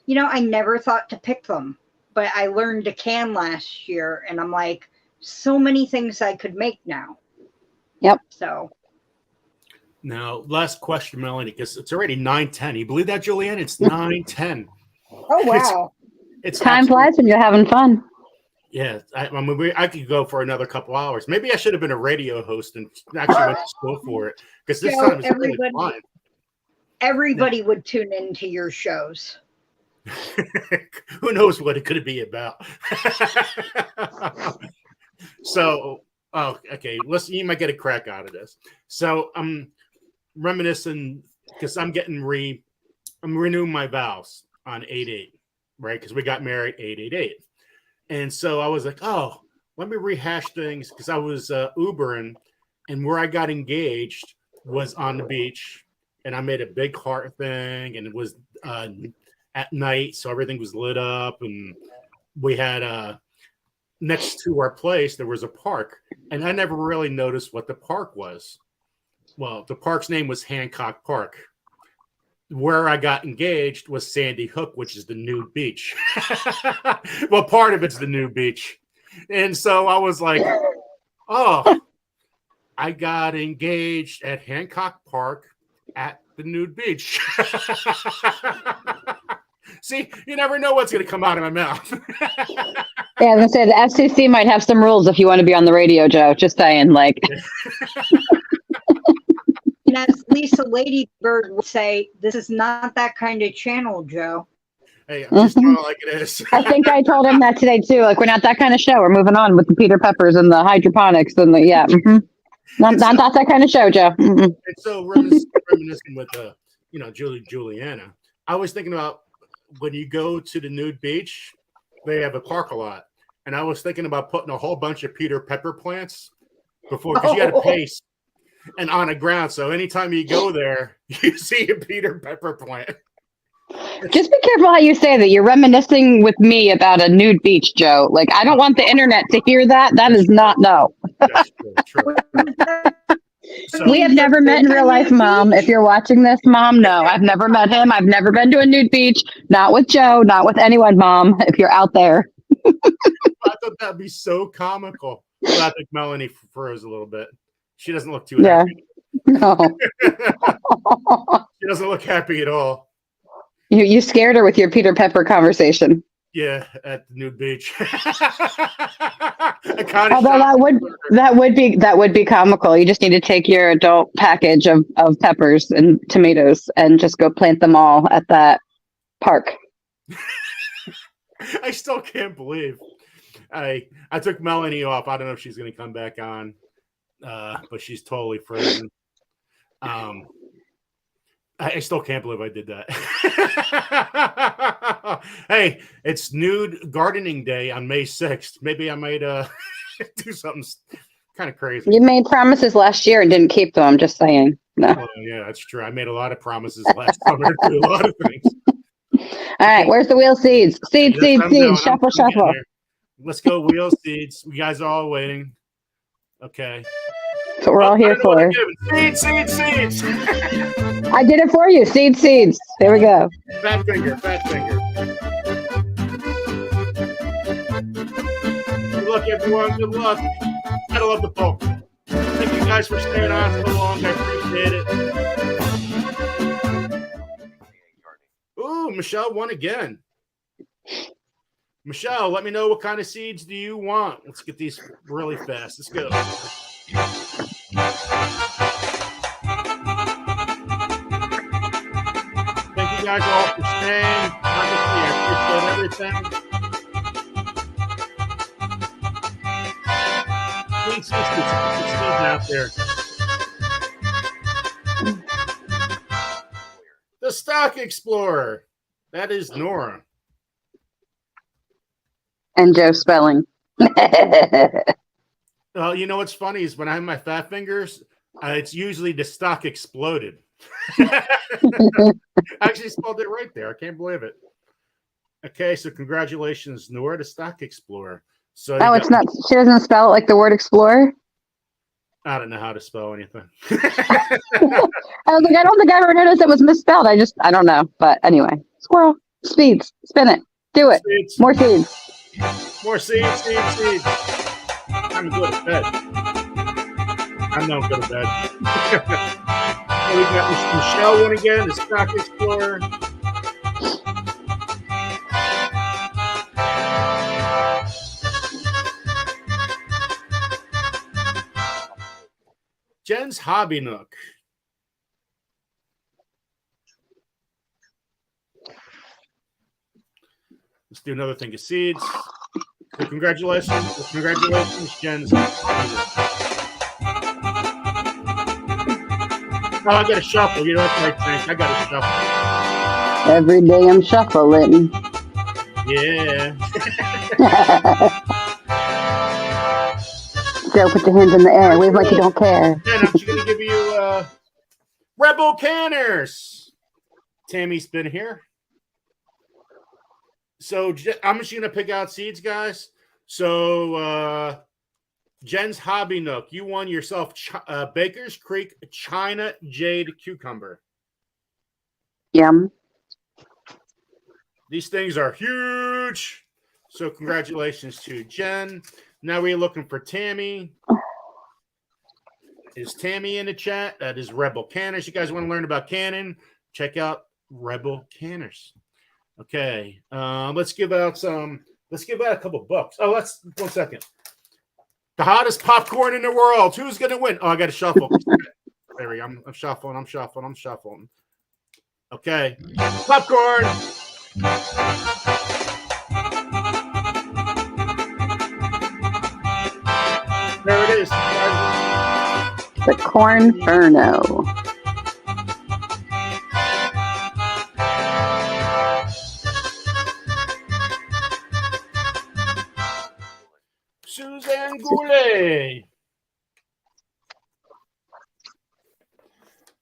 I never thought to pick them, but I learned to can last year, and I'm like, so many things I could make now. Yep. So. Now, last question, Melanie, because it's already 9:10. You believe that, Julianne? It's 9:10. Oh, wow. It's time flies when you're having fun. Yeah, I mean, I could go for another couple hours. Maybe I should have been a radio host and actually went to school for it, because this time it's really fun. Everybody would tune into your shows. Who knows what it could be about? So, okay, you might get a crack out of this. So I'm reminiscing because I'm renewing my vows on 8/8, right? Because we got married 8/8. And so I was like, oh, let me rehash things, because I was Ubering, and where I got engaged was on the beach, and I made a big heart thing, and it was at night, so everything was lit up, and we had next to our place there was a park, and I never really noticed what the park was. Well, the park's name was Hancock Park. Where I got engaged was Sandy Hook, which is the nude beach. Well, part of it's the nude beach. And so I was like, oh, I got engaged at Hancock Park at the nude beach. See, you never know what's going to come out of my mouth. Yeah, I was going to say, the FCC might have some rules if you want to be on the radio, Joe. Just saying, like. And as Lisa Ladybird would say, this is not that kind of channel, Joe. Hey, I'm just throwing it like it is. I think I told him that today too. Like, we're not that kind of show. We're moving on with the Peter Peppers and the hydroponics and the not that kind of show, Joe. And so reminiscing with Juliana, I was thinking about when you go to the nude beach, they have a park a lot, and I was thinking about putting a whole bunch of Peter Pepper plants before, because you got to pace. And on the ground, so anytime you go there, you see a Peter Pepper plant. Just be careful how you say that. You're reminiscing with me about a nude beach, Joe. Like, I don't want the internet to hear that. That is not no. That's true. So, we have never met in real life, Mom. If you're watching this, Mom, no, I've never met him. I've never been to a nude beach. Not with Joe. Not with anyone, Mom. If you're out there. I thought that'd be so comical. But I think Melanie froze a little bit. She doesn't look too happy. No. She doesn't look happy at all. You scared her with your Peter Pepper conversation. Yeah, at the nude beach. Although that would be comical. You just need to take your adult package of peppers and tomatoes and just go plant them all at that park. I still can't believe I took Melanie off. I don't know if she's going to come back on. But she's totally frozen. I still can't believe I did that. Hey, it's Nude Gardening Day on May 6th. Maybe I might do something kind of crazy. You made promises last year and didn't keep them. I'm just saying. No. Well, yeah, that's true. I made a lot of promises last summer to do a lot of things. All right, where's the wheel seeds? Seeds. Shuffle. Let's go wheel seeds. You guys are all waiting. Okay. That's what we're all here for. Seeds. I did it for you. Seeds. There we go. Fat finger. Good luck, everyone. Good luck. I love the poll. Thank you guys for staying on so long. I appreciate it. Ooh, Michelle won again. Michelle, let me know what kind of seeds do you want. Let's get these really fast. Let's go. Thank you guys all for staying. Honestly, I appreciate everything. Please get some seeds out there. The Stock Explorer. That is Nora. And Joe Spelling. You know what's funny is when I have my fat fingers, it's usually the stock exploded. I actually spelled it right there. I can't believe it. Okay, so congratulations, Nora, the Stock Explorer. So Oh, it's not. She doesn't spell it like the word explorer. I don't know how to spell anything. I was like, I don't think I ever noticed it was misspelled. I don't know. But anyway, squirrel, seeds, spin it, do it. Seeds. More seeds. More seeds. I'm going to bed. I'm not going to bed. So we got Michelle one again, the Stock Explorer. Jen's Hobby Nook. Let's do another thing of seeds. So congratulations, Jen's Hobby Nook. Oh, I got to shuffle. You know what I think? I got to shuffle. Every day I'm shuffling. Yeah. Joe, put your hands in the air. Wave like you don't care. And I'm just going to give you Rebel Canners. Tammy's been here. So I'm just going to pick out seeds, guys. So Jen's Hobby Nook, you won yourself Baker's Creek China Jade Cucumber. Yum. These things are huge. So congratulations to Jen. Now we're looking for Tammy. Is Tammy in the chat? That is Rebel Canners. You guys want to learn about canning? Check out Rebel Canners. Okay. Let's give out a couple bucks. Oh, let's 1 second. The hottest popcorn in the world. Who's gonna win? Oh, I gotta shuffle. There we go. I'm shuffling. Okay. Popcorn. There it is. The Cornferno. Suzanne Goulet.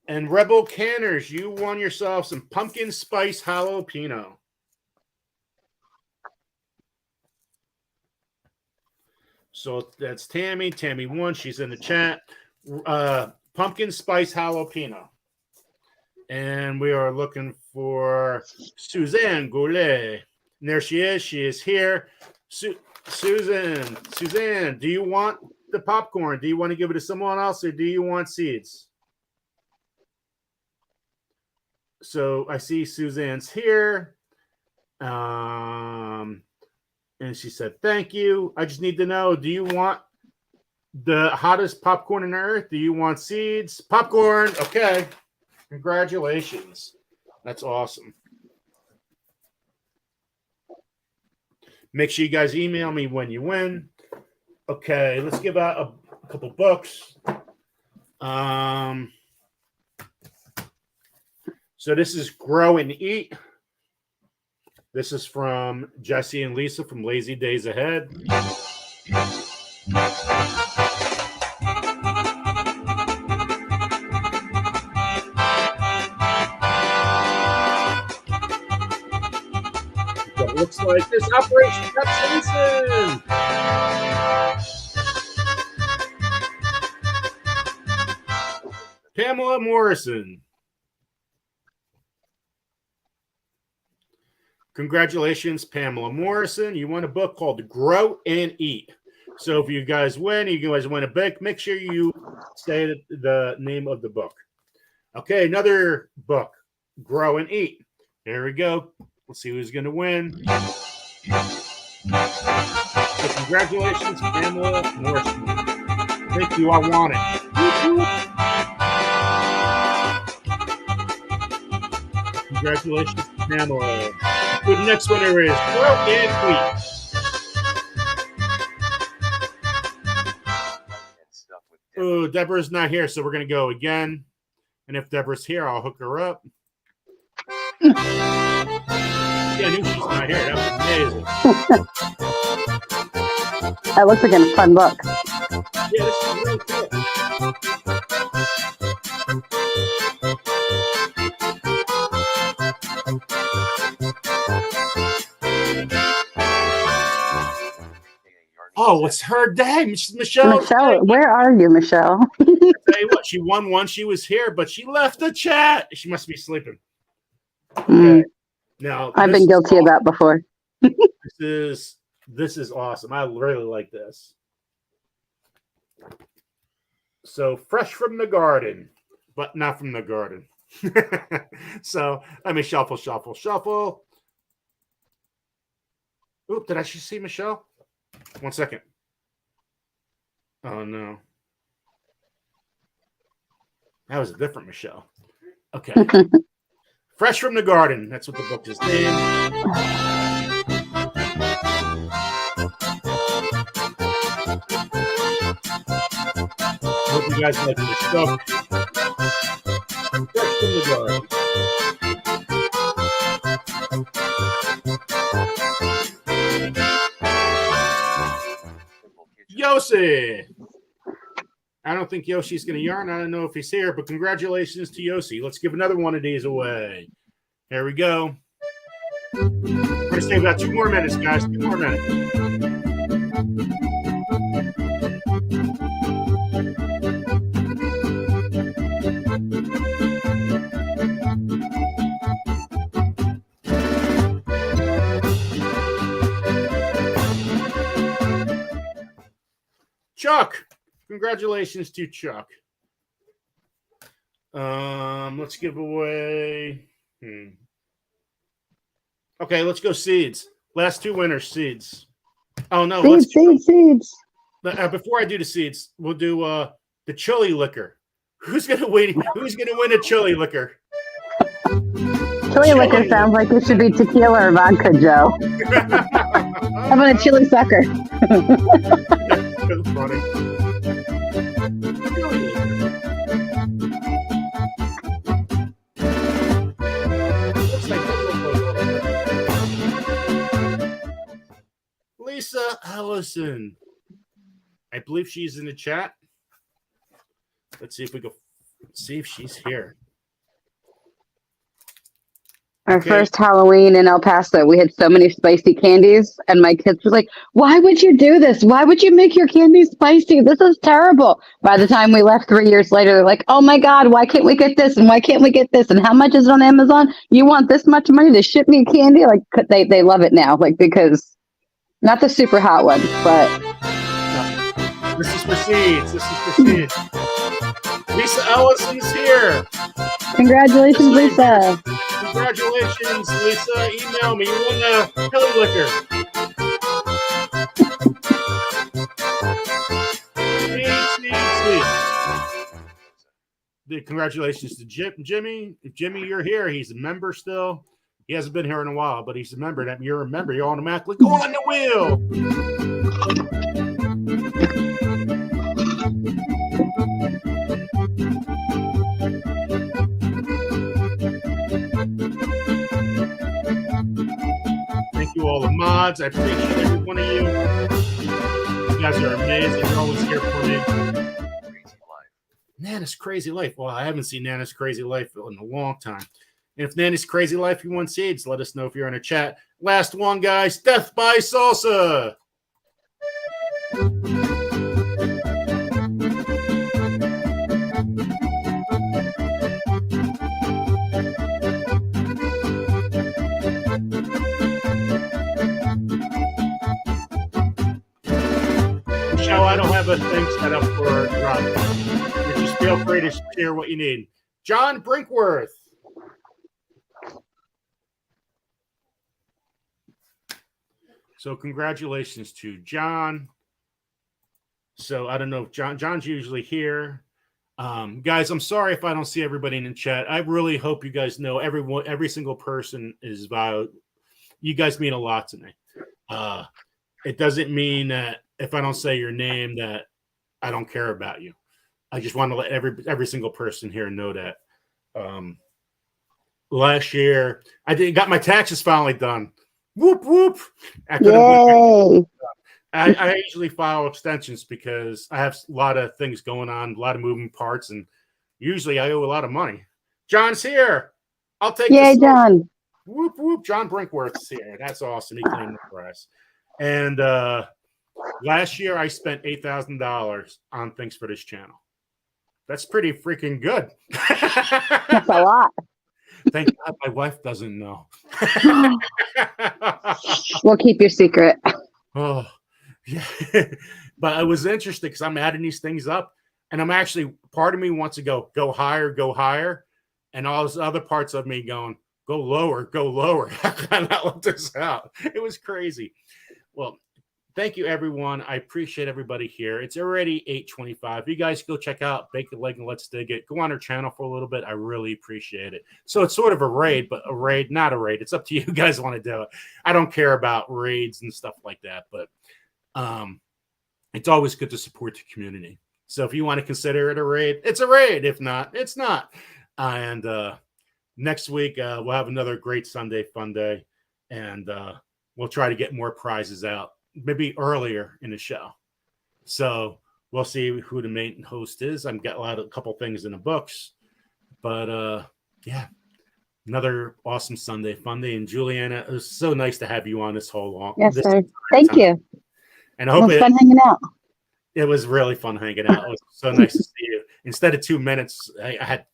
And Rebel Canners, you won yourself some pumpkin spice jalapeno. So that's Tammy. Tammy won. She's in the chat. Pumpkin spice jalapeno. And we are looking for Suzanne Goulet. And there she is. She is here. Suzanne, do you want the popcorn? Do you want to give it to someone else, or do you want seeds? So I see Suzanne's here. And she said, thank you. I just need to know, do you want the hottest popcorn on earth? Do you want seeds? Popcorn. Okay. Congratulations. That's awesome. Make sure you guys email me when you win. Okay, let's give out a couple books. So this is Grow and Eat. This is from Jesse and Lisa from Lazy Days Ahead. It looks like this Operation Capsaicin. Pamela Morrison. Congratulations, Pamela Morrison. You won a book called Grow and Eat. So if you guys win, you guys win a book, make sure you say the name of the book. Okay, another book, Grow and Eat. There we go. Let's see who's going to win. So congratulations, Pamela Norseman. Thank you. I want it. Congratulations, Pamela. The next winner is Grow and Wheat. Oh, Deborah's not here, so we're going to go again. And if Deborah's here, I'll hook her up. Yeah, I knew she's not here. That was amazing. That looks like a fun book. Yeah, this is really cool. Oh, it's her day, Michelle. Michelle, where are you, Michelle? I'll tell you what, she won one. She was here, but she left the chat. She must be sleeping. Okay. Now I've been guilty of that before. This is awesome. I really like this. So fresh from the garden, but not from the garden. So let me shuffle. Oop, did I just see Michelle? 1 second. Oh no. That was a different Michelle. Okay. Fresh from the garden. That's what the book is named. Hope you guys like this stuff. Fresh from the garden. Yossi. I don't think Yoshi's going to yarn. I don't know if he's here, but congratulations to Yossi. Let's give another one of these away. Here we go. We're going to stay about 2 more minutes, guys. 2 more minutes. Chuck. Congratulations to Chuck. Let's give away. Okay, let's go seeds. Last 2 winners, seeds. Oh no, Seeds. Before I do the seeds, we'll do the chili liquor. Who's gonna win? Who's gonna win a chili liquor? Chili liquor sounds like it should be tequila or vodka, Joe. How about a chili sucker? That's funny. Lisa Allison. I believe she's in the chat. Let's see if we go see if she's here. Our first Halloween in El Paso, we had so many spicy candies, and my kids were like, "Why would you do this? Why would you make your candy spicy? This is terrible." By the time we left 3 years later, they're like, "Oh my God, why can't we get this? And why can't we get this? And how much is it on Amazon? You want this much money to ship me candy?" Like they love it now, like because not the super hot one, but this is for seeds. Lisa Ellison's here. Congratulations, Lisa. Congratulations, Lisa. Email me. You won a chili liquor. Congratulations to Jimmy. If Jimmy, you're here, he's a member still. He hasn't been here in a while, but he's a member. That you're a member, you automatically go on the wheel. Thank you, all the mods. I appreciate every one of you. You guys are amazing. You're always here for me. Nana's Crazy Life. Well, I haven't seen Nana's Crazy Life in a long time. And if Nana's Crazy Life, you want seeds, let us know if you're in a chat. Last one, guys. Death by Salsa. Michelle, I don't have a thing set up for a drop. You just feel free to share what you need. John Brinkworth. So congratulations to John. So I don't know if John's usually here. Guys, I'm sorry if I don't see everybody in the chat. I really hope you guys know every single person is valued. You guys mean a lot to me. It doesn't mean that if I don't say your name that I don't care about you. I just want to let every single person here know that. Last year, got my taxes finally done. Whoop whoop! Yay! I usually file extensions because I have a lot of things going on, a lot of moving parts, and usually I owe a lot of money. John's here. I'll take Yay, this. John. Whoop whoop! John Brinkworth's here. That's awesome. He claimed the prize. And last year I spent $8,000 on things for this channel. That's pretty freaking good. That's a lot. Thank God my wife doesn't know. We'll keep your secret. Oh, yeah. But it was interesting because I'm adding these things up, and I'm actually, part of me wants to go higher, and all those other parts of me going, go lower. How can I not let this out? It was crazy. Well, thank you, everyone. I appreciate everybody here. It's already 8:25. You guys go check out Bake a Leg and Let's Dig It. Go on our channel for a little bit. I really appreciate it. So it's sort of a raid, but not a raid. It's up to you guys want to do it. I don't care about raids and stuff like that, but it's always good to support the community. So if you want to consider it a raid, it's a raid. If not, it's not. And next week, we'll have another great Sunday fun day, and we'll try to get more prizes out. Maybe earlier in the show. So we'll see who the main host is. I've got a couple things in the books, but yeah, another awesome Sunday fun day. And Juliana, it was so nice to have you on this whole long. Yes, sir. Thank you. And I hope it was fun hanging out. It was really fun hanging out. It was so nice to see you. Instead of 2 minutes, I had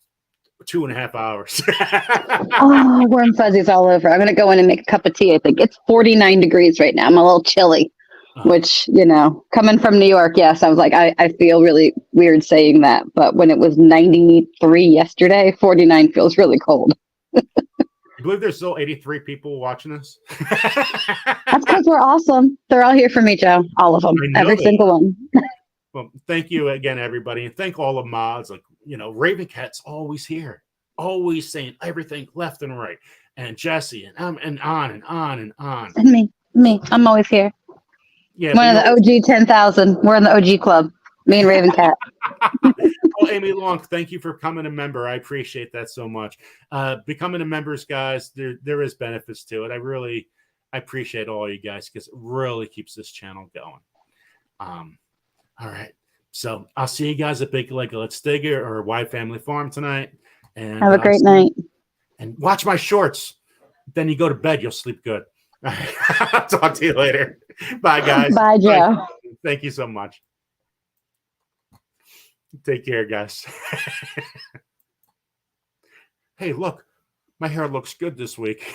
2.5 hours. Oh, warm fuzzies all over. I'm going to go in and make a cup of tea. I think it's 49 degrees right now. I'm a little chilly, which, coming from New York, yes, I was like, I feel really weird saying that. But when it was 93 yesterday, 49 feels really cold. I believe there's still 83 people watching this. That's because we're awesome. They're all here for me, Joe. All of them. Every single one. Well, thank you again, everybody. And thank all the mods. Like, Raven Cat's always here, always saying everything left and right. And Jesse and on and on and on. And me. I'm always here. Yeah, one of the OG 10,000. We're in the OG club. Me and Raven Cat. Well, Amy Long, thank you for becoming a member. I appreciate that so much. Becoming a members, guys, there is benefits to it. I appreciate all you guys because it really keeps this channel going. All right. So I'll see you guys at Bake a Leg Let's Dig It or Wide Family Farm tonight. And have a great night. And watch my shorts. Then you go to bed, you'll sleep good. All right. I'll talk to you later. Bye, guys. Bye, Joe. Bye. Thank you so much. Take care, guys. Hey, look, my hair looks good this week.